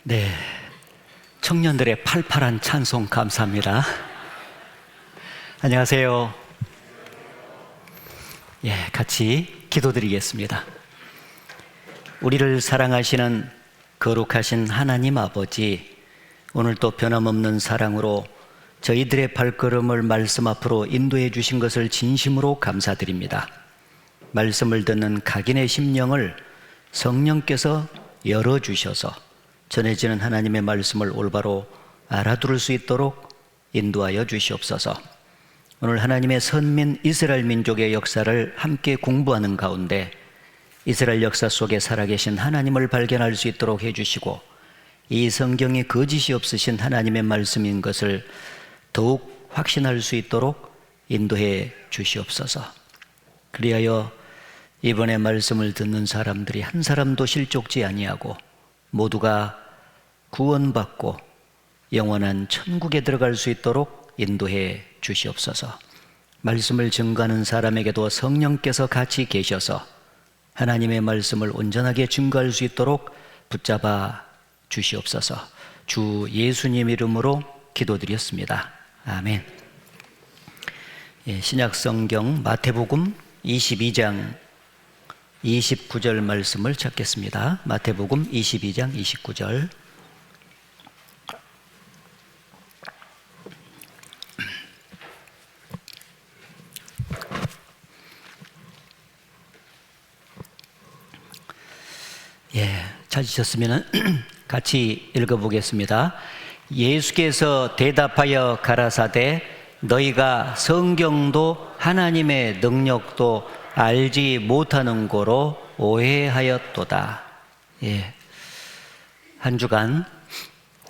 네, 청년들의 팔팔한 찬송 감사합니다. 안녕하세요. 같이 기도드리겠습니다. 우리를 사랑하시는 거룩하신 하나님 아버지, 오늘도 변함없는 사랑으로 저희들의 발걸음을 말씀 앞으로 인도해 주신 것을 진심으로 감사드립니다. 말씀을 듣는 각인의 심령을 성령께서 열어주셔서 전해지는 하나님의 말씀을 올바로 알아들을 수 있도록 인도하여 주시옵소서. 오늘 하나님의 선민 이스라엘 민족의 역사를 함께 공부하는 가운데 이스라엘 역사 속에 살아계신 하나님을 발견할 수 있도록 해주시고, 이 성경이 거짓이 없으신 하나님의 말씀인 것을 더욱 확신할 수 있도록 인도해 주시옵소서. 그리하여 이번에 말씀을 듣는 사람들이 한 사람도 실족지 아니하고 모두가 구원받고 영원한 천국에 들어갈 수 있도록 인도해 주시옵소서. 말씀을 증거하는 사람에게도 성령께서 같이 계셔서 하나님의 말씀을 온전하게 증거할 수 있도록 붙잡아 주시옵소서. 주 예수님 이름으로 기도드렸습니다. 아멘. 신약 성경 마태복음 22장 29절 말씀을 찾겠습니다. 마태복음 22장 29절. 찾으셨으면 같이 읽어보겠습니다. 예수께서 대답하여 가라사대, 너희가 성경도 하나님의 능력도 알지 못하는 고로 오해하였도다. 한 주간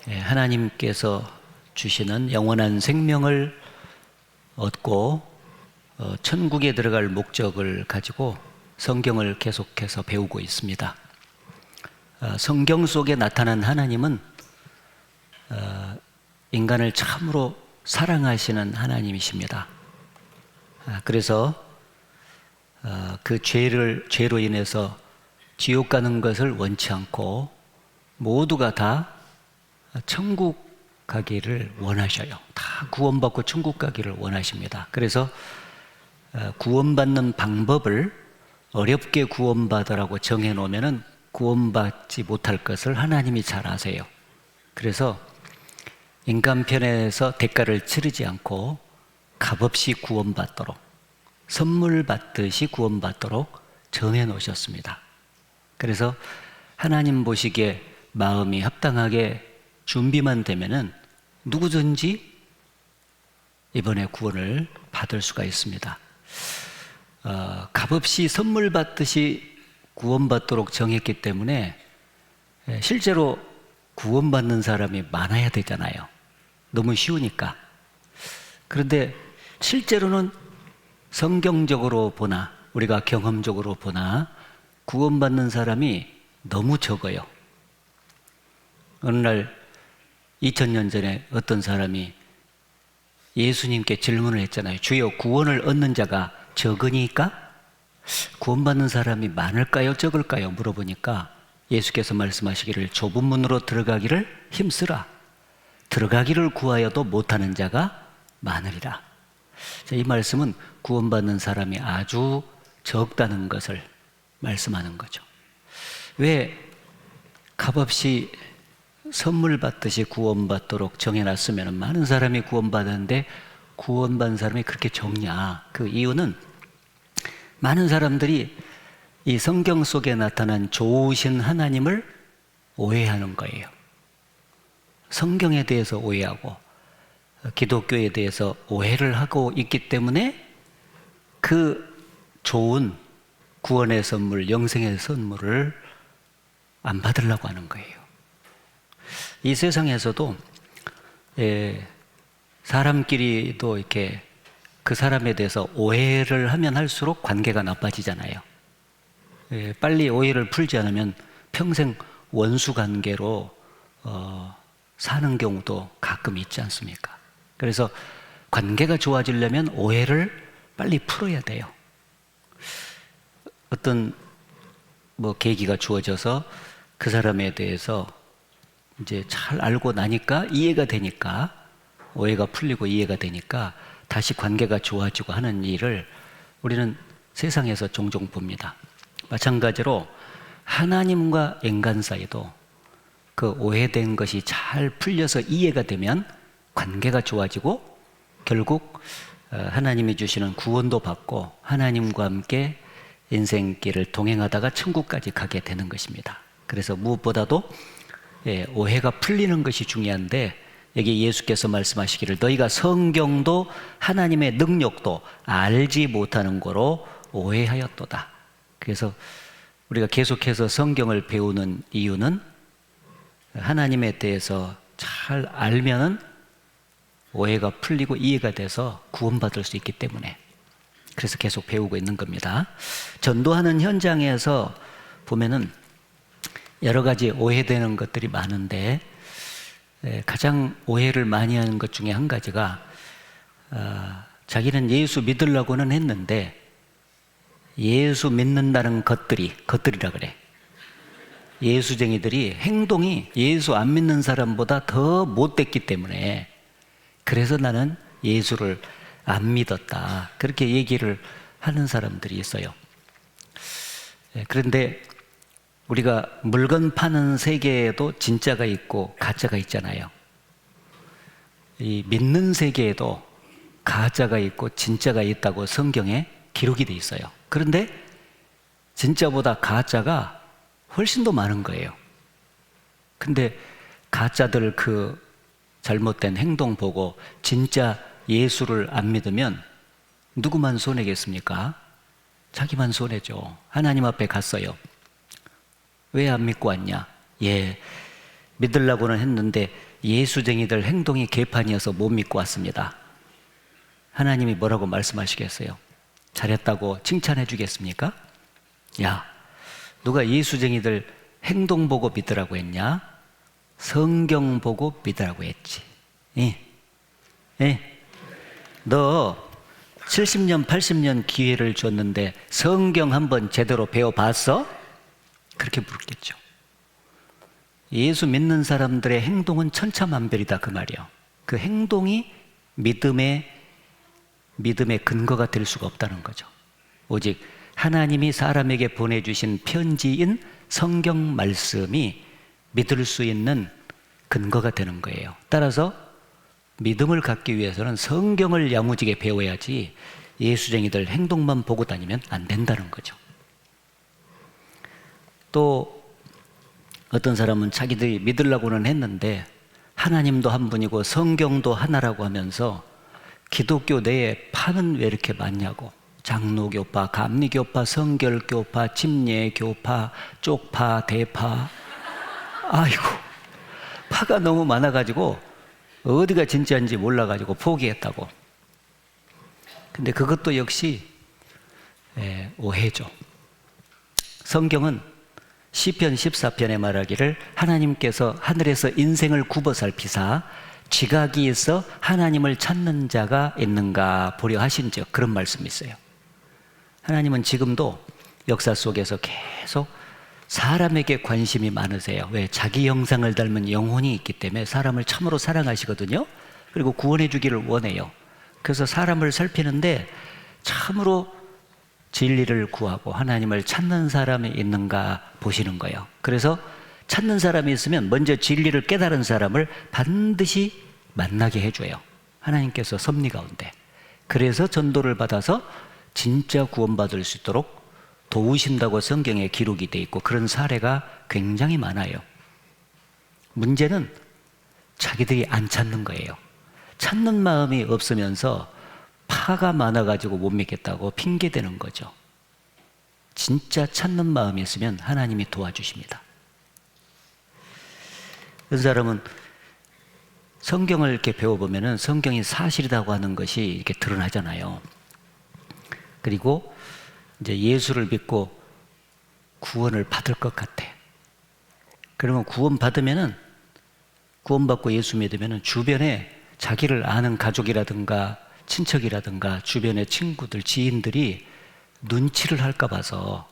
하나님께서 주시는 영원한 생명을 얻고 천국에 들어갈 목적을 가지고 성경을 계속해서 배우고 있습니다. 성경 속에 나타난 하나님은 인간을 참으로 사랑하시는 하나님이십니다. 그래서 그 죄로 인해서 지옥 가는 것을 원치 않고 모두가 다 천국 가기를 원하셔요. 다 구원받고 천국 가기를 원하십니다. 그래서 구원받는 방법을 어렵게 구원받으라고 정해놓으면 구원받지 못할 것을 하나님이 잘 아세요. 그래서 인간 편에서 대가를 치르지 않고 값없이 구원받도록, 선물 받듯이 구원받도록 정해놓으셨습니다. 그래서 하나님 보시기에 마음이 합당하게 준비만 되면은 누구든지 이번에 구원을 받을 수가 있습니다. 값없이 선물 받듯이 구원받도록 정했기 때문에 실제로 구원받는 사람이 많아야 되잖아요. 너무 쉬우니까. 그런데 실제로는 성경적으로 보나 우리가 경험적으로 보나 구원받는 사람이 너무 적어요. 어느 날 2000년 전에 어떤 사람이 예수님께 질문을 했잖아요. 주여, 구원을 얻는 자가 적으니까 구원받는 사람이 많을까요, 적을까요? 물어보니까 예수께서 말씀하시기를 좁은 문으로 들어가기를 힘쓰라. 들어가기를 구하여도 못하는 자가 많으리라. 이 말씀은 구원받는 사람이 아주 적다는 것을 말씀하는 거죠. 왜 값없이 선물 받듯이 구원받도록 정해놨으면 많은 사람이 구원받았는데 구원받은 사람이 그렇게 적냐? 그 이유는 많은 사람들이 이 성경 속에 나타난 좋으신 하나님을 오해하는 거예요. 성경에 대해서 오해하고 기독교에 대해서 오해를 하고 있기 때문에 그 좋은 구원의 선물, 영생의 선물을 안 받으려고 하는 거예요. 이 세상에서도 사람끼리도 이렇게 그 사람에 대해서 오해를 하면 할수록 관계가 나빠지잖아요. 빨리 오해를 풀지 않으면 평생 원수 관계로 사는 경우도 가끔 있지 않습니까? 그래서 관계가 좋아지려면 오해를 빨리 풀어야 돼요. 어떤 계기가 주어져서 그 사람에 대해서 이제 잘 알고 나니까 이해가 되니까, 오해가 풀리고 이해가 되니까 다시 관계가 좋아지고 하는 일을 우리는 세상에서 종종 봅니다. 마찬가지로 하나님과 인간 사이도 그 오해된 것이 잘 풀려서 이해가 되면 관계가 좋아지고 결국 하나님이 주시는 구원도 받고 하나님과 함께 인생길을 동행하다가 천국까지 가게 되는 것입니다. 그래서 무엇보다도 오해가 풀리는 것이 중요한데, 여기 예수께서 말씀하시기를 너희가 성경도 하나님의 능력도 알지 못하는 거로 오해하였도다. 그래서 우리가 계속해서 성경을 배우는 이유는 하나님에 대해서 잘 알면은 오해가 풀리고 이해가 돼서 구원받을 수 있기 때문에, 그래서 계속 배우고 있는 겁니다. 전도하는 현장에서 보면은 여러 가지 오해되는 것들이 많은데, 가장 오해를 많이 하는 것 중에 한 가지가 자기는 예수 믿으려고는 했는데 예수 믿는다는 것들이라 그래. 예수쟁이들이 행동이 예수 안 믿는 사람보다 더 못됐기 때문에, 그래서 나는 예수를 안 믿었다, 그렇게 얘기를 하는 사람들이 있어요. 그런데 우리가 물건 파는 세계에도 진짜가 있고 가짜가 있잖아요. 이 믿는 세계에도 가짜가 있고 진짜가 있다고 성경에 기록이 돼 있어요. 그런데 진짜보다 가짜가 훨씬 더 많은 거예요. 근데 가짜들 그 잘못된 행동 보고 진짜 예수를 안 믿으면 누구만 손해겠습니까? 자기만 손해죠. 하나님 앞에 갔어요. 왜 안 믿고 왔냐? 믿으려고는 했는데 예수쟁이들 행동이 개판이어서 못 믿고 왔습니다. 하나님이 뭐라고 말씀하시겠어요? 잘했다고 칭찬해 주겠습니까? 야, 누가 예수쟁이들 행동 보고 믿으라고 했냐? 성경 보고 믿으라고 했지. 너 70년, 80년 기회를 줬는데 성경 한번 제대로 배워봤어? 그렇게 물었겠죠. 예수 믿는 사람들의 행동은 천차만별이다, 그 말이요. 그 행동이 믿음의 근거가 될 수가 없다는 거죠. 오직 하나님이 사람에게 보내주신 편지인 성경 말씀이 믿을 수 있는 근거가 되는 거예요. 따라서 믿음을 갖기 위해서는 성경을 야무지게 배워야지 예수쟁이들 행동만 보고 다니면 안 된다는 거죠. 또 어떤 사람은 자기들이 믿으려고는 했는데 하나님도 한 분이고 성경도 하나라고 하면서 기독교 내에 파는 왜 이렇게 많냐고, 장로교파, 감리교파, 성결교파, 침례교파, 쪽파, 대파, 아이고 파가 너무 많아가지고 어디가 진짜인지 몰라가지고 포기했다고. 근데 그것도 역시 오해죠. 성경은 시편 14편에 말하기를 하나님께서 하늘에서 인생을 굽어 살피사 지각이에서 하나님을 찾는 자가 있는가 보려 하신즉, 그런 말씀이 있어요. 하나님은 지금도 역사 속에서 계속 사람에게 관심이 많으세요. 왜? 자기 형상을 닮은 영혼이 있기 때문에 사람을 참으로 사랑하시거든요. 그리고 구원해 주기를 원해요. 그래서 사람을 살피는데 참으로 진리를 구하고 하나님을 찾는 사람이 있는가 보시는 거예요. 그래서 찾는 사람이 있으면 먼저 진리를 깨달은 사람을 반드시 만나게 해줘요. 하나님께서 섭리 가운데. 그래서 전도를 받아서 진짜 구원받을 수 있도록 도우신다고 성경에 기록이 돼 있고, 그런 사례가 굉장히 많아요. 문제는 자기들이 안 찾는 거예요. 찾는 마음이 없으면서 파가 많아가지고 못 믿겠다고 핑계대는 거죠. 진짜 찾는 마음이 있으면 하나님이 도와주십니다. 어떤 사람은 성경을 이렇게 배워보면은 성경이 사실이라고 하는 것이 이렇게 드러나잖아요. 그리고 이제 예수를 믿고 구원을 받을 것 같아. 그러면 구원받고 예수 믿으면은 주변에 자기를 아는 가족이라든가 친척이라든가 주변의 친구들, 지인들이 눈치를 할까 봐서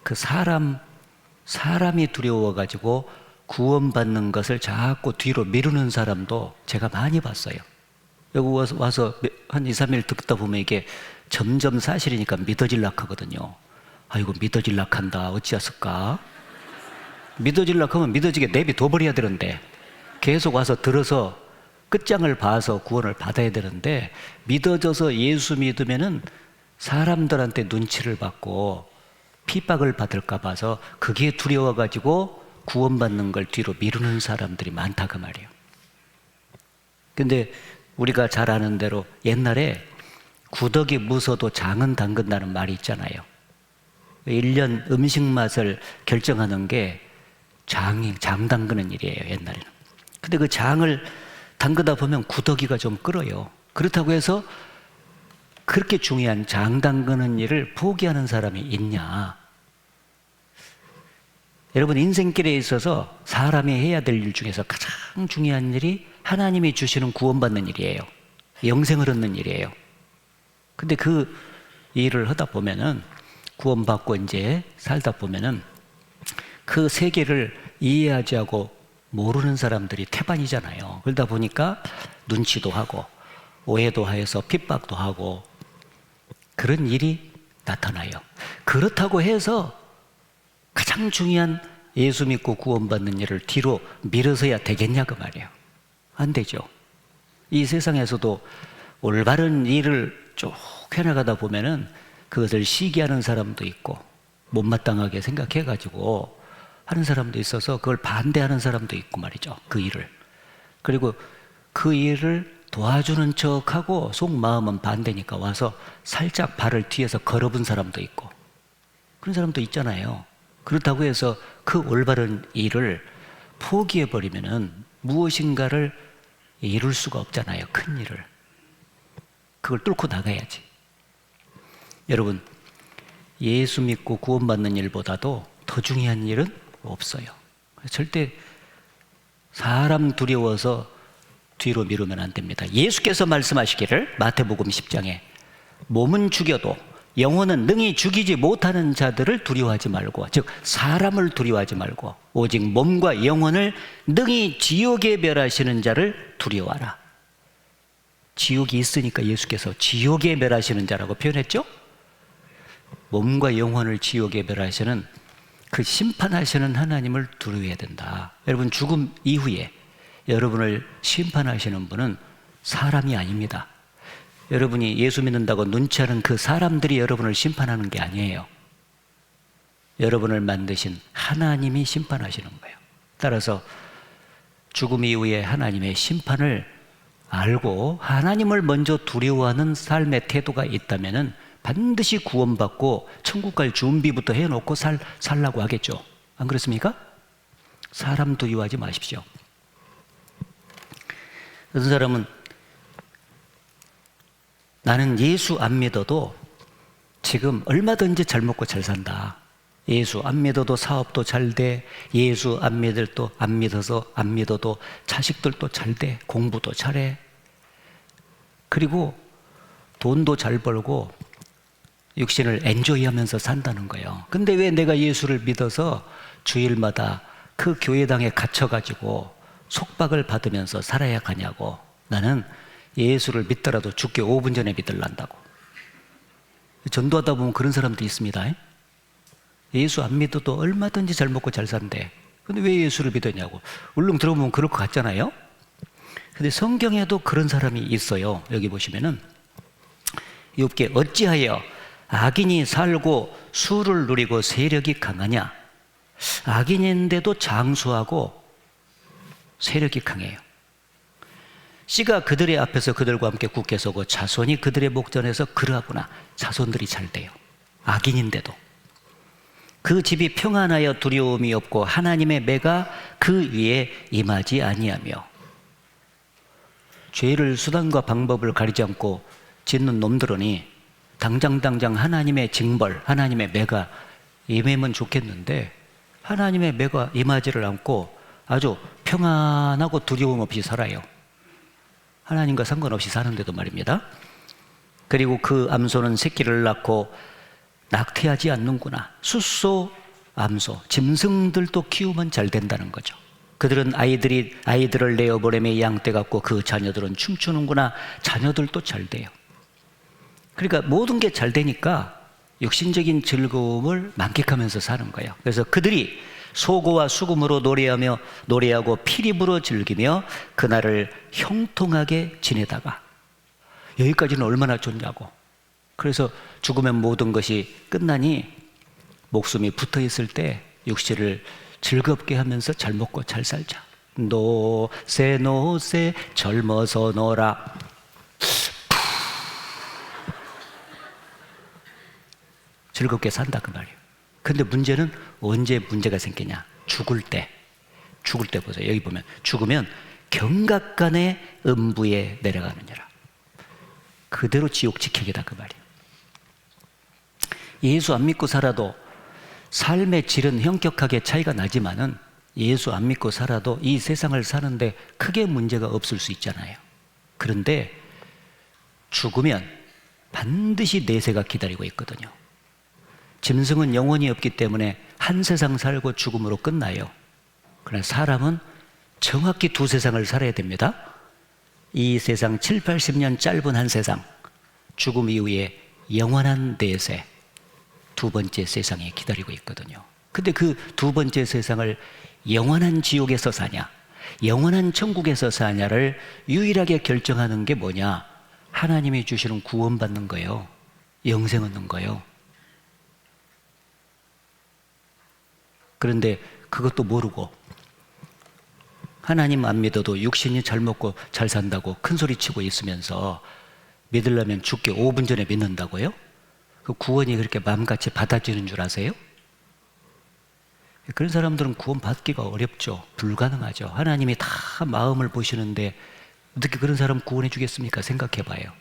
그 사람이 두려워가지고 구원받는 것을 자꾸 뒤로 미루는 사람도 제가 많이 봤어요. 여기 와서 한 2, 3일 듣다 보면 이게 점점 사실이니까 믿어질락 하거든요. 아이고, 믿어질락 한다. 어찌했을까? 믿어질락 하면 믿어지게 내비둬버려야 되는데, 계속 와서 들어서 끝장을 봐서 구원을 받아야 되는데, 믿어져서 예수 믿으면은 사람들한테 눈치를 받고 핍박을 받을까 봐서 그게 두려워가지고 구원받는 걸 뒤로 미루는 사람들이 많다 그 말이에요. 근데 우리가 잘 아는 대로 옛날에 구더기 무서도 장은 담근다는 말이 있잖아요. 1년 음식 맛을 결정하는 게 장 담그는 일이에요, 옛날에는. 근데 그 장을 담그다 보면 구더기가 좀 끓어요. 그렇다고 해서 그렇게 중요한 장 담그는 일을 포기하는 사람이 있냐? 여러분, 인생길에 있어서 사람이 해야 될 일 중에서 가장 중요한 일이 하나님이 주시는 구원받는 일이에요. 영생을 얻는 일이에요. 근데 그 일을 하다 보면은, 구원받고 이제 살다 보면은 그 세계를 이해하지 하고 모르는 사람들이 태반이잖아요. 그러다 보니까 눈치도 하고 오해도 하여서 핍박도 하고 그런 일이 나타나요. 그렇다고 해서 가장 중요한 예수 믿고 구원받는 일을 뒤로 미뤄서야 되겠냐 그 말이에요. 안 되죠. 이 세상에서도 올바른 일을 쭉 해나가다 보면은 그것을 시기하는 사람도 있고 못마땅하게 생각해가지고 하는 사람도 있어서 그걸 반대하는 사람도 있고 말이죠. 그 일을. 그리고 그 일을 도와주는 척하고 속마음은 반대니까 와서 살짝 발을 뒤에서 걸어본 사람도 있고 그런 사람도 있잖아요. 그렇다고 해서 그 올바른 일을 포기해버리면은 무엇인가를 이룰 수가 없잖아요. 큰 일을. 그걸 뚫고 나가야지. 여러분, 예수 믿고 구원받는 일보다도 더 중요한 일은 없어요. 절대 사람 두려워서 뒤로 미루면 안 됩니다. 예수께서 말씀하시기를 마태복음 10장에 몸은 죽여도 영혼은 능히 죽이지 못하는 자들을 두려워하지 말고, 즉 사람을 두려워하지 말고 오직 몸과 영혼을 능히 지옥에 멸하시는 자를 두려워하라. 지옥이 있으니까 예수께서 지옥에 멸하시는 자라고 표현했죠. 몸과 영혼을 지옥에 멸하시는 그 심판하시는 하나님을 두려워해야 된다. 여러분, 죽음 이후에 여러분을 심판하시는 분은 사람이 아닙니다. 여러분이 예수 믿는다고 눈치하는 그 사람들이 여러분을 심판하는 게 아니에요. 여러분을 만드신 하나님이 심판하시는 거예요. 따라서 죽음 이후에 하나님의 심판을 알고 하나님을 먼저 두려워하는 삶의 태도가 있다면은 반드시 구원받고 천국 갈 준비부터 해놓고 살라고 하겠죠. 안 그렇습니까? 사람 두려워하지 마십시오. 어떤 사람은 나는 예수 안 믿어도 지금 얼마든지 잘 먹고 잘 산다. 예수 안 믿어도 사업도 잘 돼. 예수 안 믿어도 자식들도 잘 돼. 공부도 잘해. 그리고 돈도 잘 벌고 육신을 엔조이하면서 산다는 거예요. 근데 왜 내가 예수를 믿어서 주일마다 그 교회당에 갇혀가지고 속박을 받으면서 살아야 가냐고. 나는 예수를 믿더라도 죽기 5분 전에 믿으란다고. 전도하다 보면 그런 사람도 있습니다. 예수 안 믿어도 얼마든지 잘 먹고 잘 산대. 근데 왜 예수를 믿었냐고. 울릉 들어보면 그럴 것 같잖아요. 근데 성경에도 그런 사람이 있어요. 여기 보시면은 욥기에 어찌하여 악인이 살고 수를 누리고 세력이 강하냐. 악인인데도 장수하고 세력이 강해요. 씨가 그들의 앞에서 그들과 함께 굳게 서고 자손이 그들의 목전에서 그러하구나. 자손들이 잘 돼요. 악인인데도. 그 집이 평안하여 두려움이 없고 하나님의 매가 그 위에 임하지 아니하며. 죄를 수단과 방법을 가리지 않고 짓는 놈들으니 당장 하나님의 징벌, 하나님의 매가 임하면 좋겠는데 하나님의 매가 임하지를 않고 아주 평안하고 두려움 없이 살아요. 하나님과 상관없이 사는데도 말입니다. 그리고 그 암소는 새끼를 낳고 낙태하지 않는구나. 숫소, 암소, 짐승들도 키우면 잘 된다는 거죠. 그들은 아이들을 내어보내며 양떼 같고 그 자녀들은 춤추는구나. 자녀들도 잘 돼요. 그러니까 모든 게 잘 되니까 육신적인 즐거움을 만끽하면서 사는 거예요. 그래서 그들이 소고와 수금으로 노래하고 피리 불어 즐기며 그날을 형통하게 지내다가, 여기까지는 얼마나 좋냐고. 그래서 죽으면 모든 것이 끝나니 목숨이 붙어 있을 때 육신을 즐겁게 하면서 잘 먹고 잘 살자. 노세 젊어서 놀아. 즐겁게 산다 그 말이에요. 근데 문제는 언제 문제가 생기냐? 죽을 때 보세요. 여기 보면 죽으면 경각간의 음부에 내려가느니라. 그대로 지옥 직행이다 그 말이에요. 예수 안 믿고 살아도 삶의 질은 현격하게 차이가 나지만은 예수 안 믿고 살아도 이 세상을 사는데 크게 문제가 없을 수 있잖아요. 그런데 죽으면 반드시 내세가 기다리고 있거든요. 짐승은 영혼이 없기 때문에 한 세상 살고 죽음으로 끝나요. 그러나 사람은 정확히 두 세상을 살아야 됩니다. 이 세상 7, 80년 짧은 한 세상, 죽음 이후에 영원한 내세, 두 번째 세상에 기다리고 있거든요. 근데 그 두 번째 세상을 영원한 지옥에서 사냐, 영원한 천국에서 사냐를 유일하게 결정하는 게 뭐냐? 하나님이 주시는 구원받는 거예요. 영생 얻는 거예요. 그런데 그것도 모르고 하나님 안 믿어도 육신이 잘 먹고 잘 산다고 큰 소리 치고 있으면서 믿으려면 죽기 5분 전에 믿는다고요? 그 구원이 그렇게 마음같이 받아지는 줄 아세요? 그런 사람들은 구원 받기가 어렵죠. 불가능하죠. 하나님이 다 마음을 보시는데 어떻게 그런 사람 구원해 주겠습니까? 생각해 봐요.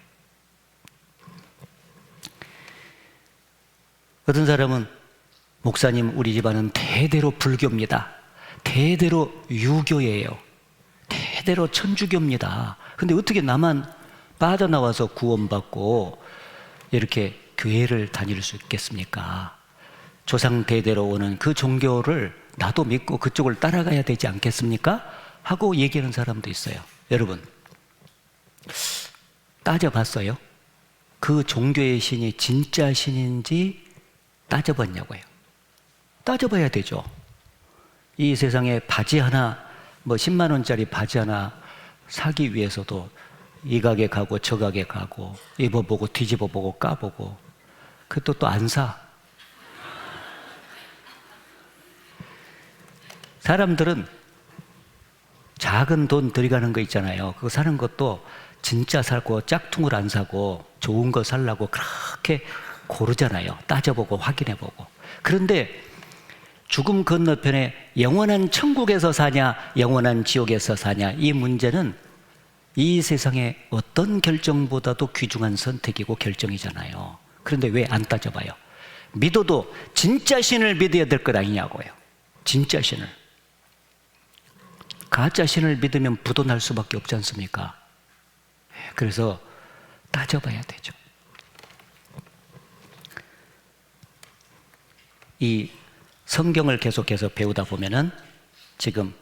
어떤 사람은 목사님, 우리 집안은 대대로 불교입니다. 대대로 유교예요. 대대로 천주교입니다. 근데 어떻게 나만 빠져나와서 구원받고 이렇게 교회를 다닐 수 있겠습니까? 조상 대대로 오는 그 종교를 나도 믿고 그쪽을 따라가야 되지 않겠습니까? 하고 얘기하는 사람도 있어요. 여러분, 따져봤어요? 그 종교의 신이 진짜 신인지 따져봤냐고요. 따져봐야 되죠. 이 세상에 바지 하나, 10만 원짜리 바지 하나 사기 위해서도 이 가게 가고 저 가게 가고 입어보고 뒤집어보고 까보고 그것도 또 안 사. 사람들은 작은 돈 들여가는 거 있잖아요. 그거 사는 것도 진짜 사고 짝퉁을 안 사고 좋은 거 살라고 그렇게 고르잖아요. 따져보고 확인해보고. 그런데 죽음 건너편에 영원한 천국에서 사냐 영원한 지옥에서 사냐, 이 문제는 이 세상의 어떤 결정보다도 귀중한 선택이고 결정이잖아요. 그런데 왜 안 따져봐요? 믿어도 진짜 신을 믿어야 될 것 아니냐고요. 진짜 신을. 가짜 신을 믿으면 부도 날 수밖에 없지 않습니까? 그래서 따져봐야 되죠. 이 성경을 계속해서 배우다 보면은 지금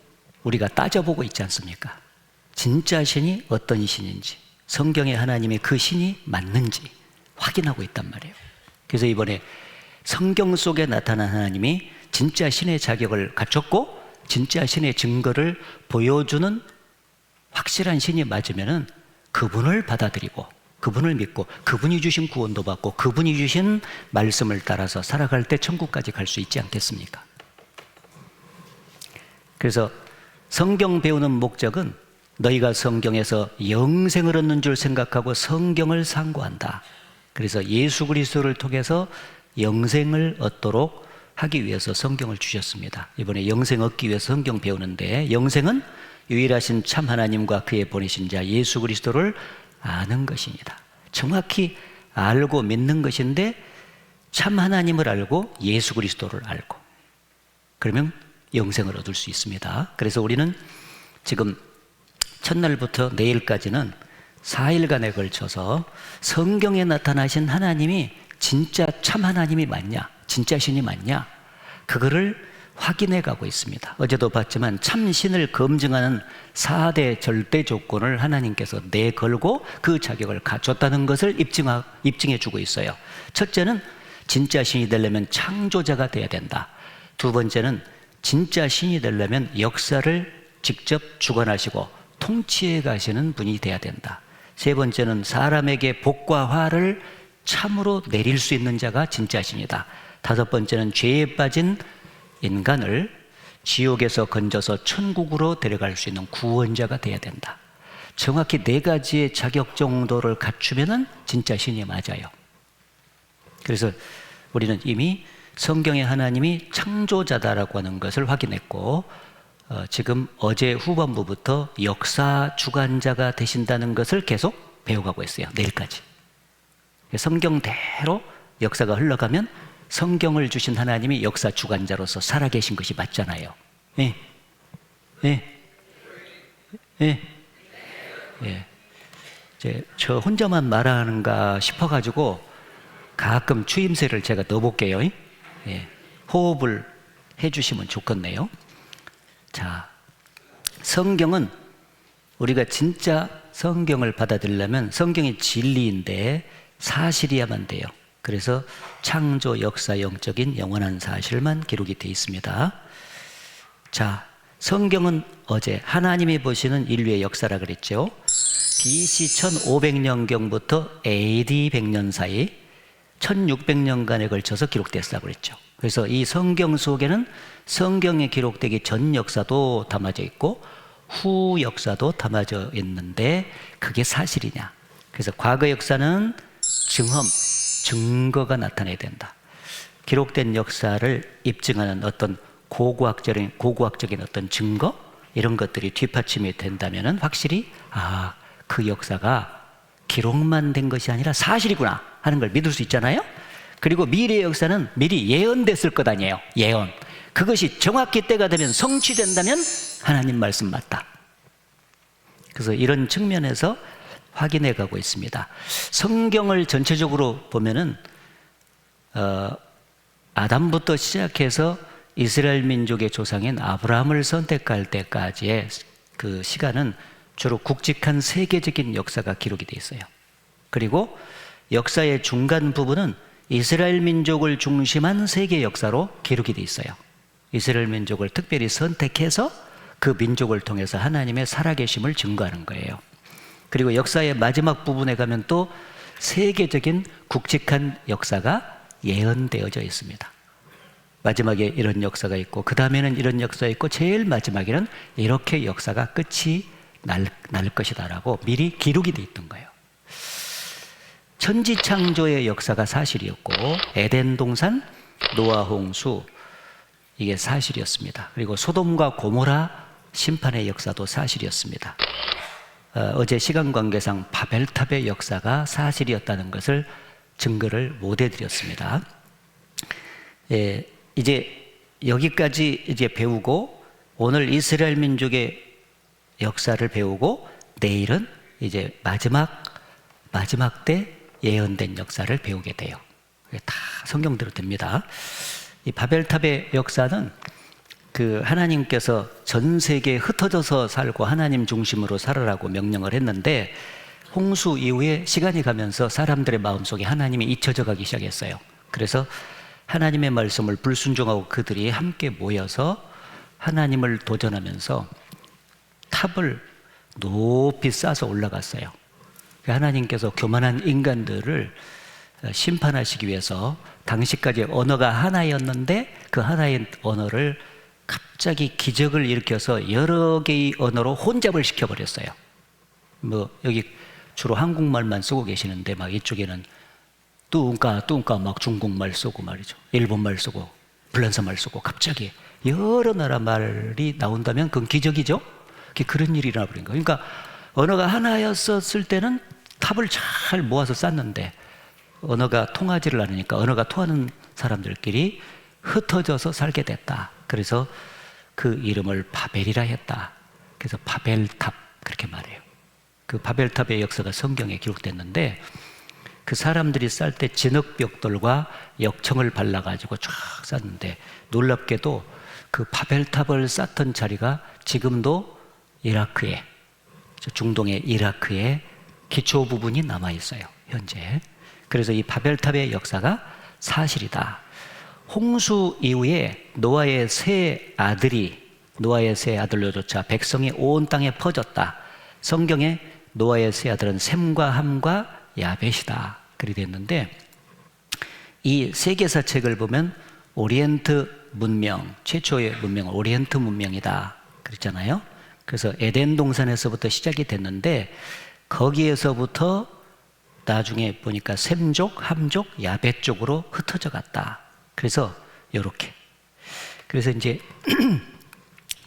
우리가 따져보고 있지 않습니까? 진짜 신이 어떤 신인지, 성경에 하나님의 그 신이 맞는지 확인하고 있단 말이에요. 그래서 이번에 성경 속에 나타난 하나님이 진짜 신의 자격을 갖췄고 진짜 신의 증거를 보여주는 확실한 신이 맞으면은 그분을 받아들이고 그분을 믿고 그분이 주신 구원도 받고 그분이 주신 말씀을 따라서 살아갈 때 천국까지 갈 수 있지 않겠습니까? 그래서 성경 배우는 목적은 너희가 성경에서 영생을 얻는 줄 생각하고 성경을 상고한다. 그래서 예수 그리스도를 통해서 영생을 얻도록 하기 위해서 성경을 주셨습니다. 이번에 영생 얻기 위해서 성경 배우는데, 영생은 유일하신 참 하나님과 그의 보내신 자 예수 그리스도를 아는 것입니다. 정확히 알고 믿는 것인데 참 하나님을 알고 예수 그리스도를 알고 그러면 영생을 얻을 수 있습니다. 그래서 우리는 지금 첫날부터 내일까지는 4일간에 걸쳐서 성경에 나타나신 하나님이 진짜 참 하나님이 맞냐, 진짜 신이 맞냐, 그거를 확인해 가고 있습니다. 어제도 봤지만 참신을 검증하는 4대 절대 조건을 하나님께서 내걸고 그 자격을 갖췄다는 것을 입증해 주고 있어요. 첫째는 진짜 신이 되려면 창조자가 돼야 된다. 두 번째는 진짜 신이 되려면 역사를 직접 주관하시고 통치해 가시는 분이 돼야 된다. 세 번째는 사람에게 복과 화를 참으로 내릴 수 있는 자가 진짜 신이다. 다섯 번째는 죄에 빠진 인간을 지옥에서 건져서 천국으로 데려갈 수 있는 구원자가 돼야 된다. 정확히 네 가지의 자격 정도를 갖추면은 진짜 신이 맞아요. 그래서 우리는 이미 성경의 하나님이 창조자다라고 하는 것을 확인했고, 지금 어제 후반부부터 역사 주관자가 되신다는 것을 계속 배워가고 있어요. 내일까지. 성경대로 역사가 흘러가면 성경을 주신 하나님이 역사 주관자로서 살아계신 것이 맞잖아요. 예. 예. 예. 예. 이제 저 혼자만 말하는가 싶어가지고 가끔 추임새를 제가 넣어볼게요. 예. 호흡을 해주시면 좋겠네요. 자, 성경은 우리가 진짜 성경을 받아들이려면 성경이 진리인데 사실이야만 돼요. 그래서 창조, 역사, 영적인 영원한 사실만 기록이 되어 있습니다. 자, 성경은 어제 하나님이 보시는 인류의 역사라 그랬죠. BC 1500년경부터 AD 100년 사이 1600년간에 걸쳐서 기록됐다고 그랬죠. 그래서 이 성경 속에는 성경에 기록되기 전 역사도 담아져 있고 후 역사도 담아져 있는데 그게 사실이냐. 그래서 과거 역사는 증거가 나타나야 된다. 기록된 역사를 입증하는 어떤 고고학적인 어떤 증거, 이런 것들이 뒷받침이 된다면 확실히 그 역사가 기록만 된 것이 아니라 사실이구나 하는 걸 믿을 수 있잖아요. 그리고 미래의 역사는 미리 예언됐을 것 아니에요. 예언. 그것이 정확히 때가 되면 성취된다면 하나님 말씀 맞다. 그래서 이런 측면에서 확인해 가고 있습니다. 성경을 전체적으로 보면은 아담부터 시작해서 이스라엘 민족의 조상인 아브라함을 선택할 때까지의 그 시간은 주로 굵직한 세계적인 역사가 기록이 되어 있어요. 그리고 역사의 중간 부분은 이스라엘 민족을 중심한 세계 역사로 기록이 되어 있어요. 이스라엘 민족을 특별히 선택해서 그 민족을 통해서 하나님의 살아계심을 증거하는 거예요. 그리고 역사의 마지막 부분에 가면 또 세계적인 굵직한 역사가 예언되어져 있습니다. 마지막에 이런 역사가 있고 그 다음에는 이런 역사가 있고 제일 마지막에는 이렇게 역사가 끝이 날 것이다라고 미리 기록이 돼 있던 거예요. 천지창조의 역사가 사실이었고 에덴 동산, 노아 홍수, 이게 사실이었습니다. 그리고 소돔과 고모라 심판의 역사도 사실이었습니다. 어제 시간 관계상 바벨탑의 역사가 사실이었다는 것을 증거를 못 해드렸습니다. 예, 이제 여기까지 이제 배우고 오늘 이스라엘 민족의 역사를 배우고 내일은 이제 마지막 때 예언된 역사를 배우게 돼요. 다 성경대로 됩니다. 이 바벨탑의 역사는 그 하나님께서 전 세계에 흩어져서 살고 하나님 중심으로 살아라고 명령을 했는데 홍수 이후에 시간이 가면서 사람들의 마음속에 하나님이 잊혀져 가기 시작했어요. 그래서 하나님의 말씀을 불순종하고 그들이 함께 모여서 하나님을 도전하면서 탑을 높이 쌓아서 올라갔어요. 하나님께서 교만한 인간들을 심판하시기 위해서 당시까지 언어가 하나였는데 그 하나의 언어를 갑자기 기적을 일으켜서 여러 개의 언어로 혼잡을 시켜버렸어요. 뭐 여기 주로 한국말만 쓰고 계시는데 막 이쪽에는 뚱까 막 중국말 쓰고 말이죠. 일본말 쓰고 불란서말 쓰고 갑자기 여러 나라 말이 나온다면 그건 기적이죠. 그런 일이 일어나 버린 거예요. 그러니까 언어가 하나였었을 때는 탑을 잘 모아서 쌓는데 언어가 통하지를 않으니까 언어가 통하는 사람들끼리 흩어져서 살게 됐다. 그래서 그 이름을 바벨이라 했다. 그래서 바벨탑 그렇게 말해요. 그 바벨탑의 역사가 성경에 기록됐는데 그 사람들이 쌀 때 진흙벽돌과 역청을 발라가지고 쫙 쌌는데 놀랍게도 그 바벨탑을 쌓던 자리가 지금도 이라크에, 중동의 이라크에 기초 부분이 남아 있어요, 현재. 그래서 이 바벨탑의 역사가 사실이다. 홍수 이후에 노아의 세 아들로조차 백성이 온 땅에 퍼졌다. 성경에 노아의 세 아들은 셈과 함과 야벳이다, 그리 됐는데, 이 세계사 책을 보면 오리엔트 문명, 최초의 문명은 오리엔트 문명이다 그랬잖아요. 그래서 에덴 동산에서부터 시작이 됐는데, 거기에서부터 나중에 보니까 셈족, 함족, 야벳 쪽으로 흩어져 갔다. 그래서 요렇게. 그래서 이제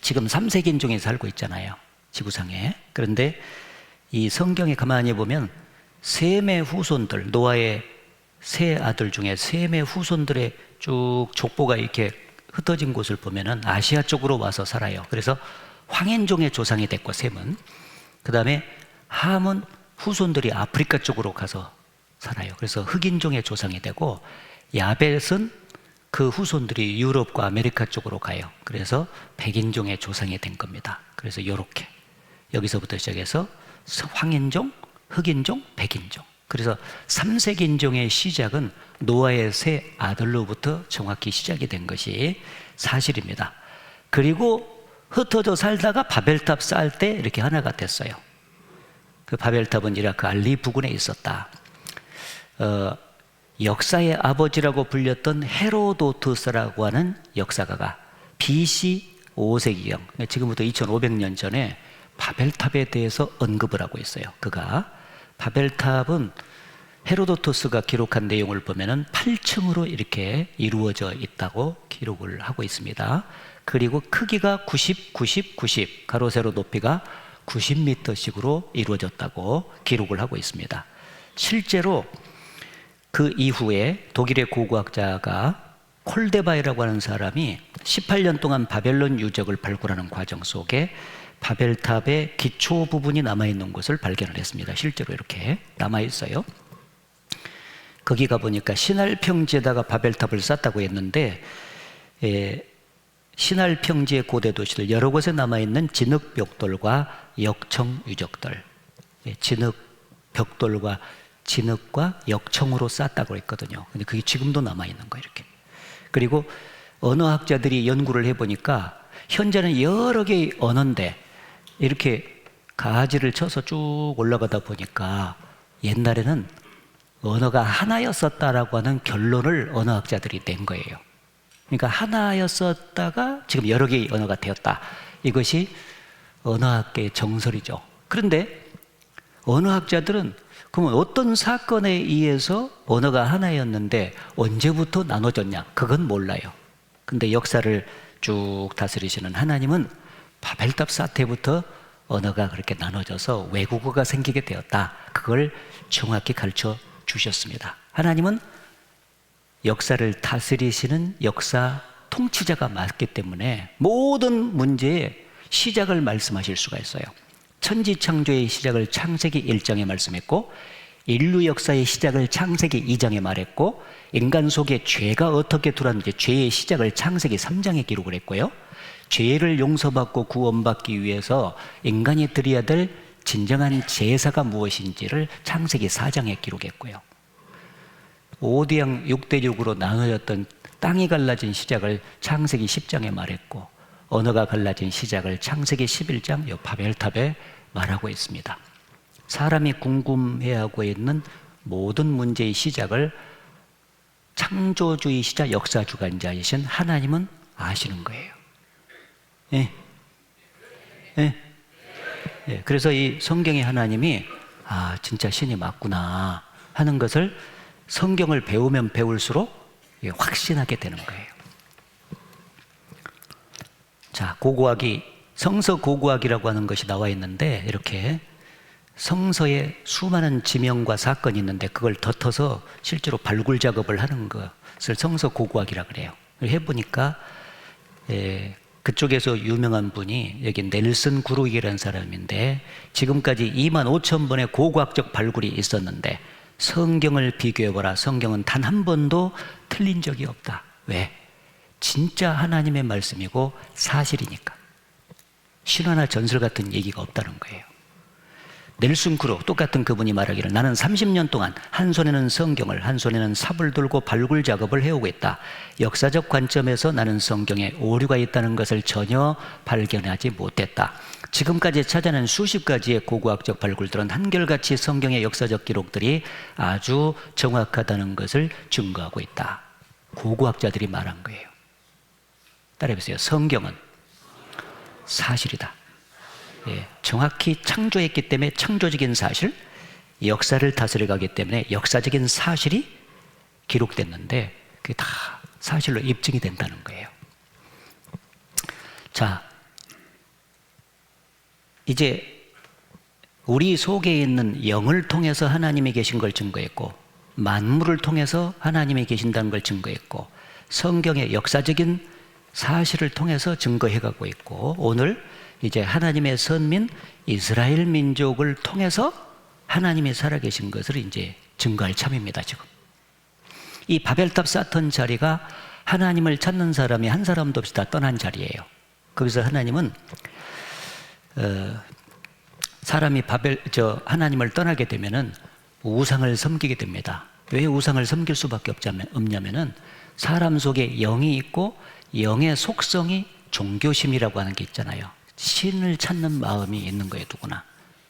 지금 3세기 인종에 살고 있잖아요, 지구상에. 그런데 이 성경에 가만히 보면 셈의 후손들, 노아의 세 아들 중에 셈의 후손들의 쭉 족보가 이렇게 흩어진 곳을 보면은 아시아 쪽으로 와서 살아요. 그래서 황인종의 조상이 됐고, 셈은. 그 다음에 함은 후손들이 아프리카 쪽으로 가서 살아요. 그래서 흑인종의 조상이 되고, 야벳은 그 후손들이 유럽과 아메리카 쪽으로 가요. 그래서 백인종의 조상이 된 겁니다. 그래서 요렇게 여기서부터 시작해서 황인종, 흑인종, 백인종. 그래서 3세기 인종의 시작은 노아의 세 아들로부터 정확히 시작이 된 것이 사실입니다. 그리고 흩어져 살다가 바벨탑 쌓을 때 이렇게 하나가 됐어요. 그 바벨탑은 이라크 알리 부근에 있었다. 역사의 아버지라고 불렸던 헤로도투스라고 하는 역사가가 BC 5세기경, 지금부터 2500년 전에 바벨탑에 대해서 언급을 하고 있어요. 그가 바벨탑은 헤로도토스가 기록한 내용을 보면은 8층으로 이렇게 이루어져 있다고 기록을 하고 있습니다. 그리고 크기가 90 가로 세로 높이가 90m씩으로 이루어졌다고 기록을 하고 있습니다. 실제로 그 이후에 독일의 고고학자가 콜데바이라고 하는 사람이 18년 동안 바벨론 유적을 발굴하는 과정 속에 바벨탑의 기초 부분이 남아있는 곳을 발견을 했습니다. 실제로 이렇게 남아있어요. 거기 가보니까 신할 평지에다가 바벨탑을 쌓았다고 했는데, 신할 평지의 고대 도시들 여러 곳에 남아있는 진흙 벽돌과 역청 유적들, 진흙 벽돌과 진흙과 역청으로 쌓았다고 했거든요. 근데 그게 지금도 남아있는 거예요, 이렇게. 그리고 언어학자들이 연구를 해보니까 현재는 여러 개의 언어인데 이렇게 가지를 쳐서 쭉 올라가다 보니까 옛날에는 언어가 하나였었다라고 하는 결론을 언어학자들이 낸 거예요. 그러니까 하나였었다가 지금 여러 개의 언어가 되었다. 이것이 언어학계의 정설이죠. 그런데 언어학자들은 그러면 어떤 사건에 의해서 언어가 하나였는데 언제부터 나눠졌냐? 그건 몰라요. 근데 역사를 쭉 다스리시는 하나님은 바벨탑 사태부터 언어가 그렇게 나눠져서 외국어가 생기게 되었다. 그걸 정확히 가르쳐 주셨습니다. 하나님은 역사를 다스리시는 역사 통치자가 맞기 때문에 모든 문제의 시작을 말씀하실 수가 있어요. 천지창조의 시작을 창세기 1장에 말씀했고, 인류 역사의 시작을 창세기 2장에 말했고, 인간 속에 죄가 어떻게 들어왔는지 죄의 시작을 창세기 3장에 기록을 했고요. 죄를 용서받고 구원받기 위해서 인간이 드려야 될 진정한 제사가 무엇인지를 창세기 4장에 기록했고요. 5대양 6대륙으로 나눠졌던 땅이 갈라진 시작을 창세기 10장에 말했고, 언어가 갈라진 시작을 창세기 11장 이 바벨탑에 말하고 있습니다. 사람이 궁금해하고 있는 모든 문제의 시작을 창조주의시자 역사주관자이신 하나님은 아시는 거예요. 예. 예. 예. 그래서 이 성경의 하나님이 진짜 신이 맞구나 하는 것을 성경을 배우면 배울수록 확신하게 되는 거예요. 자, 고고학이 성서 고고학이라고 하는 것이 나와 있는데, 이렇게 성서에 수많은 지명과 사건이 있는데 그걸 덧어서 실제로 발굴 작업을 하는 것을 성서 고고학이라 그래요. 해보니까 그쪽에서 유명한 분이 여기 넬슨 구루익이라는 사람인데, 지금까지 25,000번의 고고학적 발굴이 있었는데 성경을 비교해보라. 성경은 단 한 번도 틀린 적이 없다. 왜? 진짜 하나님의 말씀이고 사실이니까. 신화나 전설 같은 얘기가 없다는 거예요. 넬슨 크루 똑같은 그분이 말하기를 나는 30년 동안 한 손에는 성경을 한 손에는 삽을 들고 발굴 작업을 해오고 있다. 역사적 관점에서 나는 성경에 오류가 있다는 것을 전혀 발견하지 못했다. 지금까지 찾아낸 수십 가지의 고고학적 발굴들은 한결같이 성경의 역사적 기록들이 아주 정확하다는 것을 증거하고 있다. 고고학자들이 말한 거예요. 따라해보세요. 성경은 사실이다. 예, 정확히 창조했기 때문에 창조적인 사실, 역사를 다스려가기 때문에 역사적인 사실이 기록됐는데 그게 다 사실로 입증이 된다는 거예요. 자, 이제 우리 속에 있는 영을 통해서 하나님이 계신 걸 증거했고, 만물을 통해서 하나님이 계신다는 걸 증거했고, 성경의 역사적인 사실을 통해서 증거해가고 있고, 오늘 이제 하나님의 선민 이스라엘 민족을 통해서 하나님이 살아계신 것을 이제 증거할 참입니다. 지금 이 바벨탑 쌓던 자리가 하나님을 찾는 사람이 한 사람도 없이 다 떠난 자리예요. 거기서 하나님은 사람이 하나님을 떠나게 되면은 우상을 섬기게 됩니다. 왜 우상을 섬길 수밖에 없냐면은 사람 속에 영이 있고 영의 속성이 종교심이라고 하는 게 있잖아요. 신을 찾는 마음이 있는 거예요, 누구나.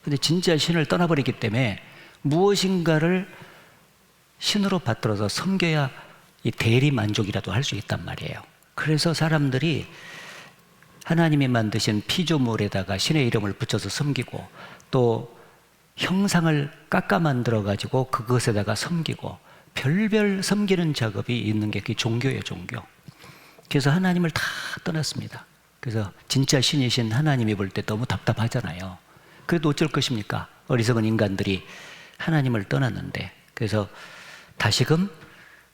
근데 진짜 신을 떠나버리기 때문에 무엇인가를 신으로 받들어서 섬겨야 이 대리 만족이라도 할 수 있단 말이에요. 그래서 사람들이 하나님이 만드신 피조물에다가 신의 이름을 붙여서 섬기고, 또 형상을 깎아 만들어 가지고 그것에다가 섬기고, 별별 섬기는 작업이 있는 게 그게 종교예요, 종교. 그래서 하나님을 다 떠났습니다. 그래서 진짜 신이신 하나님이 볼 때 너무 답답하잖아요. 그래도 어쩔 것입니까? 어리석은 인간들이 하나님을 떠났는데. 그래서 다시금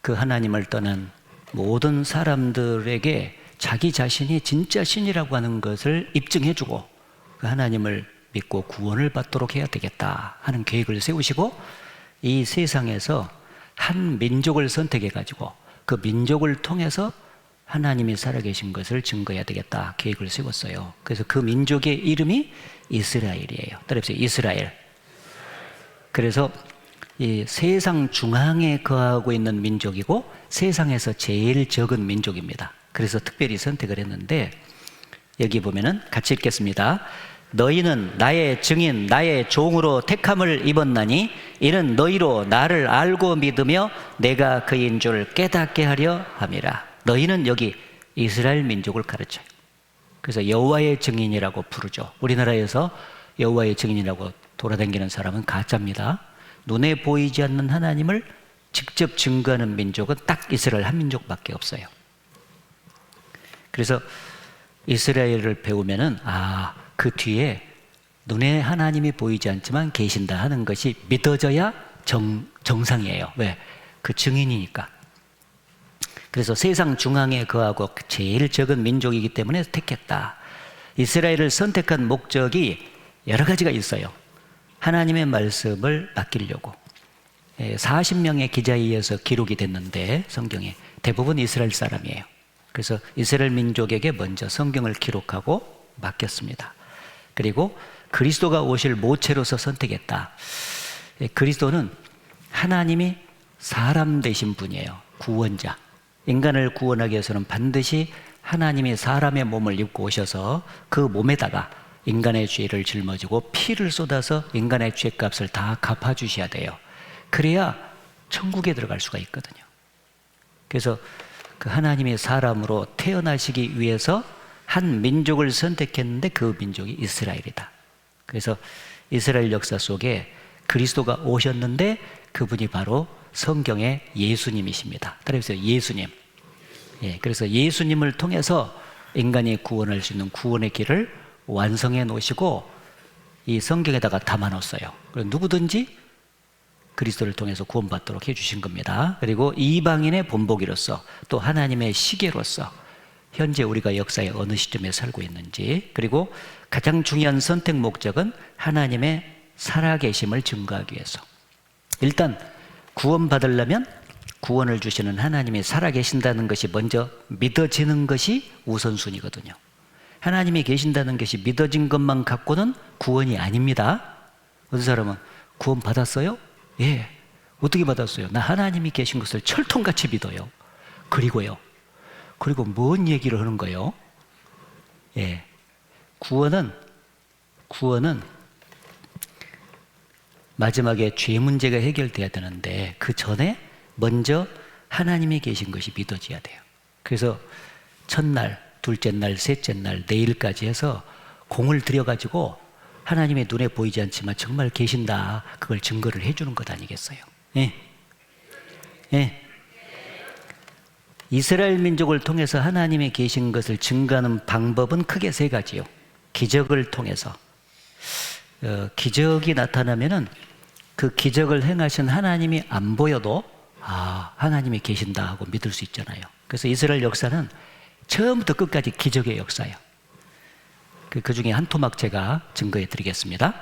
그 하나님을 떠난 모든 사람들에게 자기 자신이 진짜 신이라고 하는 것을 입증해주고 그 하나님을 믿고 구원을 받도록 해야 되겠다 하는 계획을 세우시고, 이 세상에서 한 민족을 선택해가지고 그 민족을 통해서 하나님이 살아계신 것을 증거해야 되겠다 계획을 세웠어요. 그래서 그 민족의 이름이 이스라엘이에요. 따라해보세요. 이스라엘. 그래서 이 세상 중앙에 거하고 있는 민족이고 세상에서 제일 적은 민족입니다. 그래서 특별히 선택을 했는데, 여기 보면은 같이 읽겠습니다. 너희는 나의 증인 나의 종으로 택함을 입었나니 이는 너희로 나를 알고 믿으며 내가 그인 줄 깨닫게 하려 함이라. 너희는 여기 이스라엘 민족을 가르쳐요. 그래서 여호와의 증인이라고 부르죠. 우리나라에서 여호와의 증인이라고 돌아다니는 사람은 가짜입니다. 눈에 보이지 않는 하나님을 직접 증거하는 민족은 딱 이스라엘 한 민족밖에 없어요. 그래서 이스라엘을 배우면은 그 뒤에 눈에 하나님이 보이지 않지만 계신다 하는 것이 믿어져야 정상이에요. 왜? 그 증인이니까. 그래서 세상 중앙에 거하고 제일 적은 민족이기 때문에 택했다. 이스라엘을 선택한 목적이 여러 가지가 있어요. 하나님의 말씀을 맡기려고. 40명의 기자에 의해서 기록이 됐는데 성경에 대부분 이스라엘 사람이에요. 그래서 이스라엘 민족에게 먼저 성경을 기록하고 맡겼습니다. 그리고 그리스도가 오실 모체로서 선택했다. 그리스도는 하나님이 사람 되신 분이에요. 구원자. 인간을 구원하기 위해서는 반드시 하나님이 사람의 몸을 입고 오셔서 그 몸에다가 인간의 죄를 짊어지고 피를 쏟아서 인간의 죄값을 다 갚아주셔야 돼요. 그래야 천국에 들어갈 수가 있거든요. 그래서 그 하나님이 사람으로 태어나시기 위해서 한 민족을 선택했는데 그 민족이 이스라엘이다. 그래서 이스라엘 역사 속에 그리스도가 오셨는데 그분이 바로 성경의 예수님이십니다. 따라해보세요. 예수님. 그래서 예수님을 통해서 인간이 구원할 수 있는 구원의 길을 완성해 놓으시고 이 성경에다가 담아 놓았어요. 누구든지 그리스도를 통해서 구원받도록 해주신 겁니다. 그리고 이방인의 본보기로서 또 하나님의 시계로서 현재 우리가 역사의 어느 시점에 살고 있는지, 그리고 가장 중요한 선택 목적은 하나님의 살아계심을 증거하기 위해서. 일단 구원받으려면 구원을 주시는 하나님이 살아계신다는 것이 먼저 믿어지는 것이 우선순위거든요. 하나님이 계신다는 것이 믿어진 것만 갖고는 구원이 아닙니다. 어떤 사람은 구원 받았어요? 예. 어떻게 받았어요? 나 하나님이 계신 것을 철통같이 믿어요. 그리고 뭔 얘기를 하는 거예요? 예. 구원은 마지막에 죄 문제가 해결돼야 되는데 그 전에 먼저 하나님이 계신 것이 믿어져야 돼요. 그래서 첫날, 둘째 날, 셋째 날, 내일까지 해서 공을 들여가지고 하나님의 눈에 보이지 않지만 정말 계신다, 그걸 증거를 해주는 것 아니겠어요? 예. 예. 이스라엘 민족을 통해서 하나님이 계신 것을 증거하는 방법은 크게 세 가지요. 기적을 통해서. 기적이 나타나면은 그 기적을 행하신 하나님이 안 보여도 하나님이 계신다 하고 믿을 수 있잖아요. 그래서 이스라엘 역사는 처음부터 끝까지 기적의 역사예요. 그 중에 한 토막 제가 증거해 드리겠습니다.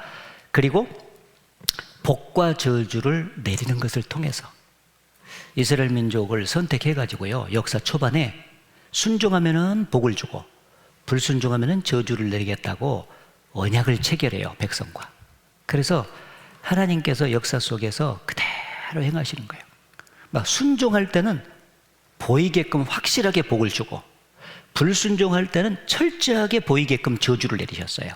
그리고 복과 저주를 내리는 것을 통해서 이스라엘 민족을 선택해 가지고요, 역사 초반에 순종하면은 복을 주고 불순종하면은 저주를 내리겠다고 언약을 체결해요, 백성과. 그래서 하나님께서 역사 속에서 그대로 행하시는 거예요. 막 순종할 때는 보이게끔 확실하게 복을 주고 불순종할 때는 철저하게 보이게끔 저주를 내리셨어요.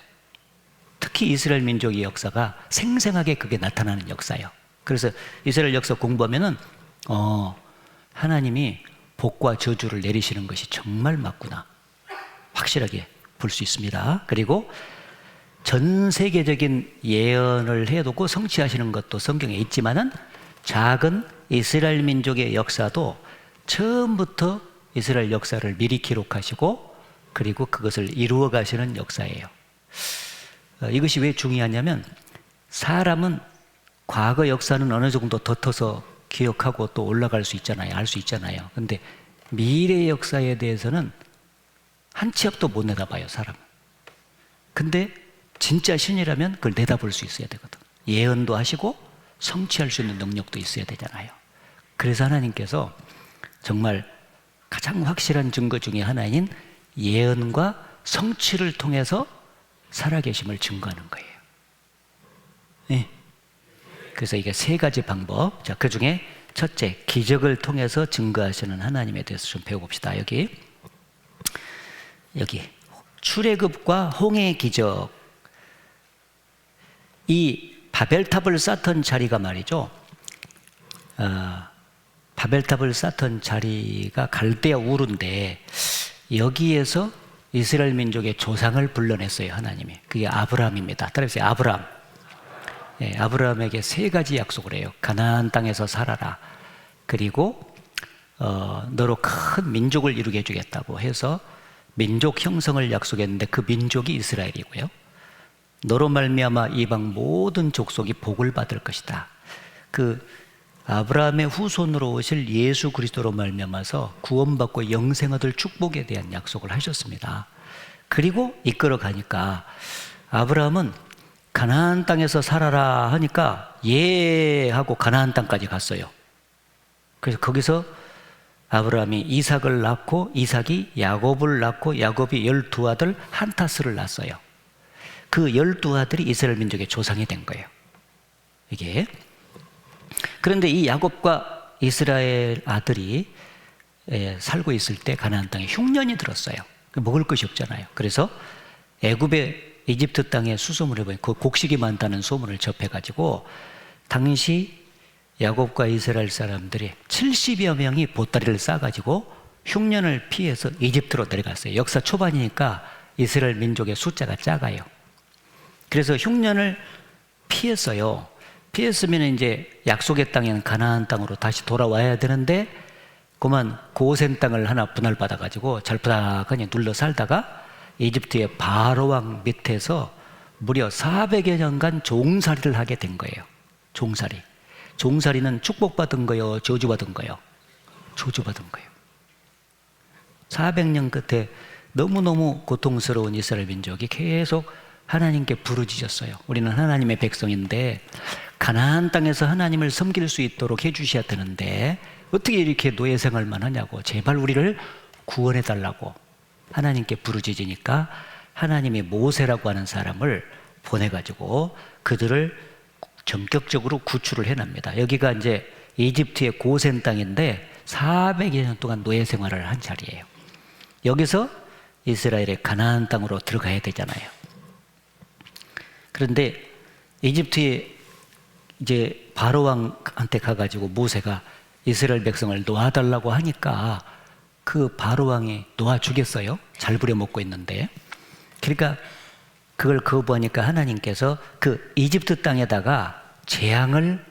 특히 이스라엘 민족의 역사가 생생하게 그게 나타나는 역사예요. 그래서 이스라엘 역사 공부하면은 하나님이 복과 저주를 내리시는 것이 정말 맞구나, 확실하게 볼 수 있습니다. 그리고 전 세계적인 예언을 해두고 성취하시는 것도 성경에 있지만은 작은 이스라엘 민족의 역사도 처음부터 이스라엘 역사를 미리 기록하시고 그리고 그것을 이루어 가시는 역사예요. 이것이 왜 중요하냐면 사람은 과거 역사는 어느 정도 덧어서 기억하고 또 올라갈 수 있잖아요. 알 수 있잖아요. 근데 미래 역사에 대해서는 한 치 앞도 못 내다봐요, 사람은. 근데 진짜 신이라면 그걸 내다볼 수 있어야 되거든. 예언도 하시고 성취할 수 있는 능력도 있어야 되잖아요. 그래서 하나님께서 정말 가장 확실한 증거 중에 하나인 예언과 성취를 통해서 살아계심을 증거하는 거예요. 네. 그래서 이게 세 가지 방법. 자, 그 중에 첫째, 기적을 통해서 증거하시는 하나님에 대해서 좀 배워봅시다. 여기 출애굽과 홍해의 기적. 이 바벨탑을 쌓던 자리가 말이죠, 바벨탑을 쌓던 자리가 갈대아 우르인데 여기에서 이스라엘 민족의 조상을 불러냈어요, 하나님이. 그게 아브라함입니다. 따라해보세요. 아브라함. 네, 아브라함에게 세 가지 약속을 해요. 가나안 땅에서 살아라. 그리고 너로 큰 민족을 이루게 해주겠다고 해서 민족 형성을 약속했는데 그 민족이 이스라엘이고요. 너로 말미암아 이방 모든 족속이 복을 받을 것이다. 그 아브라함의 후손으로 오실 예수 그리스도로 말미암아서 구원받고 영생 얻을 축복에 대한 약속을 하셨습니다. 그리고 이끌어 가니까 아브라함은 가나안 땅에서 살아라 하니까 예 하고 가나안 땅까지 갔어요. 그래서 거기서 아브라함이 이삭을 낳고 이삭이 야곱을 낳고 야곱이 12아들 한타스를 낳았어요. 그 12아들이 이스라엘 민족의 조상이 된 거예요, 이게. 그런데 이 야곱과 이스라엘 아들이 살고 있을 때 가나안 땅에 흉년이 들었어요. 먹을 것이 없잖아요. 그래서 애굽의 이집트 땅에 수소문을 보니 그 곡식이 많다는 소문을 접해가지고 당시 야곱과 이스라엘 사람들이 70여 명이 보따리를 싸가지고 흉년을 피해서 이집트로 내려갔어요. 역사 초반이니까 이스라엘 민족의 숫자가 작아요. 그래서 흉년을 피했어요. 피했으면 이제 약속의 땅인 가나안 땅으로 다시 돌아와야 되는데 그만 고센 땅을 하나 분할받아가지고 잘부닥하니 눌러 살다가 이집트의 바로왕 밑에서 무려 400여 년간 종살이를 하게 된 거예요. 종살이. 종살이는 축복받은 거요, 저주받은 거요? 저주받은 거예요. 400년 끝에 너무너무 고통스러운 이스라엘 민족이 계속 하나님께 부르짖었어요. 우리는 하나님의 백성인데 가나안 땅에서 하나님을 섬길 수 있도록 해주셔야 되는데 어떻게 이렇게 노예 생활만 하냐고, 제발 우리를 구원해 달라고 하나님께 부르짖으니까 하나님이 모세라고 하는 사람을 보내가지고 그들을 전격적으로 구출을 해납니다. 여기가 이제 이집트의 고센 땅인데 400여 년 동안 노예 생활을 한 자리예요. 여기서 이스라엘의 가나안 땅으로 들어가야 되잖아요. 그런데 이집트의 이제 바로 왕한테 가가지고 모세가 이스라엘 백성을 놓아달라고 하니까 그 바로 왕이 놓아주겠어요? 잘 부려먹고 있는데. 그러니까 그걸 거부하니까 하나님께서 그 이집트 땅에다가 재앙을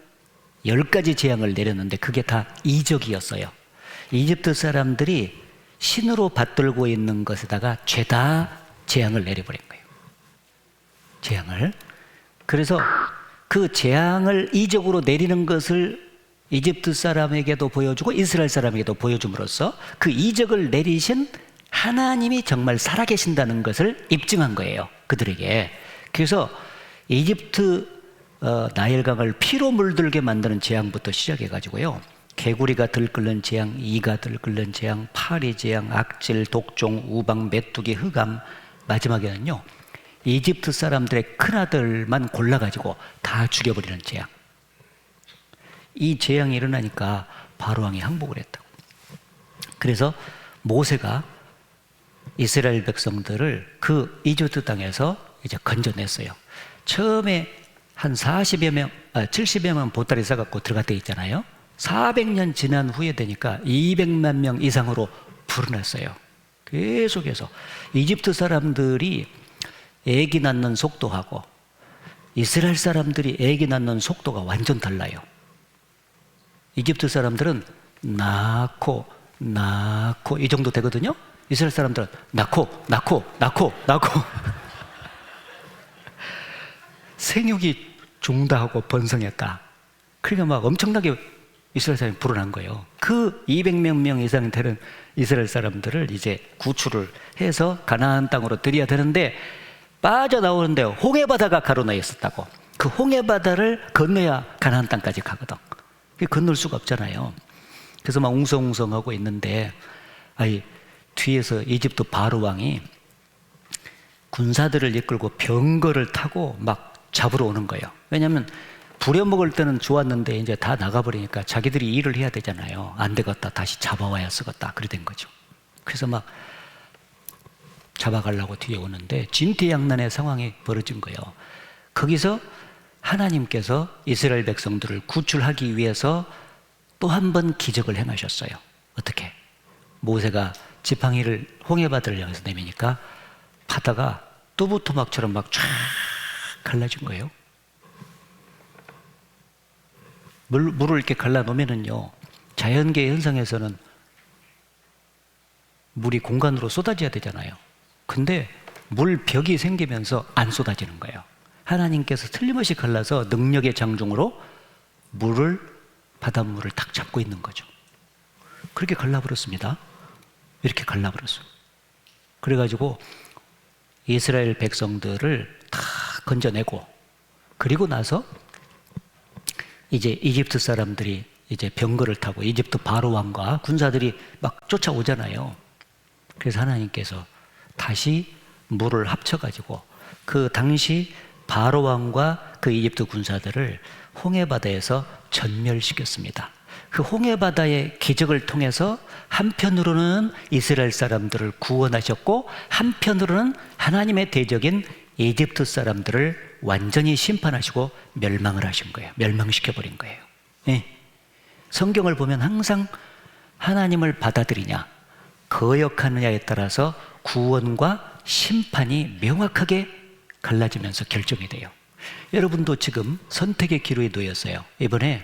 10가지 재앙을 내렸는데 그게 다 이적이었어요. 이집트 사람들이 신으로 받들고 있는 것에다가 죄다 재앙을 내려버린 거예요. 재앙을. 그래서 그 재앙을 이적으로 내리는 것을 이집트 사람에게도 보여주고 이스라엘 사람에게도 보여줌으로써 그 이적을 내리신 하나님이 정말 살아계신다는 것을 입증한 거예요, 그들에게. 그래서 이집트 나일강을 피로 물들게 만드는 재앙부터 시작해가지고요, 개구리가 들끓는 재앙, 이가 들끓는 재앙, 파리 재앙, 악질, 독종, 우방, 메뚜기, 흑암, 마지막에는요 이집트 사람들의 큰아들만 골라가지고 다 죽여버리는 재앙. 이 재앙이 일어나니까 바로 왕이 항복을 했다고. 그래서 모세가 이스라엘 백성들을 그 이집트 땅에서 이제 건져냈어요. 처음에 한 70여 명 보따리 싸갖고 들어갔다 있잖아요. 400년 지난 후에 되니까 200만 명 이상으로 불어났어요. 계속해서 이집트 사람들이 애기 낳는 속도하고 이스라엘 사람들이 애기 낳는 속도가 완전 달라요. 이집트 사람들은 낳고 이 정도 되거든요. 이스라엘 사람들은 낳고 생육이 중다하고 번성했다. 그러니까 막 엄청나게 이스라엘 사람이 불어난 거예요. 그 200몇 명 이상 되는 이스라엘 사람들을 이제 구출을 해서 가나안 땅으로 들여야 되는데 빠져나오는데 홍해바다가 가로나 있었다고. 그 홍해바다를 건너야 가나안 땅까지 가거든. 건널 수가 없잖아요. 그래서 막 웅성웅성하고 있는데 뒤에서 이집트 바로 왕이 군사들을 이끌고 병거를 타고 막 잡으러 오는 거예요. 왜냐하면 부려먹을 때는 좋았는데 이제 다 나가버리니까 자기들이 일을 해야 되잖아요. 안 되겠다, 다시 잡아와야 쓰겠다, 그래 된 거죠. 그래서 막 잡아가려고 뒤에 오는데 진퇴양난의 상황이 벌어진 거예요. 거기서 하나님께서 이스라엘 백성들을 구출하기 위해서 또 한 번 기적을 행하셨어요. 어떻게? 모세가 지팡이를 홍해바다를 향해서 내미니까 바다가 뚜부토막처럼 막 쫙 갈라진 거예요. 물을 이렇게 갈라놓으면은요, 자연계 현상에서는 물이 공간으로 쏟아져야 되잖아요. 근데 물벽이 생기면서 안 쏟아지는 거예요. 하나님께서 틀림없이 갈라서 능력의 장중으로 바닷물을 탁 잡고 있는 거죠. 그렇게 갈라버렸습니다. 이렇게 갈라버렸어요. 그래가지고 이스라엘 백성들을 다 건져내고, 그리고 나서 이제 이집트 사람들이 이제 병거를 타고 이집트 바로 왕과 군사들이 막 쫓아오잖아요. 그래서 하나님께서 다시 물을 합쳐가지고 그 당시 바로 왕과 그 이집트 군사들을 홍해바다에서 전멸시켰습니다. 그 홍해바다의 기적을 통해서 한편으로는 이스라엘 사람들을 구원하셨고 한편으로는 하나님의 대적인 이집트 사람들을 완전히 심판하시고 멸망을 하신 거예요. 멸망시켜버린 거예요. 네. 성경을 보면 항상 하나님을 받아들이냐 거역하느냐에 따라서 구원과 심판이 명확하게 갈라지면서 결정이 돼요. 여러분도 지금 선택의 기로에 놓였어요. 이번에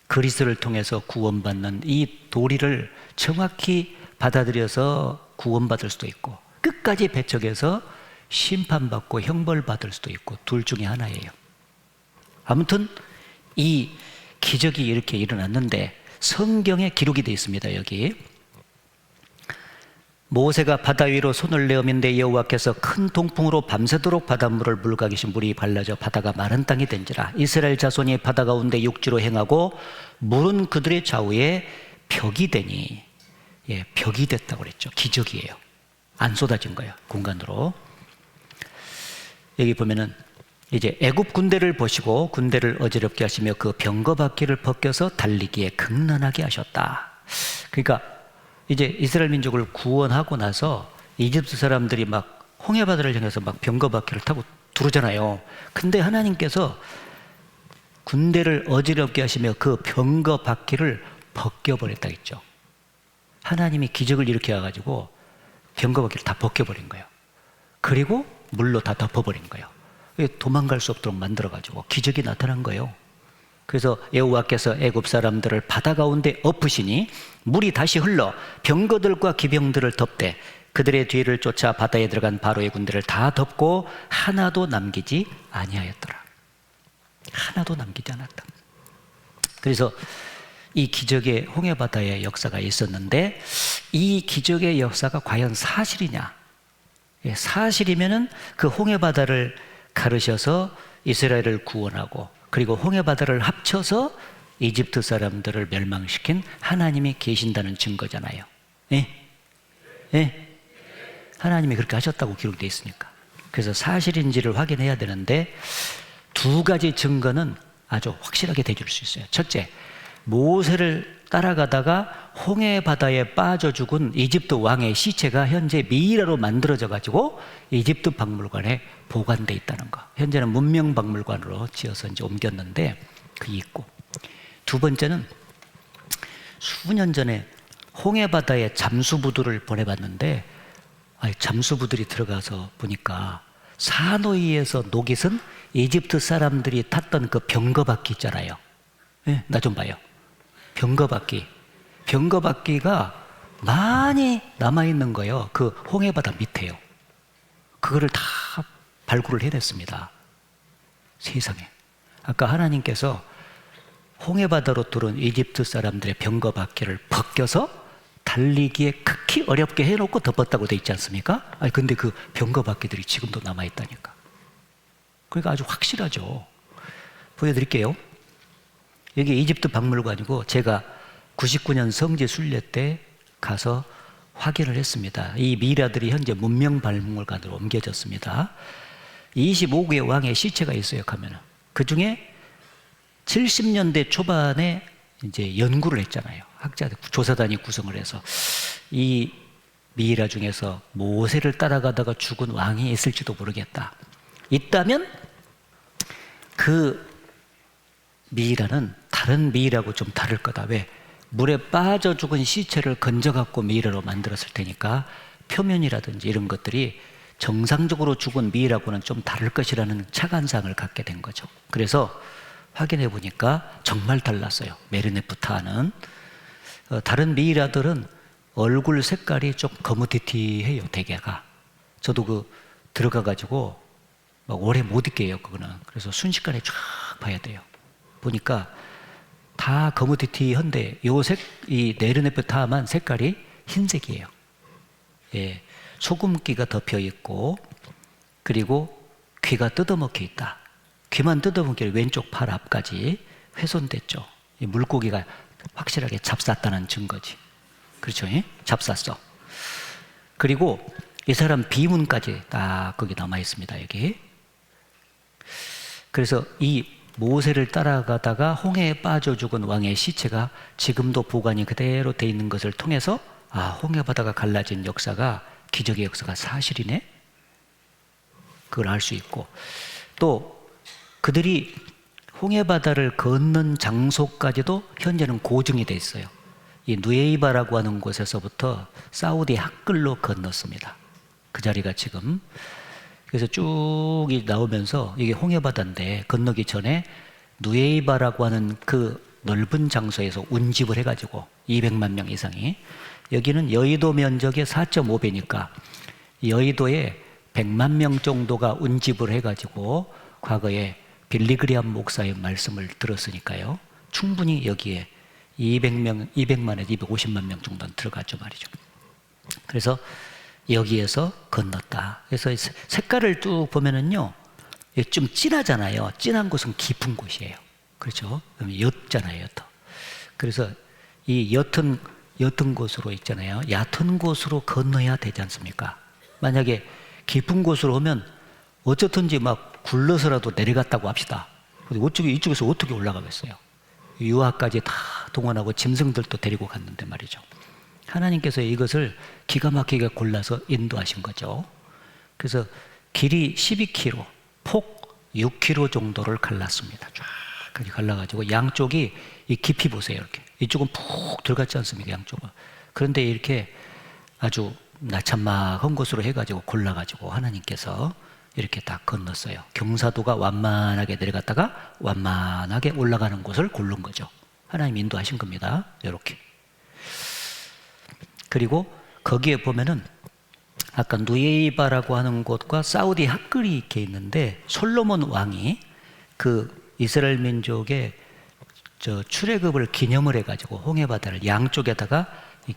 그리스도를 통해서 구원받는 이 도리를 정확히 받아들여서 구원받을 수도 있고 끝까지 배척해서 심판받고 형벌받을 수도 있고 둘 중에 하나예요. 아무튼 이 기적이 이렇게 일어났는데 성경에 기록이 되어 있습니다. 여기 모세가 바다 위로 손을 내어민데 여호와께서 큰 동풍으로 밤새도록 바닷물을 물가기신 물이 발라져 바다가 마른 땅이 된지라. 이스라엘 자손이 바다 가운데 육지로 행하고 물은 그들의 좌우에 벽이 되니, 벽이 됐다고 그랬죠. 기적이에요. 안 쏟아진 거예요, 공간으로. 여기 보면은 이제 애굽 군대를 보시고 군대를 어지럽게 하시며 그 병거바퀴를 벗겨서 달리기에 극난하게 하셨다. 그러니까 이제 이스라엘 민족을 구원하고 나서 이집트 사람들이 막 홍해바다를 향해서 막 병거바퀴를 타고 두르잖아요. 근데 하나님께서 군대를 어지럽게 하시며 그 병거바퀴를 벗겨버렸다 했죠. 하나님이 기적을 일으켜 병거바퀴를 다 벗겨버린 거예요. 그리고 물로 다 덮어버린 거예요. 도망갈 수 없도록 만들어가지고 기적이 나타난 거예요. 그래서 여호와께서 애굽 사람들을 바다 가운데 엎으시니 물이 다시 흘러 병거들과 기병들을 덮되 그들의 뒤를 쫓아 바다에 들어간 바로의 군대를 다 덮고 하나도 남기지 아니하였더라. 하나도 남기지 않았다. 그래서 이 기적의 홍해바다의 역사가 있었는데 이 기적의 역사가 과연 사실이냐? 사실이면은 그 홍해바다를 가르셔서 이스라엘을 구원하고 그리고 홍해바다를 합쳐서 이집트 사람들을 멸망시킨 하나님이 계신다는 증거잖아요. 하나님이 그렇게 하셨다고 기록되어 있으니까. 그래서 사실인지를 확인해야 되는데 두 가지 증거는 아주 확실하게 대줄 수 있어요. 첫째, 모세를 따라가다가 홍해바다에 빠져 죽은 이집트 왕의 시체가 현재 미이라로 만들어져 가지고 이집트 박물관에 보관돼 있다는 거. 현재는 문명박물관으로 지어서 이제 옮겼는데 그게 있고, 두 번째는 수년 전에 홍해바다에 잠수부두를 보내봤는데 잠수부들이 들어가서 보니까 사노이에서 녹이 쓴 이집트 사람들이 탔던 그 병거바퀴 있잖아요. 나 좀 봐요. 병거바퀴가 많이 남아있는 거예요. 그 홍해바다 밑에요. 그거를 다 발굴을 해냈습니다. 세상에. 아까 하나님께서 홍해바다로 들어온 이집트 사람들의 병거바퀴를 벗겨서 달리기에 극히 어렵게 해놓고 덮었다고 돼 있지 않습니까? 근데 그 병거바퀴들이 지금도 남아있다니까. 그러니까 아주 확실하죠. 보여드릴게요. 여기 이집트 박물관이고 제가 99년 성지 순례 때 가서 확인을 했습니다. 이 미라들이 현재 문명박물관으로 옮겨졌습니다. 25개의 왕의 시체가 있어요, 가면은. 그 중에 70년대 초반에 이제 연구를 했잖아요. 학자들, 조사단이 구성을 해서 이 미이라 중에서 모세를 따라가다가 죽은 왕이 있을지도 모르겠다. 있다면 그 미이라는 다른 미이라고 좀 다를 거다. 왜? 물에 빠져 죽은 시체를 건져갖고 미이라로 만들었을 테니까 표면이라든지 이런 것들이 정상적으로 죽은 미이라고는 좀 다를 것이라는 착안상을 갖게 된 거죠. 그래서 확인해 보니까 정말 달랐어요. 메르네프타는. 다른 미이라들은 얼굴 색깔이 좀 거무튀튀해요, 대개가. 저도 그 들어가가지고 막 오래 못 있게요, 그거는. 그래서 순식간에 쫙 봐야 돼요. 보니까 다 거무튀튀한데 이 메르네프타만 색깔이 흰색이에요. 소금기가 덮여 있고 그리고 귀가 뜯어먹혀 있다. 귀만 뜯어먹기를 왼쪽 팔 앞까지 훼손됐죠. 이 물고기가 확실하게 잡쌌다는 증거지. 그렇죠? 잡쌌어. 그리고 이 사람 비문까지 딱 거기 남아 있습니다. 여기. 그래서 이 모세를 따라가다가 홍해에 빠져 죽은 왕의 시체가 지금도 보관이 그대로 돼 있는 것을 통해서 홍해 바다가 갈라진 역사가, 기적의 역사가 사실이네, 그걸 알 수 있고, 또 그들이 홍해 바다를 건넌 장소까지도 현재는 고증이 돼 있어요. 이 누에이바라고 하는 곳에서부터 사우디 학글로 건넜습니다. 그 자리가 지금. 그래서 쭉 나오면서 이게 홍해 바다인데 건너기 전에 누에이바라고 하는 그 넓은 장소에서 운집을 해가지고 200만 명 이상이, 여기는 여의도 면적의 4.5배니까 여의도에 100만 명 정도가 운집을 해가지고 과거에 빌리그리암 목사의 말씀을 들었으니까요. 충분히 여기에 200만에서 250만 명 정도는 들어갔죠 말이죠. 그래서 여기에서 건넜다. 그래서 색깔을 쭉 보면은요, 좀 진하잖아요. 진한 곳은 깊은 곳이에요. 그렇죠? 그럼 옅잖아요, 옅어. 그래서 이 옅은 곳으로 있잖아요. 얕은 곳으로 건너야 되지 않습니까? 만약에 깊은 곳으로 오면 어쨌든지 막 굴러서라도 내려갔다고 합시다. 이쪽에서 어떻게 올라가겠어요? 유아까지 다 동원하고 짐승들도 데리고 갔는데 말이죠. 하나님께서 이것을 기가 막히게 골라서 인도하신 거죠. 그래서 길이 12km, 폭 6km 정도를 갈랐습니다. 쫙 갈라가지고 양쪽이 이 깊이 보세요. 이렇게 이쪽은 푹 들어갔지 않습니까? 양쪽은. 그런데 이렇게 아주 나참막한 곳으로 해가지고 골라가지고 하나님께서 이렇게 다 건넜어요. 경사도가 완만하게 내려갔다가 완만하게 올라가는 곳을 고른 거죠. 하나님 인도하신 겁니다. 이렇게. 그리고 거기에 보면은 아까 누에이바라고 하는 곳과 사우디 학글이 이렇게 있는데, 솔로몬 왕이 그 이스라엘 민족의 출애굽을 기념을 해가지고 홍해바다를 양쪽에다가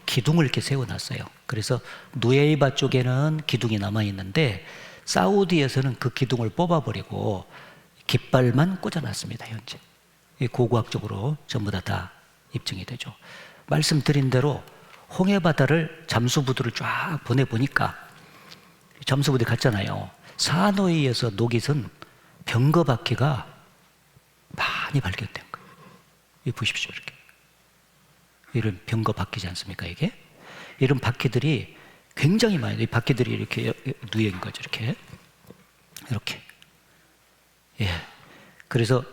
기둥을 이렇게 세워놨어요. 그래서 누에이바 쪽에는 기둥이 남아 있는데 사우디에서는 그 기둥을 뽑아버리고 깃발만 꽂아놨습니다. 현재 고고학적으로 전부 다 입증이 되죠. 말씀드린 대로 홍해바다를 잠수부두를 쫙 보내보니까 잠수부대 갔잖아요. 사노이에서 녹이선 병거바퀴가 많이 발견된 거예요. 이 보십시오. 이렇게 이런 병거바퀴지 않습니까? 이게 이런 바퀴들이 굉장히 많아요. 이 바퀴들이 이렇게 누인 거죠. 이렇게. 예. 그래서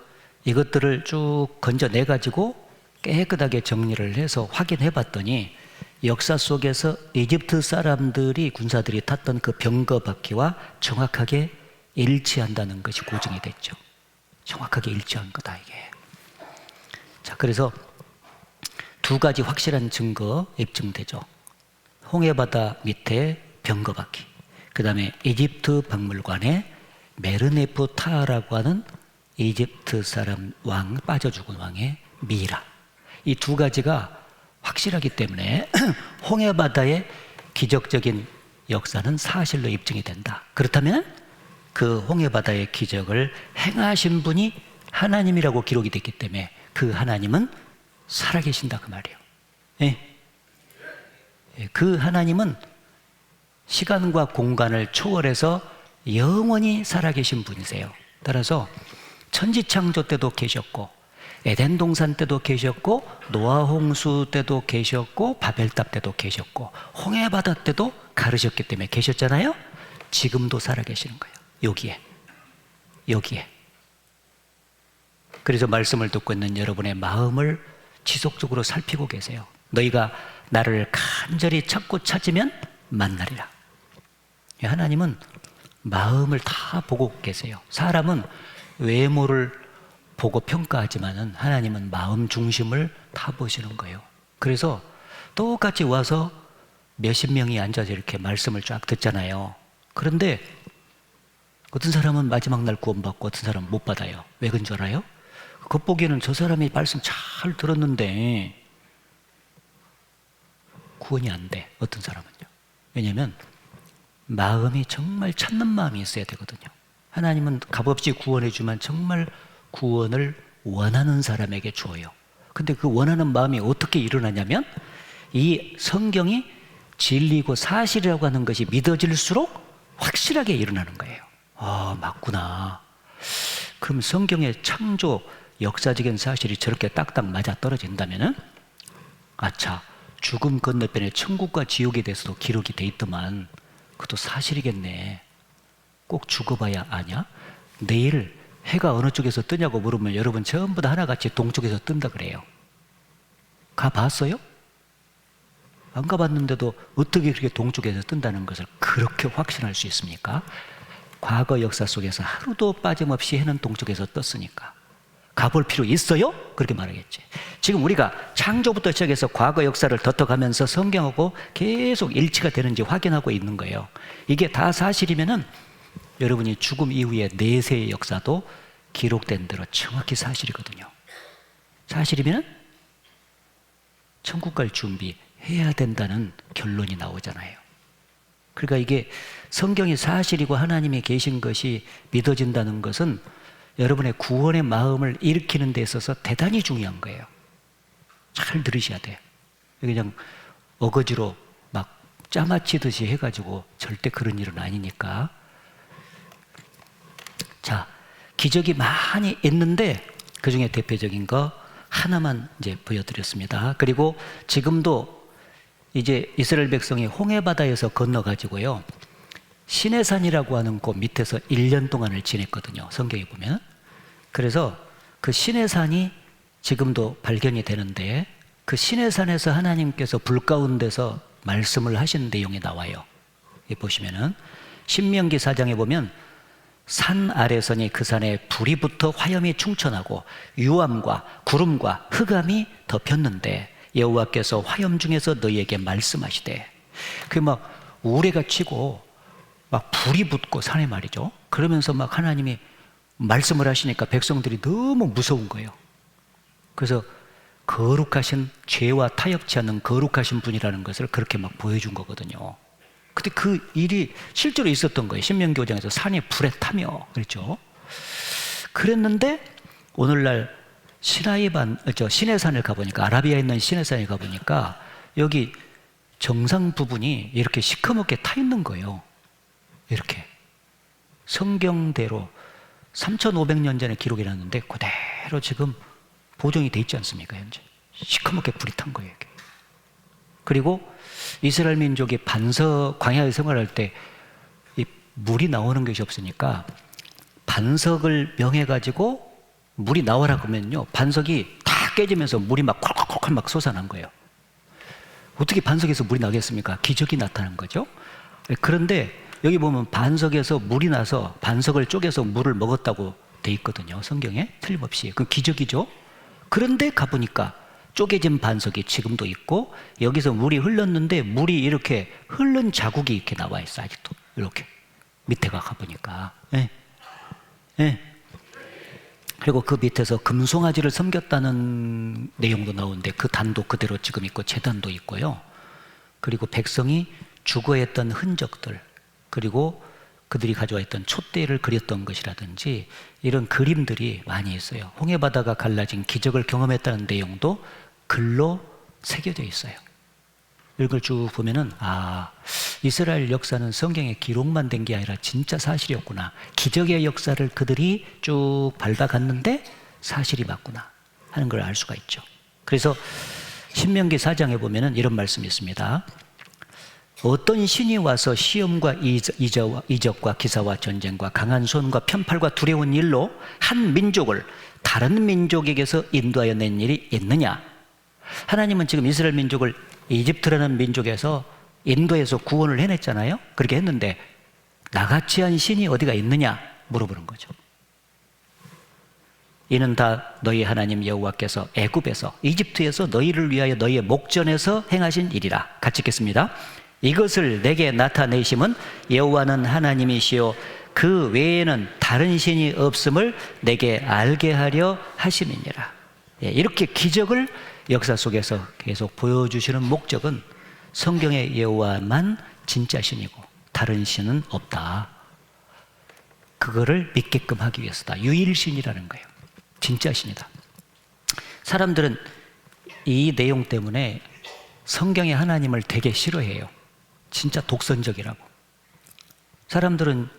이것들을 쭉 건져내 가지고 깨끗하게 정리를 해서 확인해 봤더니 역사 속에서 이집트 사람들이 군사들이 탔던 그 병거 바퀴와 정확하게 일치한다는 것이 고증이 됐죠. 정확하게 일치한 거다 이게. 자, 그래서 두 가지 확실한 증거 입증되죠. 홍해바다 밑에 병거 바퀴, 그 다음에 이집트 박물관에 메르네프 타라고 하는 이집트 사람 왕, 빠져 죽은 왕의 미이라. 이 두 가지가 확실하기 때문에 홍해바다의 기적적인 역사는 사실로 입증이 된다. 그렇다면 그 홍해바다의 기적을 행하신 분이 하나님이라고 기록이 됐기 때문에 그 하나님은 살아계신다 그 말이에요. 예. 그 하나님은 시간과 공간을 초월해서 영원히 살아계신 분이세요. 따라서 천지창조 때도 계셨고, 에덴 동산 때도 계셨고, 노아 홍수 때도 계셨고, 바벨탑 때도 계셨고, 홍해바다 때도 가르셨기 때문에 계셨잖아요. 지금도 살아계시는 거예요. 여기에. 그래서 말씀을 듣고 있는 여러분의 마음을 지속적으로 살피고 계세요. 너희가 나를 간절히 찾고 찾으면 만나리라. 하나님은 마음을 다 보고 계세요. 사람은 외모를 보고 평가하지만은 하나님은 마음 중심을 다 보시는 거예요. 그래서 똑같이 와서 몇십 명이 앉아서 이렇게 말씀을 쫙 듣잖아요. 그런데 어떤 사람은 마지막 날 구원받고 어떤 사람은 못 받아요. 왜 그런 줄 알아요? 겉보기에는 저 사람이 말씀 잘 들었는데 구원이 안 돼. 어떤 사람은요. 왜냐하면 마음이 정말 찾는 마음이 있어야 되거든요. 하나님은 값없이 구원해주면 정말 구원을 원하는 사람에게 줘요. 근데 그 원하는 마음이 어떻게 일어나냐면 이 성경이 진리고 사실이라고 하는 것이 믿어질수록 확실하게 일어나는 거예요. 아, 맞구나. 그럼 성경의 창조 역사적인 사실이 저렇게 딱딱 맞아 떨어진다면은 아차, 죽음 건너편에 천국과 지옥에 대해서도 기록이 돼 있더만 그것도 사실이겠네. 꼭 죽어봐야 아냐? 내일 해가 어느 쪽에서 뜨냐고 물으면 여러분 전부 다 하나같이 동쪽에서 뜬다 그래요. 가봤어요? 안 가봤는데도 어떻게 그렇게 동쪽에서 뜬다는 것을 그렇게 확신할 수 있습니까? 과거 역사 속에서 하루도 빠짐없이 해는 동쪽에서 떴으니까 가볼 필요 있어요? 그렇게 말하겠지. 지금 우리가 창조부터 시작해서 과거 역사를 덧떠가면서 성경하고 계속 일치가 되는지 확인하고 있는 거예요. 이게 다 사실이면은 여러분이 죽음 이후의 내세의 역사도 기록된 대로 정확히 사실이거든요. 사실이면 천국 갈 준비해야 된다는 결론이 나오잖아요. 그러니까 이게 성경이 사실이고 하나님이 계신 것이 믿어진다는 것은 여러분의 구원의 마음을 일으키는 데 있어서 대단히 중요한 거예요. 잘 들으셔야 돼요. 그냥 어거지로 막 짜맞히듯이 해가지고 절대 그런 일은 아니니까. 자, 기적이 많이 있는데 그 중에 대표적인 거 하나만 이제 보여드렸습니다. 그리고 지금도 이제 이스라엘 백성이 홍해바다에서 건너가지고요, 시내산이라고 하는 곳 밑에서 1년 동안을 지냈거든요, 성경에 보면. 그래서 그 시내산이 지금도 발견이 되는데, 그 시내산에서 하나님께서 불 가운데서 말씀을 하신 내용이 나와요. 여기 보시면은 신명기 4장에 보면 산 아래서니 그 산에 불이 붙어 화염이 충천하고 유암과 구름과 흑암이 덮였는데 여호와께서 화염 중에서 너희에게 말씀하시되, 그 막 우레가 치고 막 불이 붙고 산에 말이죠. 그러면서 막 하나님이 말씀을 하시니까 백성들이 너무 무서운 거예요. 그래서 거룩하신, 죄와 타협치 않는 거룩하신 분이라는 것을 그렇게 막 보여준 거거든요. 근데 그 일이 실제로 있었던 거예요. 신명기 5장에서 산이 불에 타며 그랬죠. 그랬는데 오늘날 시내산을 가보니까, 아라비아에 있는 시내산에 가보니까 여기 정상 부분이 이렇게 시커멓게 타 있는 거예요. 이렇게 성경대로 3,500년 전에 기록이 났는데 그대로 지금 보존이 돼 있지 않습니까? 현재 시커멓게 불이 탄 거예요, 이게. 그리고 이스라엘 민족이 광야에 생활할 때 이 물이 나오는 것이 없으니까 반석을 명해가지고 물이 나오라 그러면요, 반석이 다 깨지면서 물이 막 콜콜콜 막 솟아난 거예요. 어떻게 반석에서 물이 나겠습니까? 기적이 나타난 거죠. 그런데 여기 보면 반석에서 물이 나서 반석을 쪼개서 물을 먹었다고 돼 있거든요, 성경에. 틀림없이. 그 기적이죠. 그런데 가보니까 쪼개진 반석이 지금도 있고, 여기서 물이 흘렀는데 물이 이렇게 흐른 자국이 이렇게 나와 있어, 아직도. 이렇게 밑에가 가보니까. 예. 예. 그리고 그 밑에서 금송아지를 섬겼다는 내용도 나오는데 그 단도 그대로 지금 있고 제단도 있고요. 그리고 백성이 주거했던 흔적들, 그리고 그들이 가져와 있던 촛대를 그렸던 것이라든지 이런 그림들이 많이 있어요. 홍해바다가 갈라진 기적을 경험했다는 내용도 글로 새겨져 있어요. 이걸 쭉 보면은, 아, 이스라엘 역사는 성경의 기록만 된 게 아니라 진짜 사실이었구나. 기적의 역사를 그들이 쭉 밟아갔는데 사실이 맞구나 하는 걸 알 수가 있죠. 그래서 신명기 4장에 보면은 이런 말씀이 있습니다. 어떤 신이 와서 시험과 이적과 기사와 전쟁과 강한 손과 편팔과 두려운 일로 한 민족을 다른 민족에게서 인도하여 낸 일이 있느냐? 하나님은 지금 이스라엘 민족을 이집트라는 민족에서 인도에서 구원을 해냈잖아요. 그렇게 했는데 나같이 한 신이 어디가 있느냐 물어보는 거죠. 이는 다 너희 하나님 여호와께서 애굽에서, 이집트에서 너희를 위하여 너희의 목전에서 행하신 일이라. 같이 읽겠습니다. 이것을 내게 나타내심은 여호와는 하나님이시요 그 외에는 다른 신이 없음을 내게 알게 하려 하심이니라. 이렇게 기적을 역사 속에서 계속 보여주시는 목적은 성경의 여호와만 진짜 신이고 다른 신은 없다, 그거를 믿게끔 하기 위해서다. 유일신이라는 거예요. 진짜 신이다. 사람들은 이 내용 때문에 성경의 하나님을 되게 싫어해요. 진짜 독선적이라고. 사람들은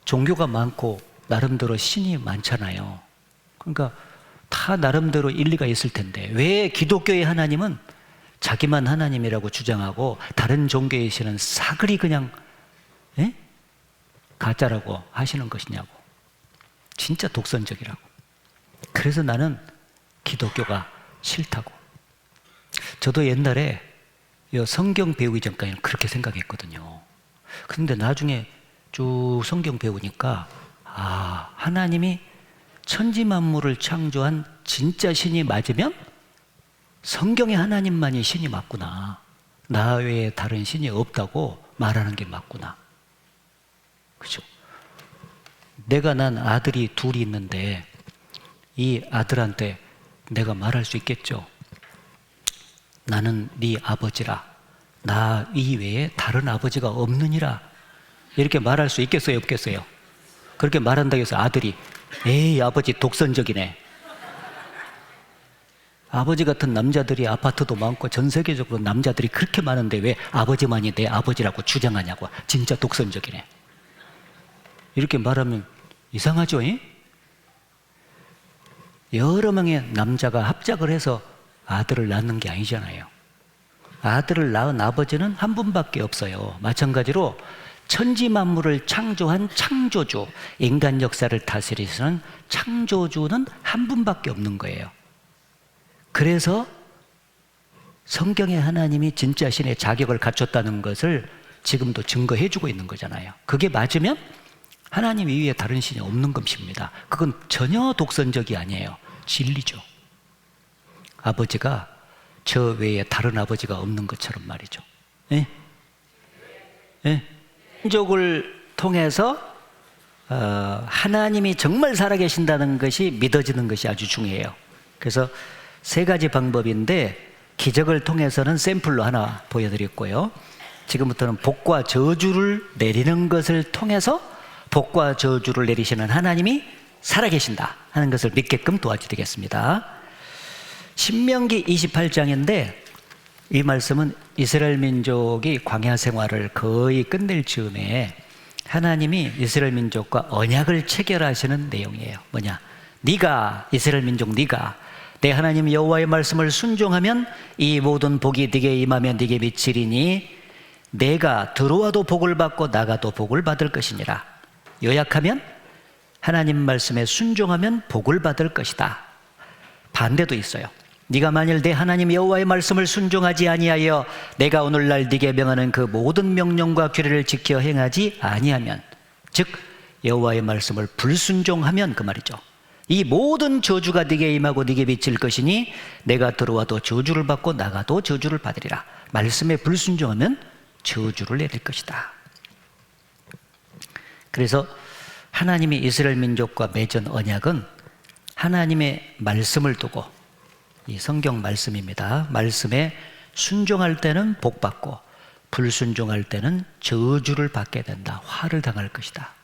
종교가 많고 나름대로 신이 많잖아요. 그러니까 다 나름대로 일리가 있을 텐데 왜 기독교의 하나님은 자기만 하나님이라고 주장하고 다른 종교의 신은 사글이 그냥 가짜라고 하시는 것이냐고. 진짜 독선적이라고. 그래서 나는 기독교가 싫다고. 저도 옛날에 성경 배우기 전까지는 그렇게 생각했거든요. 그런데 나중에 쭉 성경 배우니까, 아, 하나님이 천지 만물을 창조한 진짜 신이 맞으면 성경의 하나님만이 신이 맞구나. 나 외에 다른 신이 없다고 말하는 게 맞구나. 그죠? 내가 난 아들이 둘이 있는데 이 아들한테 내가 말할 수 있겠죠. 나는 네 아버지라, 나 이외에 다른 아버지가 없느니라. 이렇게 말할 수 있겠어요, 없겠어요? 그렇게 말한다고 해서 아들이 에이 아버지 독선적이네. 아버지 같은 남자들이 아파트도 많고 전 세계적으로 남자들이 그렇게 많은데 왜 아버지만이 내 아버지라고 주장하냐고. 진짜 독선적이네. 이렇게 말하면 이상하죠? 이? 여러 명의 남자가 합작을 해서 아들을 낳는 게 아니잖아요. 아들을 낳은 아버지는 한 분밖에 없어요. 마찬가지로 천지 만물을 창조한 창조주, 인간 역사를 다스리시는 창조주는 한 분밖에 없는 거예요. 그래서 성경에 하나님이 진짜 신의 자격을 갖췄다는 것을 지금도 증거해주고 있는 거잖아요. 그게 맞으면 하나님 이외에 다른 신이 없는 것입니다. 그건 전혀 독선적이 아니에요. 진리죠. 아버지가 저 외에 다른 아버지가 없는 것처럼 말이죠. 예? 예? 민족을 통해서 하나님이 정말 살아계신다는 것이 믿어지는 것이 아주 중요해요. 그래서 세 가지 방법인데 기적을 통해서는 샘플로 하나 보여드렸고요. 지금부터는 복과 저주를 내리는 것을 통해서 복과 저주를 내리시는 하나님이 살아계신다 하는 것을 믿게끔 도와드리겠습니다. 신명기 28장인데 이 말씀은 이스라엘 민족이 광야 생활을 거의 끝낼 즈음에 하나님이 이스라엘 민족과 언약을 체결하시는 내용이에요. 뭐냐? 네가 이스라엘 민족 네가 내 하나님 여호와의 말씀을 순종하면 이 모든 복이 네게 임하면 네게 미치리니 내가 들어와도 복을 받고 나가도 복을 받을 것이니라. 요약하면 하나님 말씀에 순종하면 복을 받을 것이다. 반대도 있어요. 네가 만일 내 하나님 여호와의 말씀을 순종하지 아니하여 내가 오늘날 네게 명하는 그 모든 명령과 규례를 지켜 행하지 아니하면, 즉 여호와의 말씀을 불순종하면 그 말이죠. 이 모든 저주가 네게 임하고 네게 미칠 것이니 내가 들어와도 저주를 받고 나가도 저주를 받으리라. 말씀에 불순종하면 저주를 내릴 것이다. 그래서 하나님이 이스라엘 민족과 맺은 언약은 하나님의 말씀을 두고, 이 성경 말씀입니다. 말씀에 순종할 때는 복 받고 불순종할 때는 저주를 받게 된다. 화를 당할 것이다.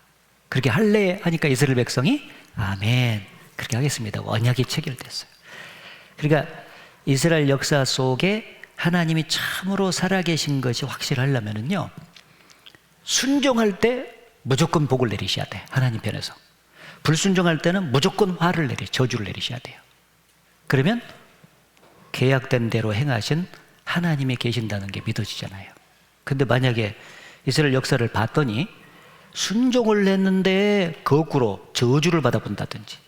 그렇게 할래 하니까 이스라엘 백성이 아멘 그렇게 하겠습니다. 언약이 체결됐어요. 그러니까 이스라엘 역사 속에 하나님이 참으로 살아계신 것이 확실하려면요, 순종할 때 무조건 복을 내리셔야 돼. 하나님 편에서. 불순종할 때는 무조건 화를 저주를 내리셔야 돼요. 그러면 계약된 대로 행하신 하나님이 계신다는 게 믿어지잖아요. 근데 만약에 이스라엘 역사를 봤더니 순종을 했는데 거꾸로 저주를 받아본다든지,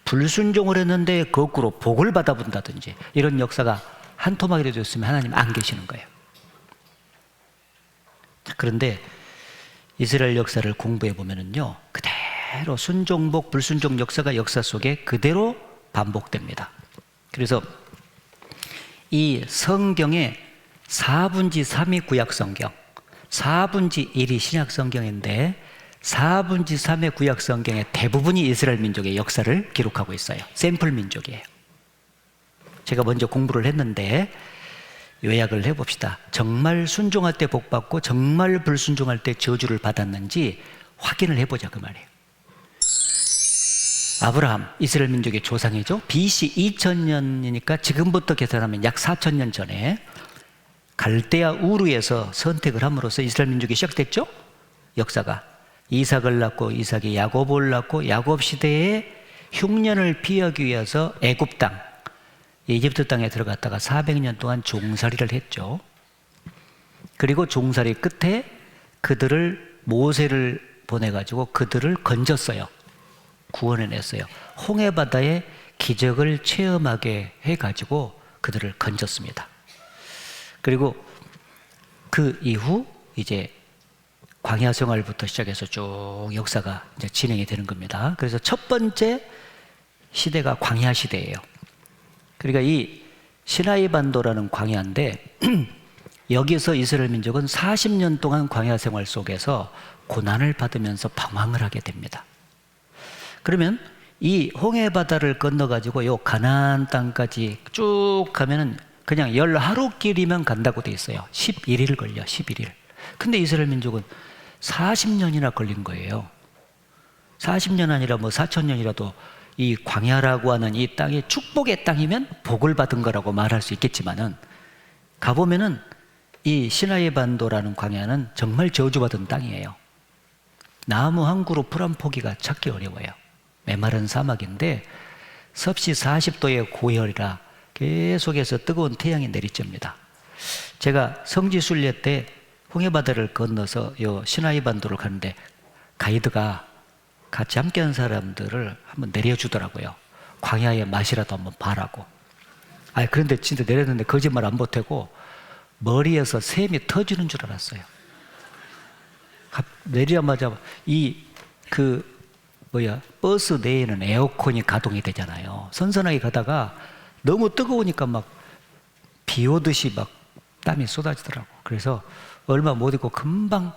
불순종을 했는데 거꾸로 복을 받아본다든지, 이런 역사가 한 토막이라도 있으면 하나님 안 계시는 거예요. 그런데 이스라엘 역사를 공부해 보면은요, 그대로 순종복 불순종 역사가 역사 속에 그대로 반복됩니다. 그래서 이 성경의 4분지 3이 구약 성경, 4분지 1이 신약 성경인데 4분지 3의 구약 성경의 대부분이 이스라엘 민족의 역사를 기록하고 있어요. 샘플 민족이에요. 제가 먼저 공부를 했는데 요약을 해봅시다. 정말 순종할 때 복 받고 정말 불순종할 때 저주를 받았는지 확인을 해보자 그 말이에요. 아브라함, 이스라엘 민족의 조상이죠. BC 2000년이니까 지금부터 계산하면 약 4000년 전에 갈대아 우르에서 선택을 함으로써 이스라엘 민족이 시작됐죠. 역사가 이삭을 낳고 이삭이 야곱을 낳고 야곱 시대에 흉년을 피하기 위해서 애굽 땅, 이집트 땅에 들어갔다가 400년 동안 종살이를 했죠. 그리고 종살이 끝에 그들을 모세를 보내가지고 그들을 건졌어요. 구원해냈어요. 홍해바다의 기적을 체험하게 해가지고 그들을 건졌습니다. 그리고 그 이후 이제 광야 생활부터 시작해서 쭉 역사가 이제 진행이 되는 겁니다. 그래서 첫 번째 시대가 광야 시대예요. 그러니까 이 시나이 반도라는 광야인데 여기서 이스라엘 민족은 40년 동안 광야 생활 속에서 고난을 받으면서 방황을 하게 됩니다. 그러면 이 홍해 바다를 건너가지고 요 가나안 땅까지 쭉 가면은 그냥 10하루길이면 간다고 돼 있어요. 11일 걸려, 11일. 근데 이스라엘 민족은 40년이나 걸린 거예요. 40년 아니라 뭐 4,000년이라도 이 광야라고 하는 이 땅이 축복의 땅이면 복을 받은 거라고 말할 수 있겠지만은, 가보면은 이 시나이 반도라는 광야는 정말 저주받은 땅이에요. 나무 한 그루 풀 한 포기가 찾기 어려워요. 메마른 사막인데 섭씨 40도의 고열이라 계속해서 뜨거운 태양이 내리쬐입니다. 제가 성지순례 때 홍해바다를 건너서 요 시나이 반도를 가는데 가이드가 같이 함께한 사람들을 한번 내려주더라고요. 광야의 맛이라도 한번 봐라고. 그런데 진짜 내렸는데 거짓말 안 보태고 머리에서 샘이 터지는 줄 알았어요. 내리자마자 버스 내에는 에어컨이 가동이 되잖아요. 선선하게 가다가 너무 뜨거우니까 막 비 오듯이 막 땀이 쏟아지더라고. 그래서 얼마 못 있고 금방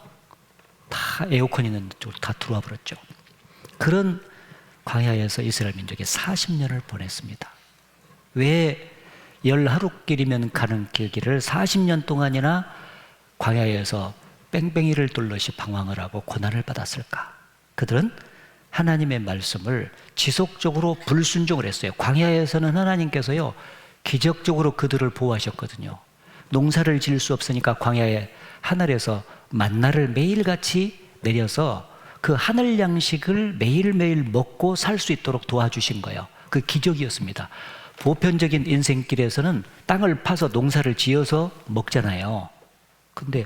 다 에어컨 있는 쪽으로 다 들어와 버렸죠. 그런 광야에서 이스라엘 민족이 40년을 보냈습니다. 왜 10하루길이면 가는 길을 40년 동안이나 광야에서 뺑뺑이를 뚫듯이 방황을 하고 고난을 받았을까? 그들은 하나님의 말씀을 지속적으로 불순종을 했어요. 광야에서는 하나님께서요, 기적적으로 그들을 보호하셨거든요. 농사를 지을 수 없으니까 광야의 하늘에서 만나를 매일같이 내려서 그 하늘 양식을 매일매일 먹고 살 수 있도록 도와주신 거예요. 그 기적이었습니다. 보편적인 인생길에서는 땅을 파서 농사를 지어서 먹잖아요. 근데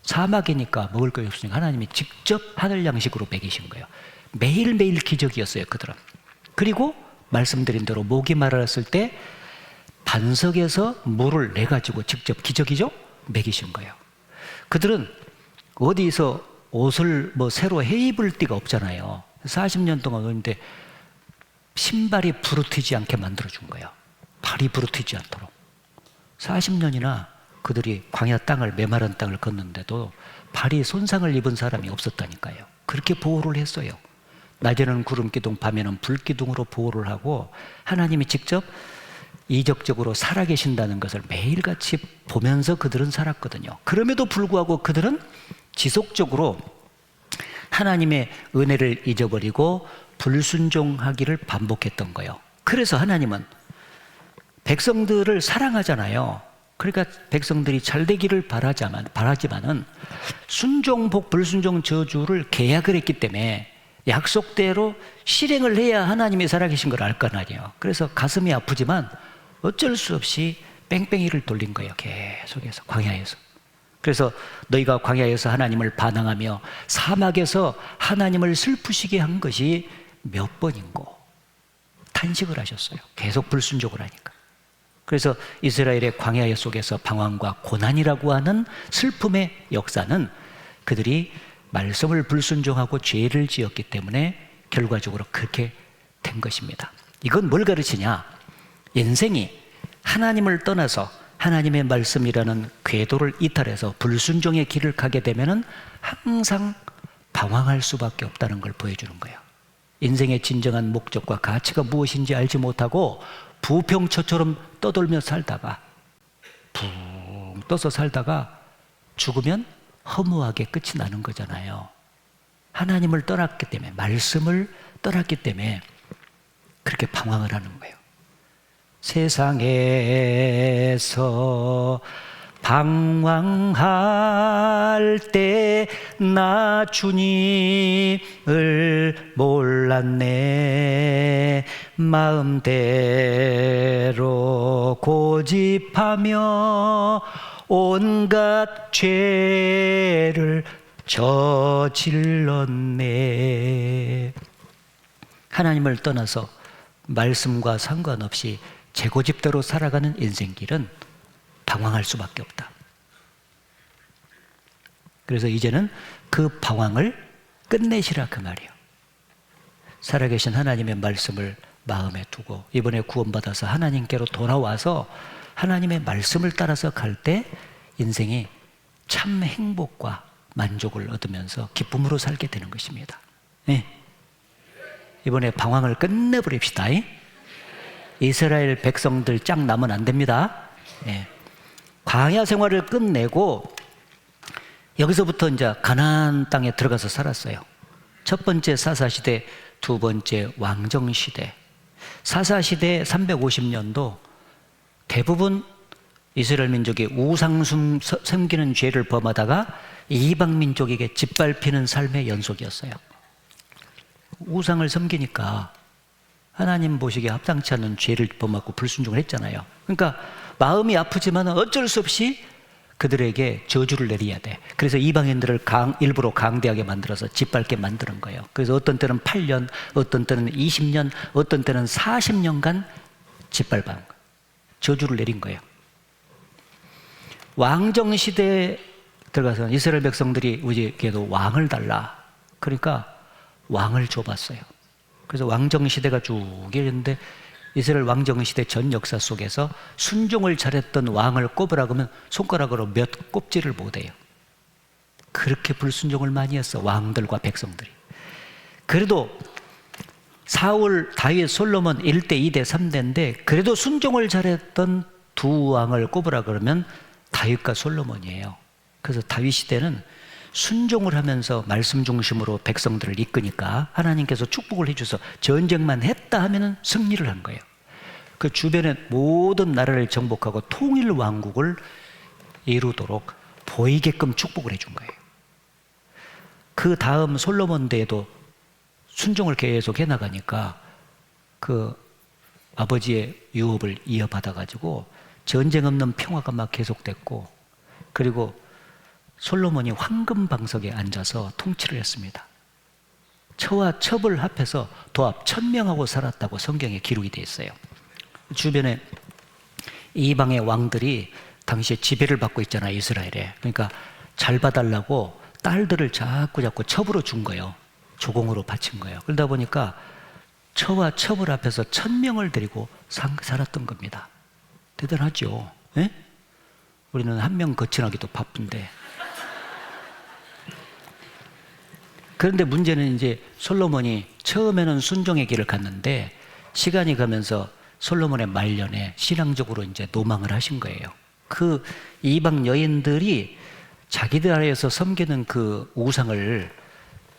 사막이니까 먹을 것이 없으니까 하나님이 직접 하늘 양식으로 먹이신 거예요. 매일매일 기적이었어요, 그들은. 그리고 말씀드린 대로 목이 마르었을 때 반석에서 물을 내가지고 직접, 기적이죠? 먹이신 거예요. 그들은 어디서 옷을 새로 해 입을 데가 없잖아요. 40년 동안 그런데 신발이 부르트지 않게 만들어준 거예요. 발이 부르트지 않도록. 40년이나 그들이 광야 땅을, 메마른 땅을 걷는데도 발이 손상을 입은 사람이 없었다니까요. 그렇게 보호를 했어요. 낮에는 구름기둥, 밤에는 불기둥으로 보호를 하고 하나님이 직접 이적적으로 살아계신다는 것을 매일같이 보면서 그들은 살았거든요. 그럼에도 불구하고 그들은 지속적으로 하나님의 은혜를 잊어버리고 불순종하기를 반복했던 거예요. 그래서 하나님은 백성들을 사랑하잖아요. 그러니까 백성들이 잘 되기를 바라지만은 순종복 불순종 저주를 계약을 했기 때문에 약속대로 실행을 해야 하나님이 살아계신 걸 알 거 아니에요. 그래서 가슴이 아프지만 어쩔 수 없이 뺑뺑이를 돌린 거예요. 계속해서 광야에서. 그래서 너희가 광야에서 하나님을 반항하며 사막에서 하나님을 슬프시게 한 것이 몇 번인고 탄식을 하셨어요. 계속 불순종을 하니까. 그래서 이스라엘의 광야 속에서 방황과 고난이라고 하는 슬픔의 역사는 그들이 말씀을 불순종하고 죄를 지었기 때문에 결과적으로 그렇게 된 것입니다. 이건 뭘 가르치냐? 인생이 하나님을 떠나서 하나님의 말씀이라는 궤도를 이탈해서 불순종의 길을 가게 되면은 항상 방황할 수밖에 없다는 걸 보여주는 거예요. 인생의 진정한 목적과 가치가 무엇인지 알지 못하고 부평초처럼 떠돌며 살다가 붕 떠서 살다가 죽으면 허무하게 끝이 나는 거잖아요. 하나님을 떠났기 때문에, 말씀을 떠났기 때문에 그렇게 방황을 하는 거예요. 세상에서 방황할 때 나 주님을 몰랐네. 마음대로 고집하며 온갖 죄를 저질렀네. 하나님을 떠나서 말씀과 상관없이 제 고집대로 살아가는 인생길은 방황할 수밖에 없다. 그래서 이제는 그 방황을 끝내시라 그 말이에요. 살아계신 하나님의 말씀을 마음에 두고 이번에 구원받아서 하나님께로 돌아와서 하나님의 말씀을 따라서 갈 때 인생이 참 행복과 만족을 얻으면서 기쁨으로 살게 되는 것입니다. 네. 이번에 방황을 끝내버립시다. 이스라엘 백성들 짝 나면 안 됩니다. 예. 광야 생활을 끝내고 여기서부터 이제 가나안 땅에 들어가서 살았어요. 첫 번째 사사시대, 두 번째 왕정시대. 사사시대 350년도 대부분 이스라엘 민족이 우상 섬기는 죄를 범하다가 이방 민족에게 짓밟히는 삶의 연속이었어요. 우상을 섬기니까 하나님 보시기에 합당치 않는 죄를 범하고 불순종을 했잖아요. 그러니까 마음이 아프지만 어쩔 수 없이 그들에게 저주를 내려야 돼. 그래서 이방인들을 일부러 강대하게 만들어서 짓밟게 만드는 거예요. 그래서 어떤 때는 8년, 어떤 때는 20년, 어떤 때는 40년간 짓밟은 거예요. 저주를 내린 거예요. 왕정시대에 들어가서 이스라엘 백성들이 우리에게도 왕을 달라. 그러니까 왕을 줘봤어요. 그래서 왕정시대가 쭉 이랬는데 이스라엘 왕정시대 전 역사 속에서 순종을 잘했던 왕을 꼽으라 그러면 손가락으로 몇 꼽지를 못해요. 그렇게 불순종을 많이 했어, 왕들과 백성들이. 그래도 사울, 다윗, 솔로몬 1대, 2대, 3대인데 그래도 순종을 잘했던 두 왕을 꼽으라 그러면 다윗과 솔로몬이에요. 그래서 다윗 시대는 순종을 하면서 말씀 중심으로 백성들을 이끄니까 하나님께서 축복을 해줘서 전쟁만 했다 하면은 승리를 한 거예요. 그 주변의 모든 나라를 정복하고 통일 왕국을 이루도록 보이게끔 축복을 해준 거예요. 그 다음 솔로몬 때에도 순종을 계속 해나가니까 그 아버지의 유업을 이어받아가지고 전쟁 없는 평화가 막 계속됐고, 그리고 솔로몬이 황금 방석에 앉아서 통치를 했습니다. 처와 첩을 합해서 도합 1000명하고 살았다고 성경에 기록이 되어 있어요. 주변에 이방의 왕들이 당시에 지배를 받고 있잖아요, 이스라엘에. 그러니까 잘 봐달라고 딸들을 자꾸 첩으로 준 거예요. 조공으로 바친 거예요. 그러다 보니까 처와 첩을 합해서 1000명을 데리고 살았던 겁니다. 대단하죠. 예? 우리는 한 명 거친하기도 바쁜데. 그런데 문제는 이제 솔로몬이 처음에는 순종의 길을 갔는데 시간이 가면서 솔로몬의 말년에 신앙적으로 이제 노망을 하신 거예요. 그 이방 여인들이 자기들 아래에서 섬기는 그 우상을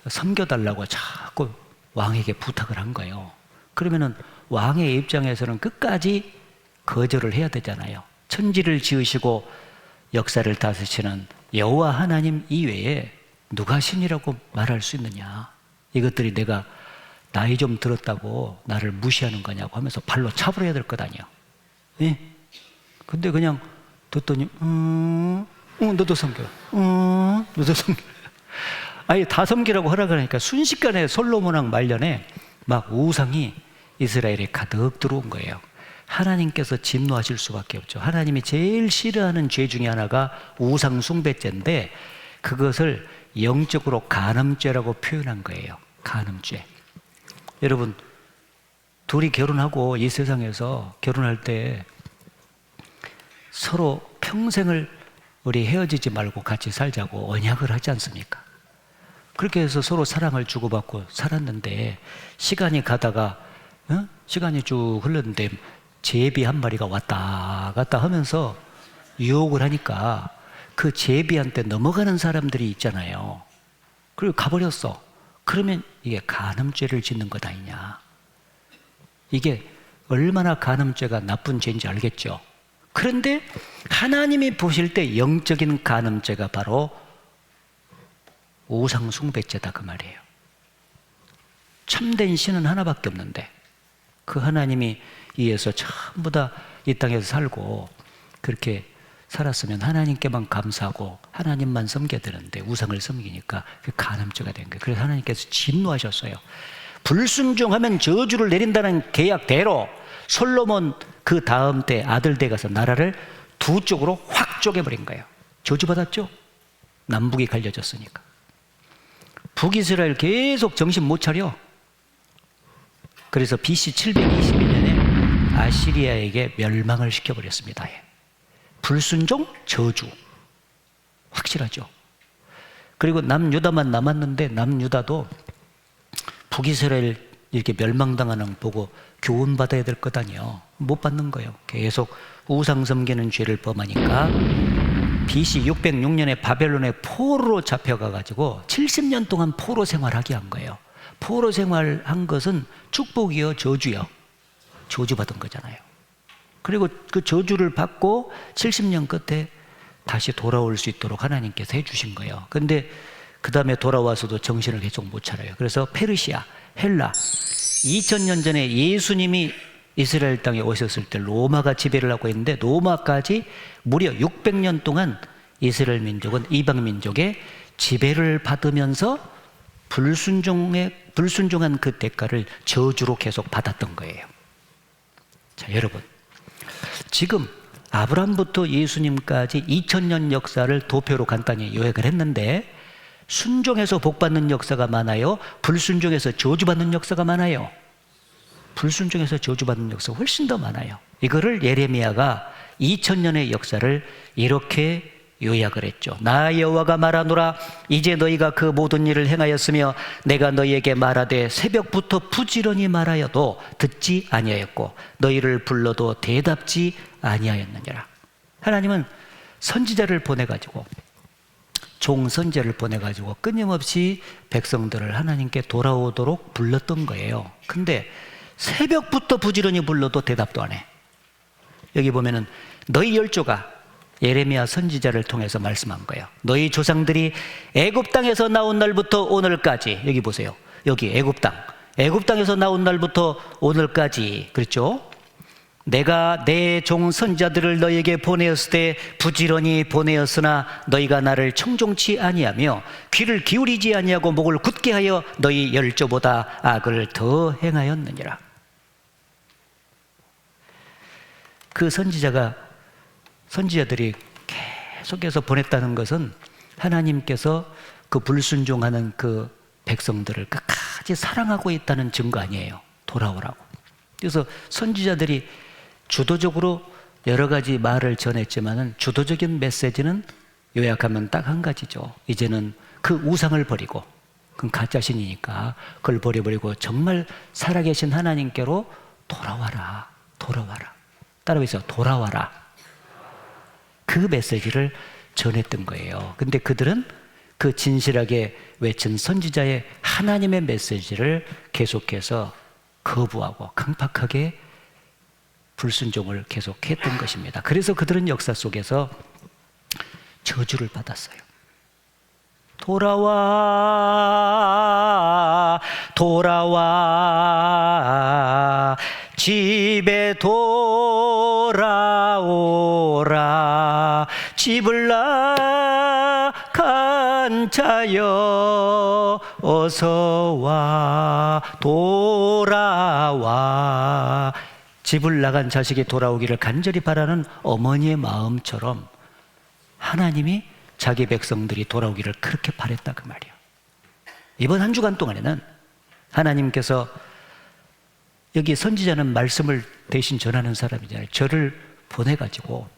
섬겨달라고 자꾸 왕에게 부탁을 한 거예요. 그러면은 왕의 입장에서는 끝까지 거절을 해야 되잖아요. 천지를 지으시고 역사를 다스리시는 여호와 하나님 이외에 누가 신이라고 말할 수 있느냐. 이것들이 내가 나이 좀 들었다고 나를 무시하는 거냐고 하면서 발로 차버려야 될 것 아니야. 예? 근데 그냥 듣더니 너도 섬겨. 너도 섬겨. 아예 다 섬기라고 허락하니까 순식간에 솔로몬 왕 말년에 막 우상이 이스라엘에 가득 들어온 거예요. 하나님께서 진노하실 수밖에 없죠. 하나님이 제일 싫어하는 죄 중에 하나가 우상 숭배죄인데 그것을 영적으로 간음죄라고 표현한 거예요. 간음죄. 여러분, 둘이 결혼하고 이 세상에서 결혼할 때 서로 평생을 우리 헤어지지 말고 같이 살자고 언약을 하지 않습니까? 그렇게 해서 서로 사랑을 주고받고 살았는데 시간이 가다가 시간이 쭉 흘렀는데 제비 한 마리가 왔다 갔다 하면서 유혹을 하니까 그 제비한테 넘어가는 사람들이 있잖아요. 그리고 가버렸어. 그러면 이게 간음죄를 짓는 것 아니냐. 이게 얼마나 간음죄가 나쁜 죄인지 알겠죠. 그런데 하나님이 보실 때 영적인 간음죄가 바로 우상 숭배죄다 그 말이에요. 참된 신은 하나밖에 없는데 그 하나님이 위에서 전부 다 이 땅에서 살고 그렇게 살았으면 하나님께만 감사하고 하나님만 섬겨야 되는데 우상을 섬기니까 그 간음죄가 된 거예요. 그래서 하나님께서 진노하셨어요. 불순종하면 저주를 내린다는 계약대로 솔로몬 그 다음 때 아들 때 가서 나라를 두 쪽으로 확 쪼개버린 거예요. 저주받았죠? 남북이 갈려졌으니까. 북이스라엘 계속 정신 못 차려. 그래서 BC 722년에 아시리아에게 멸망을 시켜버렸습니다. 불순종, 저주. 확실하죠. 그리고 남유다만 남았는데 남유다도 북이스라엘 이렇게 멸망당하는 거 보고 교훈받아야 될 것 아니에요. 못 받는 거예요. 계속 우상 섬기는 죄를 범하니까 BC 606년에 바벨론의 포로로 잡혀가가지고 70년 동안 포로 생활하게 한 거예요. 포로 생활한 것은 축복이요, 저주요? 저주받은 거잖아요. 그리고 그 저주를 받고 70년 끝에 다시 돌아올 수 있도록 하나님께서 해주신 거예요. 근데 그 다음에 돌아와서도 정신을 계속 못 차려요. 그래서 페르시아, 헬라, 2000년 전에 예수님이 이스라엘 땅에 오셨을 때 로마가 지배를 하고 있는데 로마까지 무려 600년 동안 이스라엘 민족은 이방 민족의 지배를 받으면서 불순종한 그 대가를 저주로 계속 받았던 거예요. 자, 여러분, 지금 아브라함부터 예수님까지 2000년 역사를 도표로 간단히 요약을 했는데 순종해서 복받는 역사가 많아요? 불순종해서 저주받는 역사가 많아요? 불순종해서 저주받는 역사가 훨씬 더 많아요. 이거를 예레미야가 2000년의 역사를 이렇게 요약을 했죠. 나 여호와가 말하노라 이제 너희가 그 모든 일을 행하였으며 내가 너희에게 말하되 새벽부터 부지런히 말하여도 듣지 아니하였고 너희를 불러도 대답지 아니하였느니라. 하나님은 선지자를 보내가지고 종선지자를 보내가지고 끊임없이 백성들을 하나님께 돌아오도록 불렀던 거예요. 근데 새벽부터 부지런히 불러도 대답도 안 해. 여기 보면은 너희 열조가 예레미야 선지자를 통해서 말씀한 거예요. 너희 조상들이 애굽 땅에서 나온 날부터 오늘까지, 여기 보세요. 여기 애굽 땅에서 나온 날부터 오늘까지, 그렇죠? 내가 내 종 선지자들을 너희에게 보내었을 때 부지런히 보내었으나 너희가 나를 청종치 아니하며 귀를 기울이지 아니하고 목을 굳게 하여 너희 열조보다 악을 더 행하였느니라. 그 선지자들이 계속해서 보냈다는 것은 하나님께서 그 불순종하는 그 백성들을 끝까지 사랑하고 있다는 증거 아니에요. 돌아오라고. 그래서 선지자들이 주도적으로 여러 가지 말을 전했지만은 주도적인 메시지는 요약하면 딱 한 가지죠. 이제는 그 우상을 버리고, 그건 가짜 신이니까 그걸 버려버리고 정말 살아계신 하나님께로 돌아와라. 따라해서 돌아와라. 그 메시지를 전했던 거예요. 근데 그들은 그 진실하게 외친 선지자의 하나님의 메시지를 계속해서 거부하고 강팍하게 불순종을 계속했던 것입니다. 그래서 그들은 역사 속에서 저주를 받았어요. 돌아와 집에 돌아오라 집을 나간 자여 어서와 돌아와. 집을 나간 자식이 돌아오기를 간절히 바라는 어머니의 마음처럼 하나님이 자기 백성들이 돌아오기를 그렇게 바랬다 그 말이에요. 이번 한 주간 동안에는 하나님께서 여기 선지자는 말씀을 대신 전하는 사람이잖아요. 저를 보내가지고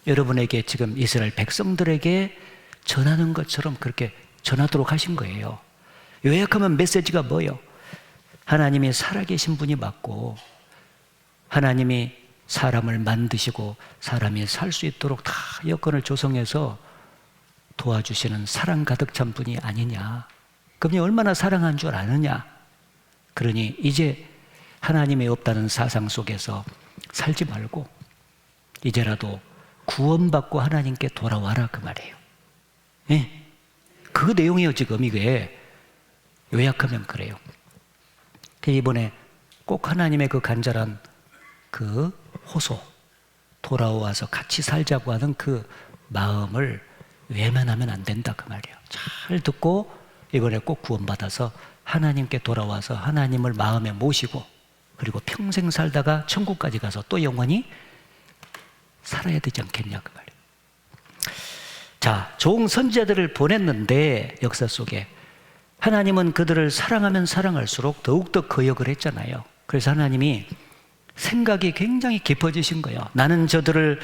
여러분에게 지금 이스라엘 백성들에게 전하는 것처럼 그렇게 전하도록 하신 거예요. 요약하면 메시지가 뭐예요? 하나님이 살아계신 분이 맞고 하나님이 사람을 만드시고 사람이 살 수 있도록 다 여건을 조성해서 도와주시는 사랑 가득 찬 분이 아니냐. 그분이 얼마나 사랑한 줄 아느냐. 그러니 이제 하나님이 없다는 사상 속에서 살지 말고 이제라도 구원받고 하나님께 돌아와라 그 말이에요. 네. 그 내용이에요. 지금 이게 요약하면 그래요. 이번에 꼭 하나님의 그 간절한 그 호소, 돌아와서 같이 살자고 하는 그 마음을 외면하면 안 된다 그 말이에요. 잘 듣고 이번에 꼭 구원받아서 하나님께 돌아와서 하나님을 마음에 모시고 그리고 평생 살다가 천국까지 가서 또 영원히 살아야 되지 않겠냐 그 말이에요. 자, 종 선지자들을 보냈는데 역사 속에 하나님은 그들을 사랑하면 사랑할수록 더욱더 거역을 했잖아요. 그래서 하나님이 생각이 굉장히 깊어지신 거예요. 나는 저들을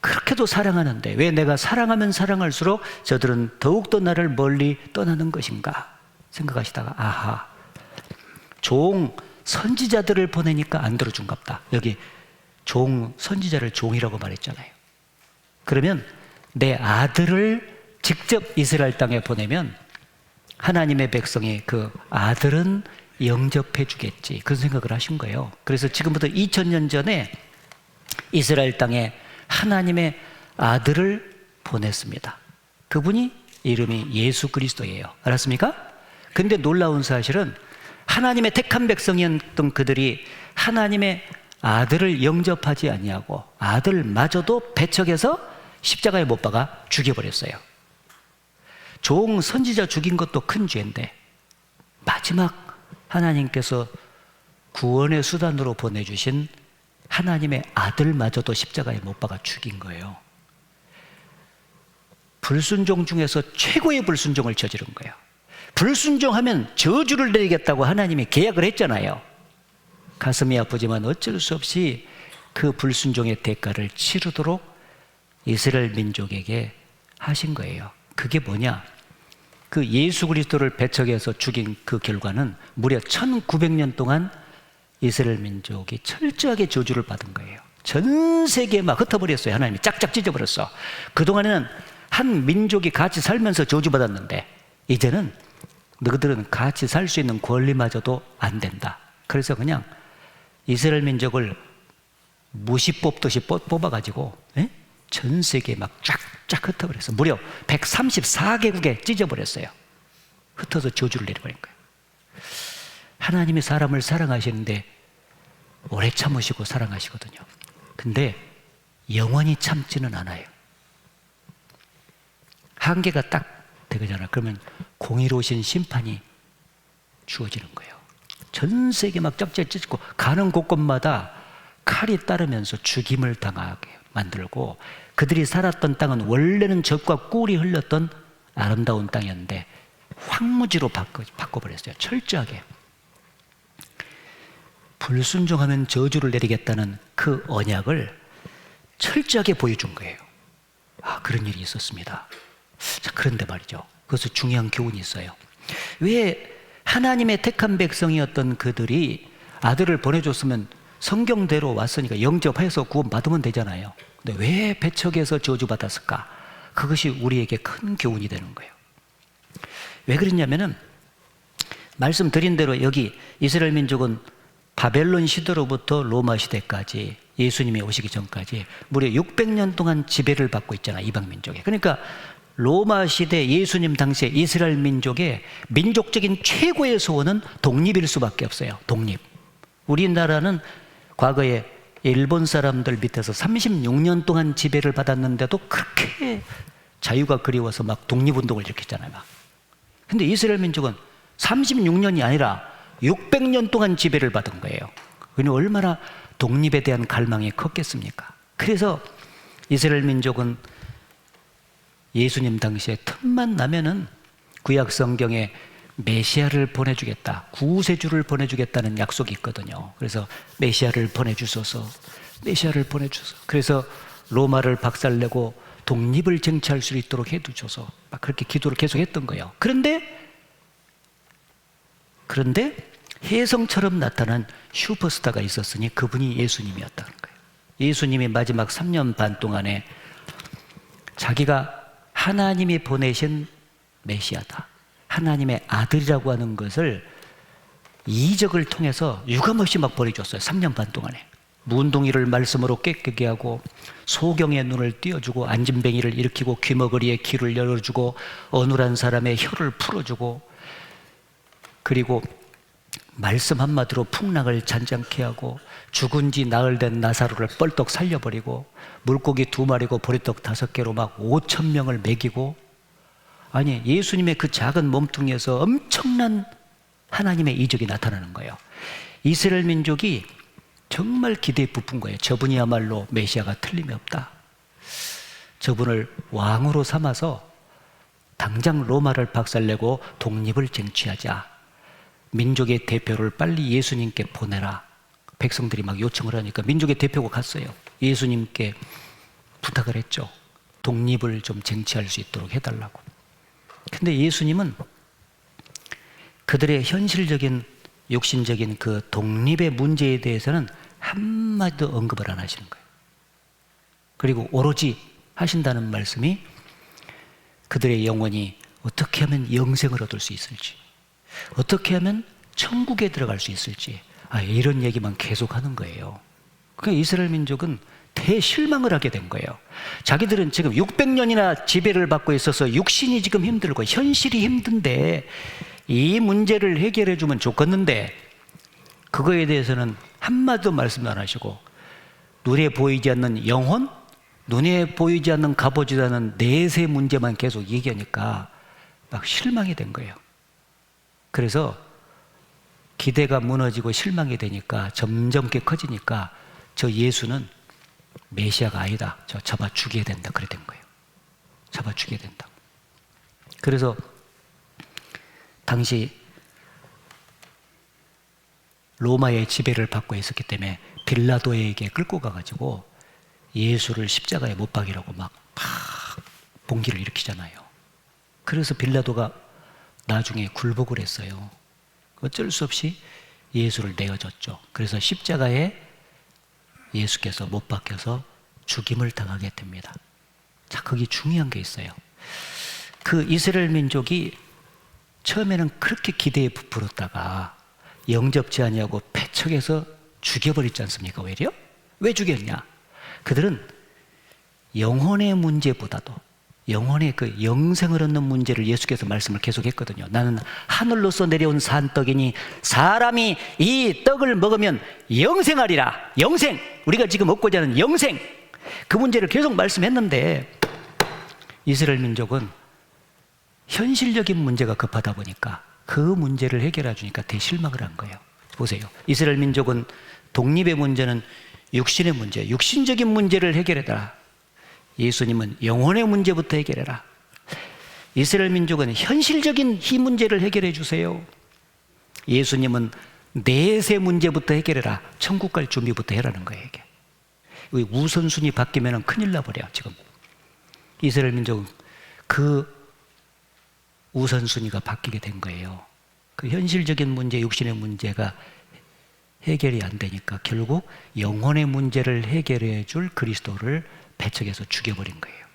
그렇게도 사랑하는데 왜 내가 사랑하면 사랑할수록 저들은 더욱더 나를 멀리 떠나는 것인가 생각하시다가 아하, 종 선지자들을 보내니까 안 들어준갑다. 여기 선지자를 종이라고 말했잖아요. 그러면 내 아들을 직접 이스라엘 땅에 보내면 하나님의 백성이 그 아들은 영접해 주겠지, 그런 생각을 하신 거예요. 그래서 지금부터 2000년 전에 이스라엘 땅에 하나님의 아들을 보냈습니다. 그분이 이름이 예수 그리스도예요. 알았습니까? 근데 놀라운 사실은 하나님의 택한 백성이었던 그들이 하나님의 아들을 영접하지 아니하고 아들마저도 배척해서 십자가에 못 박아 죽여버렸어요. 종 선지자 죽인 것도 큰 죄인데 마지막 하나님께서 구원의 수단으로 보내주신 하나님의 아들마저도 십자가에 못 박아 죽인 거예요. 불순종 중에서 최고의 불순종을 저지른 거예요. 불순종하면 저주를 내리겠다고 하나님이 계약을 했잖아요. 가슴이 아프지만 어쩔 수 없이 그 불순종의 대가를 치르도록 이스라엘 민족에게 하신 거예요. 그게 뭐냐? 그 예수 그리스도를 배척해서 죽인 그 결과는 무려 1900년 동안 이스라엘 민족이 철저하게 저주를 받은 거예요. 전 세계에 막 흩어버렸어요. 하나님이 짝짝 찢어버렸어. 그동안에는 한 민족이 같이 살면서 저주받았는데 이제는 너희들은 같이 살 수 있는 권리마저도 안 된다. 그래서 그냥 이스라엘 민족을 무시 뽑듯이 뽑아가지고 전 세계에 막 쫙쫙 흩어버렸어요. 무려 134개국에 찢어버렸어요. 흩어서 저주를 내려버린 거예요. 하나님이 사람을 사랑하시는데 오래 참으시고 사랑하시거든요. 근데 영원히 참지는 않아요. 한계가 딱 되잖아. 그러면 공의로우신 심판이 주어지는 거예요. 전 세계 막 짝짝 찢고 가는 곳곳마다 칼이 따르면서 죽임을 당하게 만들고, 그들이 살았던 땅은 원래는 젖과 꿀이 흘렀던 아름다운 땅이었는데 황무지로 바꿔버렸어요. 철저하게. 불순종하면 저주를 내리겠다는 그 언약을 철저하게 보여준 거예요. 그런 일이 있었습니다. 자, 그런데 말이죠, 그것은 중요한 교훈이 있어요. 왜 하나님의 택한 백성이었던 그들이 아들을 보내줬으면 성경대로 왔으니까 영접해서 구원받으면 되잖아요. 근데 왜 배척해서 저주받았을까? 그것이 우리에게 큰 교훈이 되는 거예요. 왜 그랬냐면은 말씀드린 대로 여기 이스라엘 민족은 바벨론 시대로부터 로마 시대까지, 예수님이 오시기 전까지 무려 600년 동안 지배를 받고 있잖아요, 이방 민족에. 그러니까 로마 시대 예수님 당시에 이스라엘 민족의 민족적인 최고의 소원은 독립일 수밖에 없어요. 독립. 우리나라는 과거에 일본 사람들 밑에서 36년 동안 지배를 받았는데도 그렇게 자유가 그리워서 막 독립운동을 일으켰잖아요. 근데 이스라엘 민족은 36년이 아니라 600년 동안 지배를 받은 거예요. 그러니 얼마나 독립에 대한 갈망이 컸겠습니까? 그래서 이스라엘 민족은 예수님 당시에 틈만 나면은 구약 성경에 메시아를 보내주겠다, 구세주를 보내주겠다는 약속이 있거든요. 그래서 메시아를 보내주소서, 메시아를 보내주소서. 그래서 로마를 박살내고 독립을 쟁취할 수 있도록 해두셔서 막 그렇게 기도를 계속했던 거예요. 그런데 혜성처럼 나타난 슈퍼스타가 있었으니 그분이 예수님이었다는 거예요. 예수님이 마지막 3년 반 동안에 자기가 하나님이 보내신 메시아다, 하나님의 아들이라고 하는 것을 이적을 통해서 유감없이 막 보여줬어요. 3년 반 동안에 문둥이를 말씀으로 깨끗게 하고, 소경의 눈을 띄워주고, 안진뱅이를 일으키고, 귀머거리의 귀를 열어주고, 어눌한 사람의 혀를 풀어주고, 그리고 말씀 한마디로 풍랑을 잔잔케 하고, 죽은 지 나흘 된 나사로를 뻘떡 살려버리고, 물고기 2마리고 보리떡 5개로 막 5,000명을 먹이고, 아니 예수님의 그 작은 몸뚱이에서 엄청난 하나님의 이적이 나타나는 거예요. 이스라엘 민족이 정말 기대에 부푼 거예요. 저분이야말로 메시아가 틀림이 없다. 저분을 왕으로 삼아서 당장 로마를 박살내고 독립을 쟁취하자. 민족의 대표를 빨리 예수님께 보내라. 백성들이 막 요청을 하니까 민족의 대표가 갔어요. 예수님께 부탁을 했죠. 독립을 좀 쟁취할 수 있도록 해달라고. 근데 예수님은 그들의 현실적인 육신적인 그 독립의 문제에 대해서는 한마디도 언급을 안 하시는 거예요. 그리고 오로지 하신다는 말씀이 그들의 영혼이 어떻게 하면 영생을 얻을 수 있을지, 어떻게 하면 천국에 들어갈 수 있을지, 이런 얘기만 계속 하는 거예요. 그러니까 이스라엘 민족은 대실망을 하게 된 거예요. 자기들은 지금 600년이나 지배를 받고 있어서 육신이 지금 힘들고 현실이 힘든데 이 문제를 해결해 주면 좋겠는데 그거에 대해서는 한마디도 말씀 안 하시고 눈에 보이지 않는 영혼, 눈에 보이지 않는 가보지도 않은 내세 문제만 계속 얘기하니까 막 실망이 된 거예요. 그래서 기대가 무너지고 실망이 되니까 점점 커지니까 저 예수는 메시아가 아니다. 저 잡아 죽여야 된다. 그래 된 거예요. 잡아 죽여야 된다. 그래서 당시 로마의 지배를 받고 있었기 때문에 빌라도에게 끌고 가가지고 예수를 십자가에 못 박이라고 막 봉기를 일으키잖아요. 그래서 빌라도가 나중에 굴복을 했어요. 어쩔 수 없이 예수를 내어줬죠. 그래서 십자가에 예수께서 못 박혀서 죽임을 당하게 됩니다. 자, 거기 중요한 게 있어요. 그 이스라엘 민족이 처음에는 그렇게 기대에 부풀었다가 영접지 아니하고 패척해서 죽여버리지 않습니까? 오히려? 왜 죽였냐? 그들은 영혼의 문제보다도 영혼의 그 영생을 얻는 문제를 예수께서 말씀을 계속했거든요. 나는 하늘로서 내려온 산떡이니 사람이 이 떡을 먹으면 영생하리라. 영생! 우리가 지금 얻고자 하는 영생! 그 문제를 계속 말씀했는데 이스라엘 민족은 현실적인 문제가 급하다 보니까 그 문제를 해결해 주니까 대실망을 한 거예요. 보세요. 이스라엘 민족은 독립의 문제는 육신의 문제, 육신적인 문제를 해결해라. 예수님은 영혼의 문제부터 해결해라. 이스라엘 민족은 현실적인 이 문제를 해결해 주세요. 예수님은 내세 문제부터 해결해라. 천국 갈 준비부터 해라는 거예요. 이게 우선순위 바뀌면 큰일 나버려. 지금 이스라엘 민족은 그 우선순위가 바뀌게 된 거예요. 그 현실적인 문제, 육신의 문제가 해결이 안 되니까 결국 영혼의 문제를 해결해 줄 그리스도를 배척해서 죽여버린 거예요.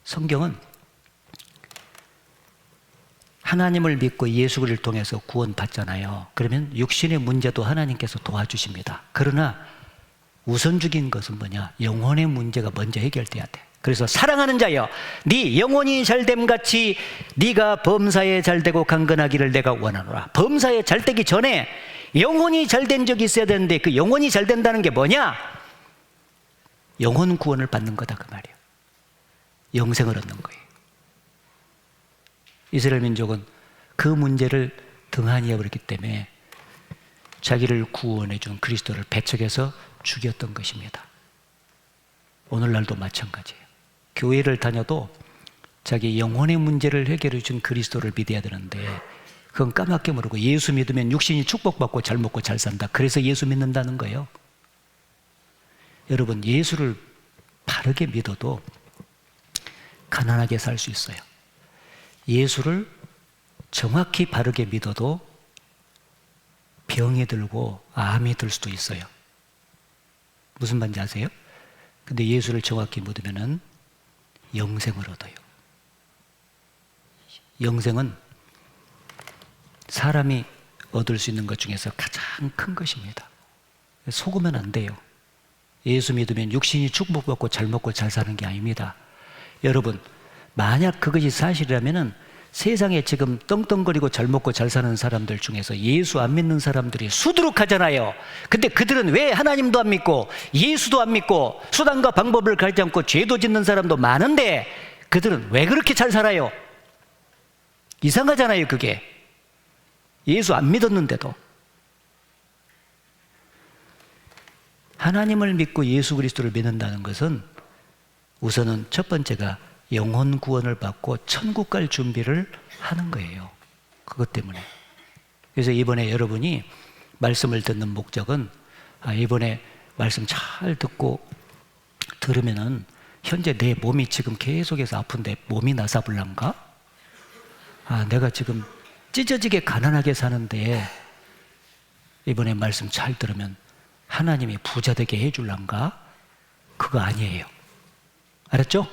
성경은 하나님을 믿고 예수 그리스도를 통해서 구원받잖아요. 그러면 육신의 문제도 하나님께서 도와주십니다. 그러나 우선적인 것은 뭐냐? 영혼의 문제가 먼저 해결돼야 돼. 그래서 사랑하는 자여, 네 영혼이 잘됨 같이 네가 범사에 잘되고 강건하기를 내가 원하노라. 범사에 잘되기 전에 영혼이 잘된 적이 있어야 되는데 그 영혼이 잘된다는 게 뭐냐? 영혼 구원을 받는 거다 그 말이에요. 영생을 얻는 거예요. 이스라엘 민족은 그 문제를 등한히 해버렸기 때문에 자기를 구원해 준 그리스도를 배척해서 죽였던 것입니다. 오늘날도 마찬가지예요. 교회를 다녀도 자기 영혼의 문제를 해결해 준 그리스도를 믿어야 되는데 그건 까맣게 모르고 예수 믿으면 육신이 축복받고 잘 먹고 잘 산다. 그래서 예수 믿는다는 거예요. 여러분, 예수를 바르게 믿어도 가난하게 살 수 있어요. 예수를 정확히 바르게 믿어도 병이 들고 암이 들 수도 있어요. 무슨 말인지 아세요? 근데 예수를 정확히 믿으면은 영생을 얻어요. 영생은 사람이 얻을 수 있는 것 중에서 가장 큰 것입니다. 속으면 안 돼요. 예수 믿으면 육신이 축복받고 잘 먹고 잘 사는 게 아닙니다. 여러분, 만약 그것이 사실이라면은 세상에 지금 떵떵거리고 잘 먹고 잘 사는 사람들 중에서 예수 안 믿는 사람들이 수두룩하잖아요. 근데 그들은 왜 하나님도 안 믿고 예수도 안 믿고 수단과 방법을 가리지 않고 죄도 짓는 사람도 많은데 그들은 왜 그렇게 잘 살아요? 이상하잖아요, 그게. 예수 안 믿었는데도. 하나님을 믿고 예수 그리스도를 믿는다는 것은 우선은 첫 번째가 영혼 구원을 받고 천국 갈 준비를 하는 거예요. 그것 때문에. 그래서 이번에 여러분이 말씀을 듣는 목적은 이번에 말씀 잘 듣고 들으면은 현재 내 몸이 지금 계속해서 아픈데 몸이 나사불란가? 내가 지금 찢어지게 가난하게 사는데 이번에 말씀 잘 들으면 하나님이 부자 되게 해줄란가? 그거 아니에요. 알았죠?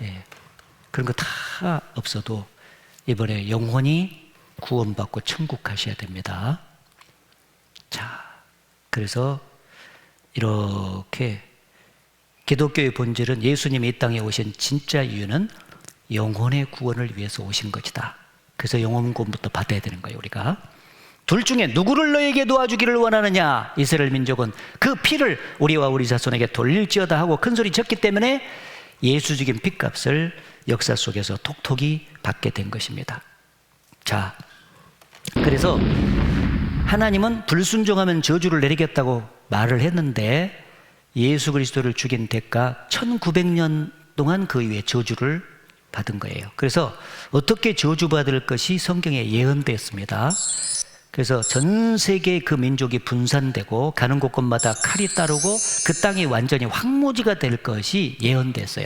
예. 그런 거 다 없어도 이번에 영혼이 구원받고 천국 가셔야 됩니다. 자, 그래서 이렇게 기독교의 본질은 예수님이 이 땅에 오신 진짜 이유는 영혼의 구원을 위해서 오신 것이다. 그래서 영혼 구원부터 받아야 되는 거예요, 우리가. 둘 중에 누구를 너에게 도와주기를 원하느냐? 이스라엘 민족은 그 피를 우리와 우리 자손에게 돌릴지어다 하고 큰 소리 쳤기 때문에 예수 죽인 핏값을 역사 속에서 톡톡히 받게 된 것입니다. 자, 그래서 하나님은 불순종하면 저주를 내리겠다고 말을 했는데 예수 그리스도를 죽인 대가 1900년 동안 그 위에 저주를 받은 거예요. 그래서 어떻게 저주받을 것이 성경에 예언되었습니다. 그래서 전 세계 그 민족이 분산되고 가는 곳곳마다 칼이 따르고 그 땅이 완전히 황무지가 될 것이 예언됐어요.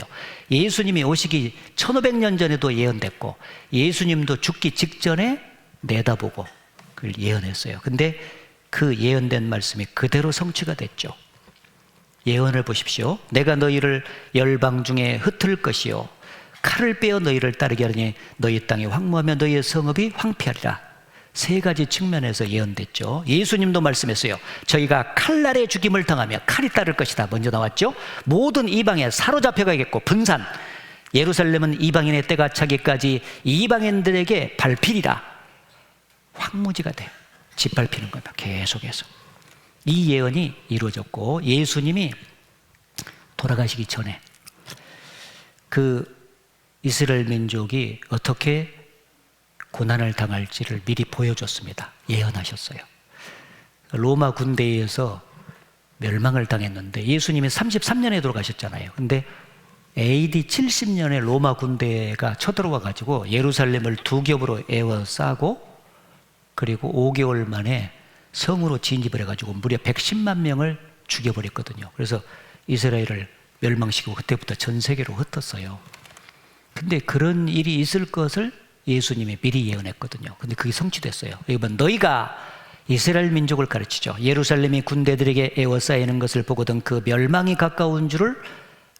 예수님이 오시기 1500년 전에도 예언됐고 예수님도 죽기 직전에 내다보고 그걸 예언했어요. 근데 그 예언된 말씀이 그대로 성취가 됐죠. 예언을 보십시오. 내가 너희를 열방 중에 흩을 것이요 칼을 빼어 너희를 따르게 하리니 너희 땅이 황무하며 너희의 성읍이 황폐하리라. 세 가지 측면에서 예언됐죠. 예수님도 말씀했어요. 저희가 칼날에 죽임을 당하며 칼이 따를 것이다. 먼저 나왔죠. 모든 이방에 사로잡혀가겠고 분산. 예루살렘은 이방인의 때가 차기까지 이방인들에게 밟히리라. 황무지가 돼요. 짓밟히는 겁니다. 계속해서. 이 예언이 이루어졌고 예수님이 돌아가시기 전에 그 이스라엘 민족이 어떻게 고난을 당할지를 미리 보여줬습니다. 예언하셨어요. 로마 군대에 의해서 멸망을 당했는데 예수님이 33년에 돌아가셨잖아요. 근데 AD 70년에 로마 군대가 쳐들어와 가지고 예루살렘을 두 겹으로 에워싸고 그리고 5개월 만에 성으로 진입을 해가지고 무려 110만 명을 죽여버렸거든요. 그래서 이스라엘을 멸망시키고 그때부터 전 세계로 흩었어요. 근데 그런 일이 있을 것을 예수님이 미리 예언했거든요. 근데 그게 성취됐어요. 여러분, 너희가 이스라엘 민족을 가르치죠. 예루살렘이 군대들에게 에워싸이는 것을 보거든 그 멸망이 가까운 줄을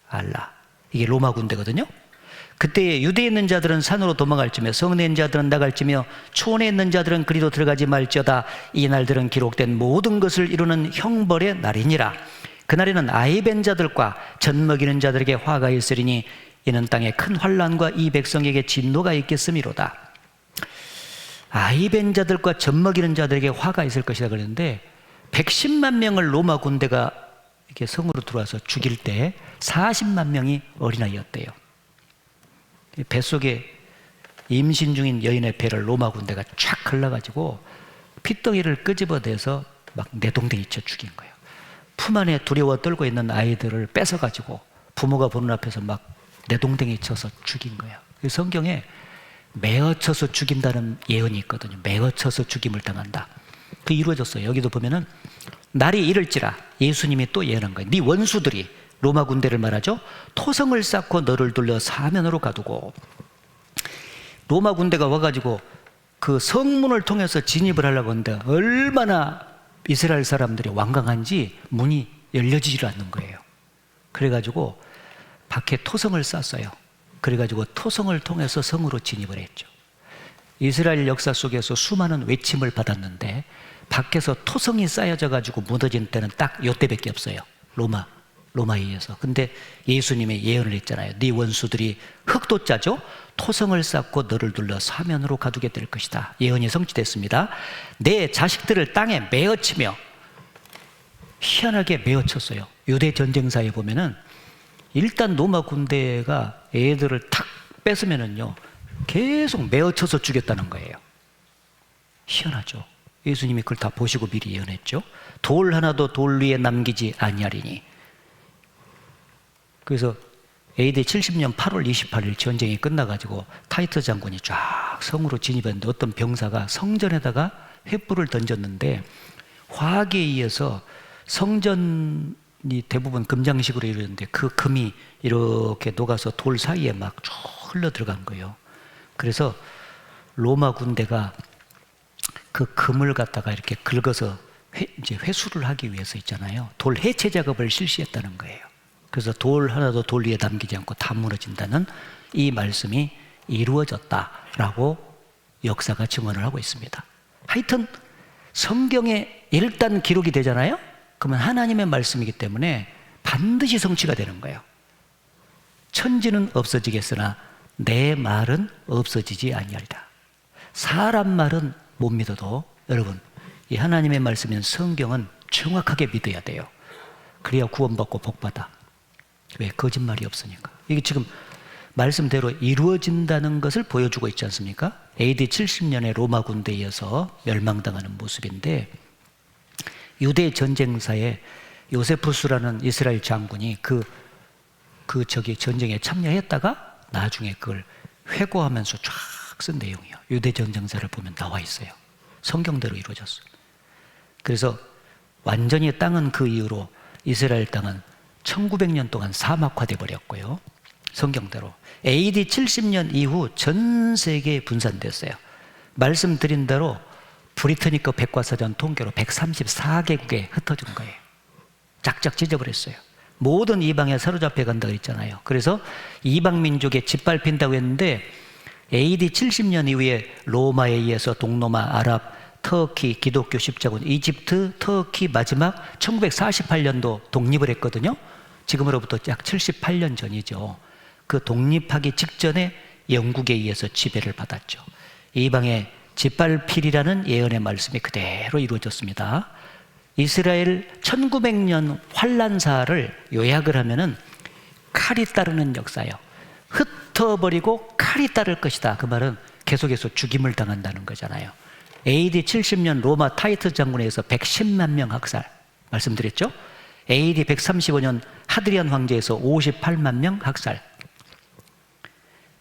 알라. 이게 로마 군대거든요. 그때 유대에 있는 자들은 산으로 도망갈지며 성내에 있는 자들은 나갈지며 초원에 있는 자들은 그리로 들어가지 말지어다. 이 날들은 기록된 모든 것을 이루는 형벌의 날이니라. 그날에는 아이벤 자들과 젖먹이는 자들에게 화가 있으리니 이는 땅에 큰 환난과 이 백성에게 진노가 있겠음이로다. 아이벤 자들과 젖먹이는 자들에게 화가 있을 것이다 그랬는데 110만 명을 로마 군대가 이렇게 성으로 들어와서 죽일 때 40만 명이 어린아이였대요. 뱃속에 임신 중인 여인의 배를 로마 군대가 쫙 흘러가지고 핏덩이를 끄집어내서 막 내동댕이 쳐 죽인 거예요. 품 안에 두려워 떨고 있는 아이들을 뺏어가지고 부모가 보는 앞에서 막 내동댕이 쳐서 죽인 거예요. 성경에 매어쳐서 죽인다는 예언이 있거든요. 매어쳐서 죽임을 당한다. 그 이루어졌어요. 여기도 보면은 날이 이를지라 예수님이 또 예언한 거예요. 네 원수들이 로마 군대를 말하죠. 토성을 쌓고 너를 둘러 사면으로 가두고 로마 군대가 와가지고 그 성문을 통해서 진입을 하려고 하는데 얼마나 이스라엘 사람들이 완강한지 문이 열려지질 않는 거예요. 그래가지고 밖에 토성을 쌌어요. 그래가지고 토성을 통해서 성으로 진입을 했죠. 이스라엘 역사 속에서 수많은 외침을 받았는데 밖에서 토성이 쌓여져 가지고 무너진 때는 딱 요때밖에 없어요. 로마에 의해서. 근데 예수님의 예언을 했잖아요. 네 원수들이 흙도짜죠. 토성을 쌓고 너를 둘러 사면으로 가두게 될 것이다. 예언이 성취됐습니다. 내 자식들을 땅에 메어치며 희한하게 메어쳤어요. 유대 전쟁사에 보면은 일단 로마 군대가 애들을 탁 뺏으면은요 계속 메어쳐서 죽였다는 거예요. 희한하죠. 예수님이 그걸 다 보시고 미리 예언했죠. 돌 하나도 돌 위에 남기지 아니하리니. 그래서 AD 70년 8월 28일 전쟁이 끝나가지고 타이트 장군이 쫙 성으로 진입했는데 어떤 병사가 성전에다가 횃불을 던졌는데 화학에 의해서 성전이 대부분 금장식으로 이루어졌는데 그 금이 이렇게 녹아서 돌 사이에 막 쭉 흘러 들어간 거예요. 그래서 로마 군대가 그 금을 갖다가 이렇게 긁어서 이제 회수를 하기 위해서 있잖아요. 돌 해체 작업을 실시했다는 거예요. 그래서 돌 하나도 돌 위에 남기지 않고 다 무너진다는 이 말씀이 이루어졌다라고 역사가 증언을 하고 있습니다. 하여튼 성경에 일단 기록이 되잖아요. 그러면 하나님의 말씀이기 때문에 반드시 성취가 되는 거예요. 천지는 없어지겠으나 내 말은 없어지지 아니하리라. 사람 말은 못 믿어도 여러분, 이 하나님의 말씀인 성경은 정확하게 믿어야 돼요. 그래야 구원받고 복받아. 왜? 거짓말이 없으니까. 이게 지금 말씀대로 이루어진다는 것을 보여주고 있지 않습니까? AD 70년에 로마 군대에 의해서 멸망당하는 모습인데, 유대 전쟁사에 요세푸스라는 이스라엘 장군이 전쟁에 참여했다가 나중에 그걸 회고하면서 쫙 쓴 내용이에요. 유대 전쟁사를 보면 나와 있어요. 성경대로 이루어졌어요. 그래서 완전히 땅은 그 이후로 이스라엘 땅은 1900년 동안 사막화돼 버렸고요. 성경대로 AD 70년 이후 전 세계에 분산됐어요. 말씀드린 대로 브리터니커 백과사전 통계로 134개국에 흩어진 거예요. 짝짝 찢어버렸어요. 모든 이방에 사로잡혀 간다고 했잖아요. 그래서 이방 민족에 짓밟힌다고 했는데 AD 70년 이후에 로마에 의해서 동로마, 아랍, 터키, 기독교 십자군, 이집트, 터키 마지막 1948년도 독립을 했거든요. 지금으로부터 약 78년 전이죠. 그 독립하기 직전에 영국에 의해서 지배를 받았죠. 이방에 짓밟히리라는 예언의 말씀이 그대로 이루어졌습니다. 이스라엘 1900년 환란사를 요약을 하면은 칼이 따르는 역사예요. 흩어버리고 칼이 따를 것이다. 그 말은 계속해서 죽임을 당한다는 거잖아요. AD 70년 로마 타이트 장군에 의해서 110만 명 학살 말씀드렸죠. AD 135년 하드리안 황제에서 58만 명 학살.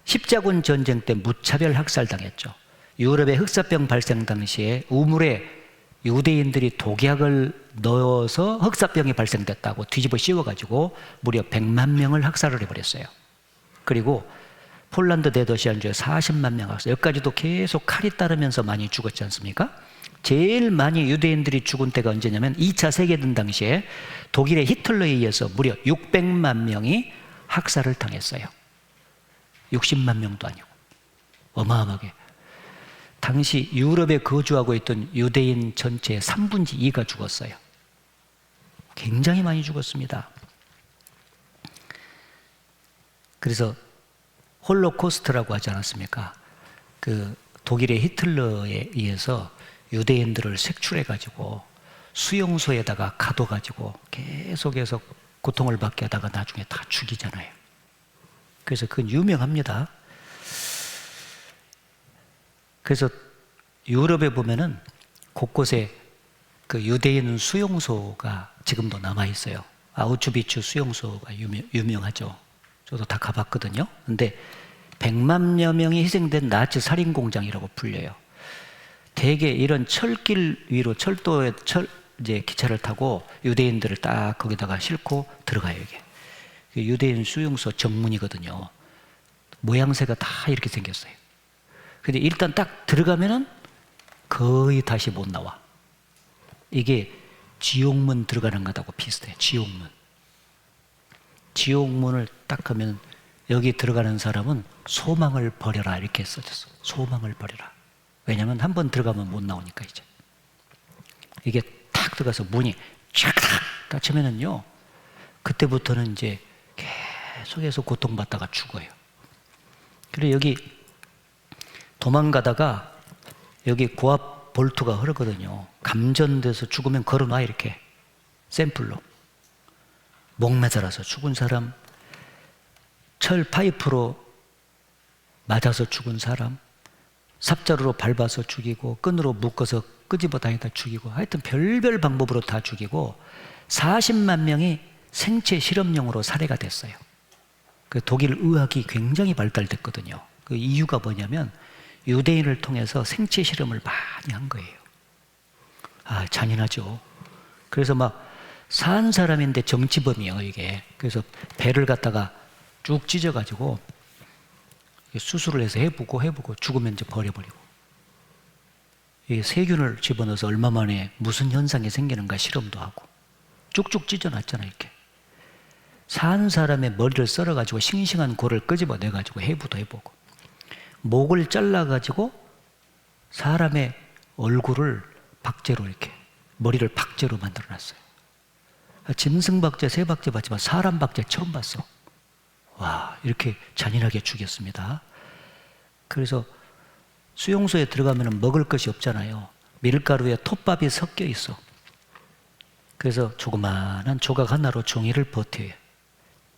십자군 전쟁 때 무차별 학살당했죠. 유럽의 흑사병 발생 당시에 우물에 유대인들이 독약을 넣어서 흑사병이 발생됐다고 뒤집어 씌워가지고 무려 100만 명을 학살을 해버렸어요. 그리고 폴란드 대도시안주에 40만 명 학살. 여기까지도 계속 칼이 따르면서 많이 죽었지 않습니까? 제일 많이 유대인들이 죽은 때가 언제냐면 2차 세계대전 당시에 독일의 히틀러에 의해서 무려 600만 명이 학살을 당했어요. 60만 명도 아니고 어마어마하게. 당시 유럽에 거주하고 있던 유대인 전체의 3분의 2가 죽었어요. 굉장히 많이 죽었습니다. 그래서 홀로코스트라고 하지 않았습니까? 그 독일의 히틀러에 의해서 유대인들을 색출해가지고 수용소에다가 가둬가지고 계속해서 고통을 받게 하다가 나중에 다 죽이잖아요. 그래서 그건 유명합니다. 그래서 유럽에 보면은 곳곳에 그 유대인 수용소가 지금도 남아있어요. 아우슈비츠 수용소가 유명하죠. 저도 다 가봤거든요. 근데 100만여 명이 희생된 나치 살인공장이라고 불려요. 대개 이런 철길 위로 철도에 이제 기차를 타고 유대인들을 딱 거기다가 싣고 들어가요, 이게. 유대인 수용소 정문이거든요. 모양새가 다 이렇게 생겼어요. 근데 일단 딱 들어가면은 거의 다시 못 나와. 이게 지옥문 들어가는 거하고 비슷해. 지옥문을 딱 하면 여기 들어가는 사람은 소망을 버려라 이렇게 써졌어. 소망을 버려라. 왜냐하면 한번 들어가면 못 나오니까 이제. 이게 탁 들어가서 문이 쫙 닫히면은요, 그때부터는 이제 계속해서 고통받다가 죽어요. 그리고 여기 도망가다가 여기 고압 볼트가 흐르거든요. 감전돼서 죽으면 걸어놔 이렇게 샘플로. 목 매달아서 죽은 사람, 철 파이프로 맞아서 죽은 사람, 삽자루로 밟아서 죽이고 끈으로 묶어서 끄집어 다니다 죽이고, 하여튼 별별 방법으로 다 죽이고 40만 명이 생체 실험용으로 살해가 됐어요. 그 독일 의학이 굉장히 발달됐거든요. 그 이유가 뭐냐면 유대인을 통해서 생체 실험을 많이 한 거예요. 아, 잔인하죠. 그래서 막 산 사람인데 정치범이에요, 이게. 그래서 배를 갖다가 쭉 찢어가지고 수술을 해서 해보고 죽으면 이제 버려버리고. 이 세균을 집어넣어서 얼마 만에 무슨 현상이 생기는가 실험도 하고 쭉쭉 찢어놨잖아요. 이렇게 산 사람의 머리를 썰어가지고 싱싱한 골을 끄집어내가지고 해부도 해보고, 목을 잘라가지고 사람의 얼굴을 박제로 이렇게 머리를 박제로 만들어놨어요. 짐승 박제, 새 박제 봤지만 사람 박제 처음 봤어. 와, 이렇게 잔인하게 죽였습니다. 그래서 수용소에 들어가면 먹을 것이 없잖아요. 밀가루에 톱밥이 섞여 있어. 그래서 조그마한 조각 하나로 종일을 버텨요.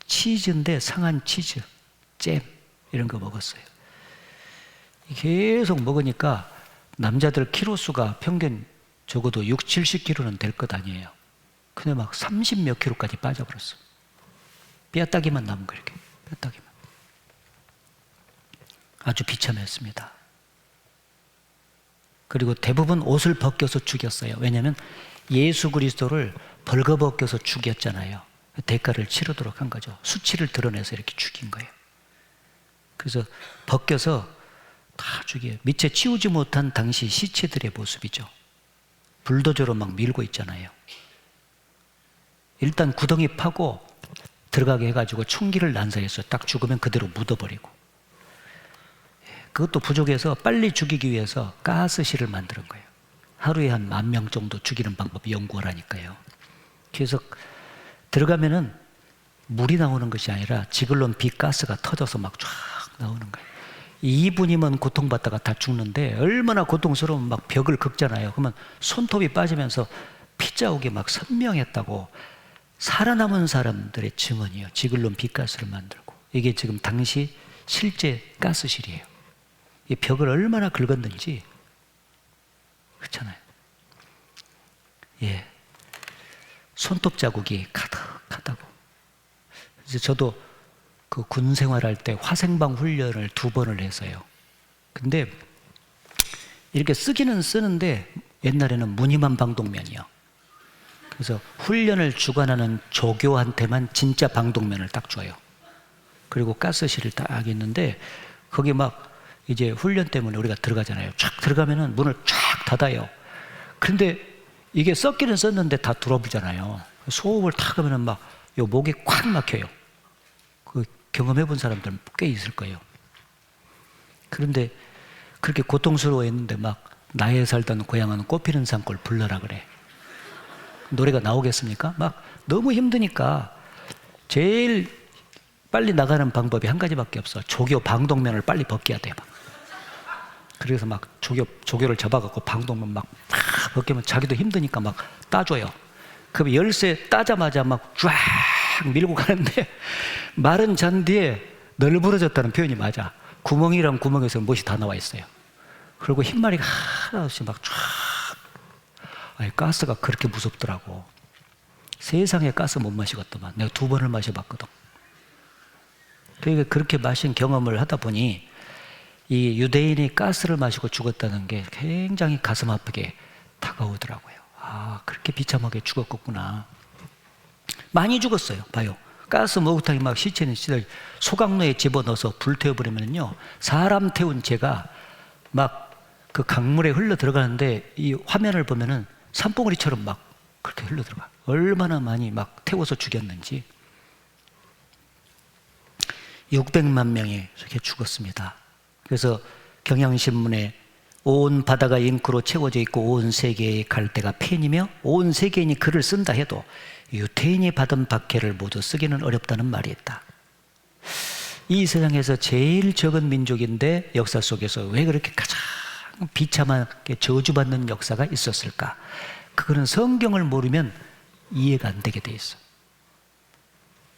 치즈인데 상한 치즈, 잼 이런 거 먹었어요. 계속 먹으니까 남자들 키로수가 평균 적어도 6, 70kg는 될 것 아니에요. 근데 막 30 몇 킬로까지 빠져버렸어. 뼈다귀만 남은 거 이렇게, 뼈다귀만. 아주 비참했습니다. 그리고 대부분 옷을 벗겨서 죽였어요. 왜냐하면 예수 그리스도를 벌거벗겨서 죽였잖아요. 대가를 치르도록 한 거죠. 수치를 드러내서 이렇게 죽인 거예요. 그래서 벗겨서 다 죽여요. 미처 치우지 못한 당시 시체들의 모습이죠. 불도저로 막 밀고 있잖아요. 일단 구덩이 파고 들어가게 해가지고 총기를 난사해서 딱 죽으면 그대로 묻어버리고, 그것도 부족해서 빨리 죽이기 위해서 가스실을 만드는 거예요. 하루에 한 10,000명 정도 죽이는 방법 연구하라니까요. 그래서 들어가면은 물이 나오는 것이 아니라 지글론 비가스가 터져서 막 쫙 나오는 거예요. 2분이면 고통받다가 다 죽는데 얼마나 고통스러우면 막 벽을 긁잖아요. 그러면 손톱이 빠지면서 피 자국이 막 선명했다고 살아남은 사람들의 증언이에요. 지글론 비가스를 만들고. 이게 지금 당시 실제 가스실이에요. 이 벽을 얼마나 긁었는지. 그렇잖아요. 예. 손톱 자국이 가득하다고. 이제 저도 그 군 생활할 때 화생방 훈련을 2번을 했어요. 근데 이렇게 쓰기는 쓰는데 옛날에는 무늬만 방독면이요. 그래서 훈련을 주관하는 조교한테만 진짜 방독면을 딱 줘요. 그리고 가스실을 딱 있는데 거기 막 이제 훈련 때문에 우리가 들어가잖아요. 쫙 들어가면은 문을 쫙 닫아요. 근데 이게 썩기는 썼는데 다 들어보잖아요. 소음을 탁 하면은 막 요 목이 콱 막혀요. 그 경험해 본 사람들 꽤 있을 거예요. 그런데 그렇게 고통스러워했는데 막 나의 살던 고향은 꽃피는 산골 불러라 그래. 노래가 나오겠습니까? 막 너무 힘드니까 제일 빨리 나가는 방법이 한 가지밖에 없어. 조교 방독면을 빨리 벗겨야 돼. 막. 그래서 막 조교를 잡아갖고 방독면 막 벗기면 자기도 힘드니까 막 따줘요. 그럼 열쇠 따자마자 막 쫙 밀고 가는데 마른 잔디에 널브러졌다는 표현이 맞아. 구멍이랑 구멍에서 못이 다 나와 있어요. 그리고 흰마리가 하나 없이 막 쫙. 아니, 가스가 그렇게 무섭더라고. 세상에 가스 못 마시겠더만. 내가 2번을 마셔봤거든. 그러니까 그렇게 마신 경험을 하다 보니 이 유대인이 가스를 마시고 죽었다는 게 굉장히 가슴 아프게 다가오더라고요. 아, 그렇게 비참하게 죽었겠구나. 많이 죽었어요. 봐요. 가스 목욕탕이 막 시체는 시절 소각로에 집어넣어서 불태워버리면요, 사람 태운 재가 막 그 강물에 흘러 들어가는데 이 화면을 보면은 산봉우리처럼 막 그렇게 흘러 들어가. 얼마나 많이 막 태워서 죽였는지. 600만 명이 이렇게 죽었습니다. 그래서 경향신문에 온 바다가 잉크로 채워져 있고 온 세계의 갈대가 펜이며 온 세계인이 글을 쓴다 해도 유태인이 받은 박해를 모두 쓰기는 어렵다는 말이 있다. 이 세상에서 제일 적은 민족인데 역사 속에서 왜 그렇게 가장 비참하게 저주받는 역사가 있었을까? 그거는 성경을 모르면 이해가 안 되게 돼 있어.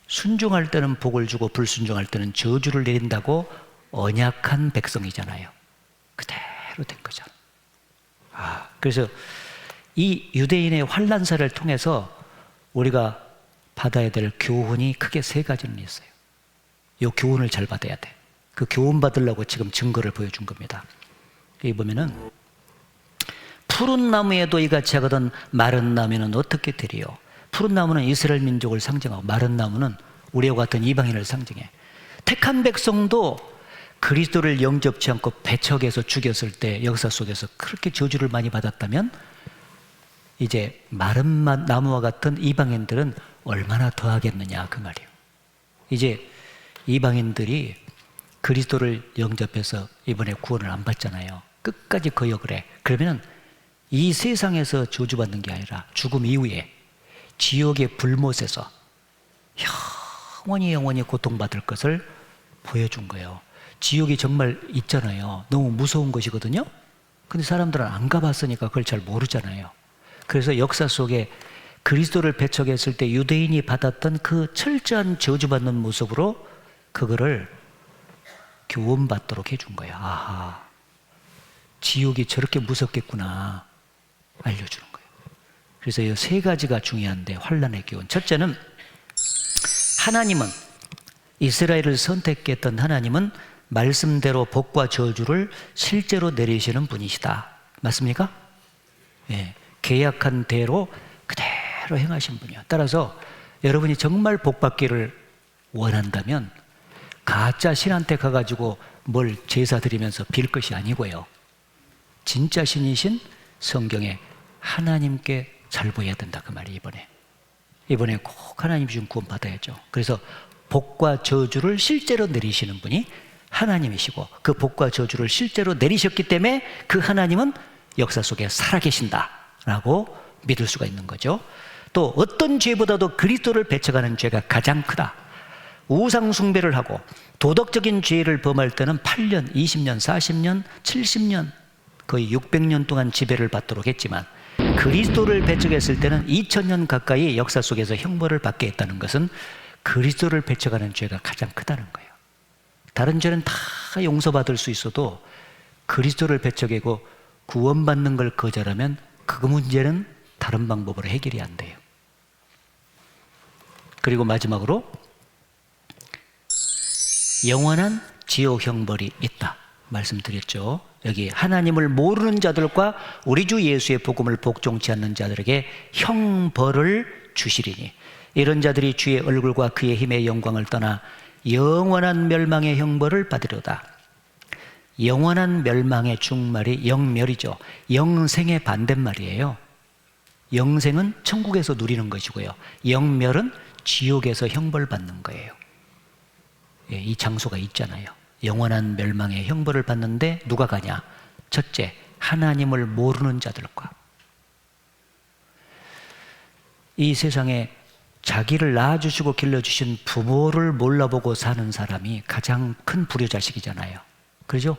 순종할 때는 복을 주고 불순종할 때는 저주를 내린다고 언약한 백성이잖아요. 그대로 된 거죠. 그래서 이 유대인의 환난사를 통해서 우리가 받아야 될 교훈이 크게 3가지는 있어요. 이 교훈을 잘 받아야 돼. 그 교훈 받으려고 지금 증거를 보여준 겁니다. 여기 보면은 푸른 나무에도 이같이 하거든 마른 나무는 어떻게 되리요? 푸른 나무는 이스라엘 민족을 상징하고 마른 나무는 우리와 같은 이방인을 상징해. 택한 백성도 그리스도를 영접치 않고 배척해서 죽였을 때 역사 속에서 그렇게 저주를 많이 받았다면 이제 마른 나무와 같은 이방인들은 얼마나 더 하겠느냐 그 말이에요. 이제 이방인들이 그리스도를 영접해서 이번에 구원을 안 받잖아요. 끝까지 거역을 해. 그러면 이 세상에서 저주받는 게 아니라 죽음 이후에 지옥의 불못에서 영원히 고통받을 것을 보여준 거예요. 지옥이 정말 있잖아요. 너무 무서운 것이거든요. 근데 사람들은 안 가봤으니까 그걸 잘 모르잖아요. 그래서 역사 속에 그리스도를 배척했을 때 유대인이 받았던 그 철저한 저주받는 모습으로 그거를 교훈받도록 해준 거예요. 아하, 지옥이 저렇게 무섭겠구나 알려주는 거예요. 그래서 이 세 가지가 중요한데 환난의 교훈. 첫째는 하나님은, 이스라엘을 선택했던 하나님은 말씀대로 복과 저주를 실제로 내리시는 분이시다. 맞습니까? 예, 계약한 대로 그대로 행하신 분이에요. 따라서 여러분이 정말 복 받기를 원한다면 가짜 신한테 가가지고 뭘 제사 드리면서 빌 것이 아니고요, 진짜 신이신 성경에 하나님께 잘 보여야 된다 그 말이. 이번에 꼭 하나님 주신 구원 받아야죠. 그래서 복과 저주를 실제로 내리시는 분이 하나님이시고, 그 복과 저주를 실제로 내리셨기 때문에 그 하나님은 역사 속에 살아계신다라고 믿을 수가 있는 거죠. 또 어떤 죄보다도 그리스도를 배척하는 죄가 가장 크다. 우상 숭배를 하고 도덕적인 죄를 범할 때는 8년, 20년, 40년, 70년, 거의 600년 동안 지배를 받도록 했지만 그리스도를 배척했을 때는 2000년 가까이 역사 속에서 형벌을 받게 했다는 것은 그리스도를 배척하는 죄가 가장 크다는 거예요. 다른 죄는 다 용서받을 수 있어도 그리스도를 배척하고 구원받는 걸 거절하면 그 문제는 다른 방법으로 해결이 안 돼요. 그리고 마지막으로 영원한 지옥 형벌이 있다 말씀드렸죠. 여기 하나님을 모르는 자들과 우리 주 예수의 복음을 복종치 않는 자들에게 형벌을 주시리니 이런 자들이 주의 얼굴과 그의 힘의 영광을 떠나 영원한 멸망의 형벌을 받으려다. 영원한 멸망의 중말이 영멸이죠. 영생의 반대말이에요. 영생은 천국에서 누리는 것이고요, 영멸은 지옥에서 형벌받는 거예요. 예, 이 장소가 있잖아요. 영원한 멸망의 형벌을 받는데 누가 가냐? 첫째, 하나님을 모르는 자들과. 이 세상에 자기를 낳아주시고 길러주신 부모를 몰라보고 사는 사람이 가장 큰 불효자식이잖아요. 그렇죠?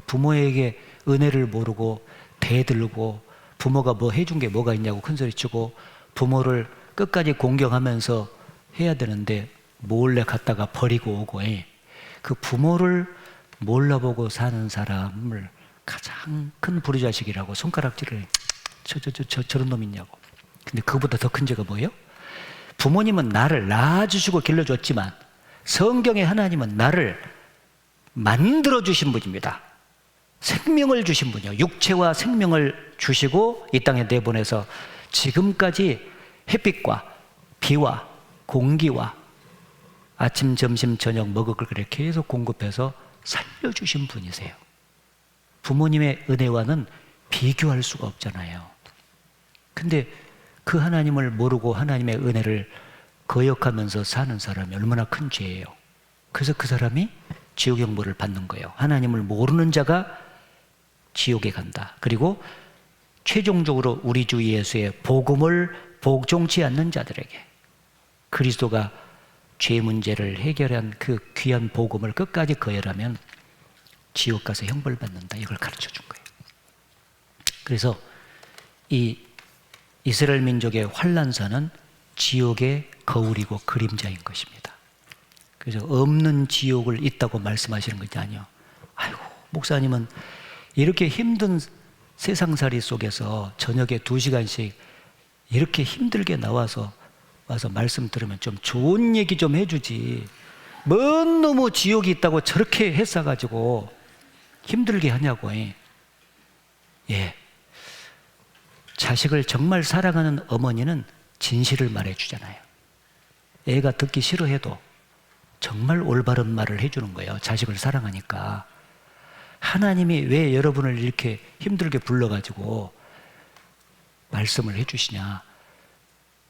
부모에게 은혜를 모르고 대들고 부모가 뭐 해준 게 뭐가 있냐고 큰소리치고 부모를 끝까지 공경하면서 해야 되는데 몰래 갔다가 버리고 오고, 그 부모를 몰라보고 사는 사람을 가장 큰 불효자식이라고 손가락질을 저런 놈 있냐고. 근데 그보다 더 큰 죄가 뭐예요? 부모님은 나를 낳아주시고 길러줬지만 성경의 하나님은 나를 만들어주신 분입니다. 생명을 주신 분이요, 육체와 생명을 주시고 이 땅에 내보내서 지금까지 햇빛과 비와 공기와 아침, 점심, 저녁 먹을 걸 계속 공급해서 살려주신 분이세요. 부모님의 은혜와는 비교할 수가 없잖아요. 근데 그 하나님을 모르고 하나님의 은혜를 거역하면서 사는 사람이 얼마나 큰 죄예요. 그래서 그 사람이 지옥 형벌을 받는 거예요. 하나님을 모르는 자가 지옥에 간다. 그리고 최종적으로 우리 주 예수의 복음을 복종치 않는 자들에게 그리스도가 죄 문제를 해결한 그 귀한 복음을 끝까지 거절하면 지옥 가서 형벌 받는다. 이걸 가르쳐 준 거예요. 그래서 이 이스라엘 민족의 환난사는 지옥의 거울이고 그림자인 것입니다. 그래서 없는 지옥을 있다고 말씀하시는 것이 아니요, 아이고 목사님은 이렇게 힘든 세상살이 속에서 저녁에 2시간씩 이렇게 힘들게 나와서 와서 말씀 들으면 좀 좋은 얘기 좀 해주지, 뭔 놈의 지옥이 있다고 저렇게 했어가지고 힘들게 하냐고. 예, 자식을 정말 사랑하는 어머니는 진실을 말해주잖아요. 애가 듣기 싫어해도 정말 올바른 말을 해주는 거예요. 자식을 사랑하니까. 하나님이 왜 여러분을 이렇게 힘들게 불러가지고 말씀을 해주시냐.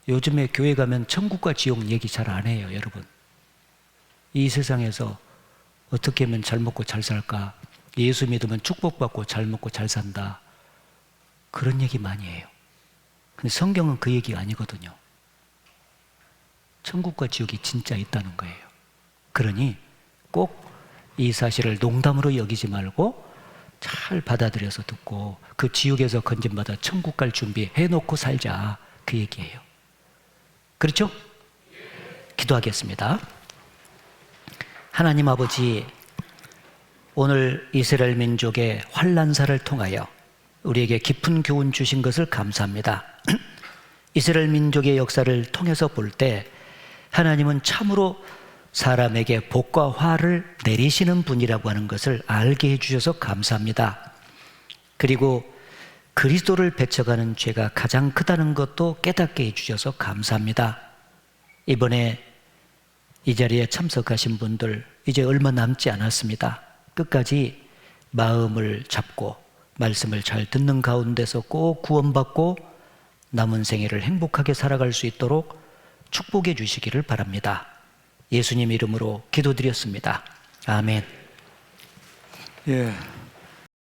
요즘에 교회 가면 천국과 지옥 얘기 잘 안 해요, 여러분. 이 세상에서 어떻게 하면 잘 먹고 잘 살까? 예수 믿으면 축복받고 잘 먹고 잘 산다. 그런 얘기 많이 해요. 근데 성경은 그 얘기가 아니거든요. 천국과 지옥이 진짜 있다는 거예요. 그러니 꼭 이 사실을 농담으로 여기지 말고 잘 받아들여서 듣고 그 지옥에서 건진받아 천국 갈 준비 해놓고 살자. 그 얘기예요. 그렇죠? 기도하겠습니다. 하나님 아버지, 오늘 이스라엘 민족의 환난사를 통하여 우리에게 깊은 교훈 주신 것을 감사합니다. 이스라엘 민족의 역사를 통해서 볼 때 하나님은 참으로 사람에게 복과 화를 내리시는 분이라고 하는 것을 알게 해주셔서 감사합니다. 그리고 그리스도를 배척하는 죄가 가장 크다는 것도 깨닫게 해주셔서 감사합니다. 이번에 이 자리에 참석하신 분들 이제 얼마 남지 않았습니다. 끝까지 마음을 잡고 말씀을 잘 듣는 가운데서 꼭 구원받고 남은 생애를 행복하게 살아갈 수 있도록 축복해 주시기를 바랍니다. 예수님 이름으로 기도드렸습니다. 아멘. 예.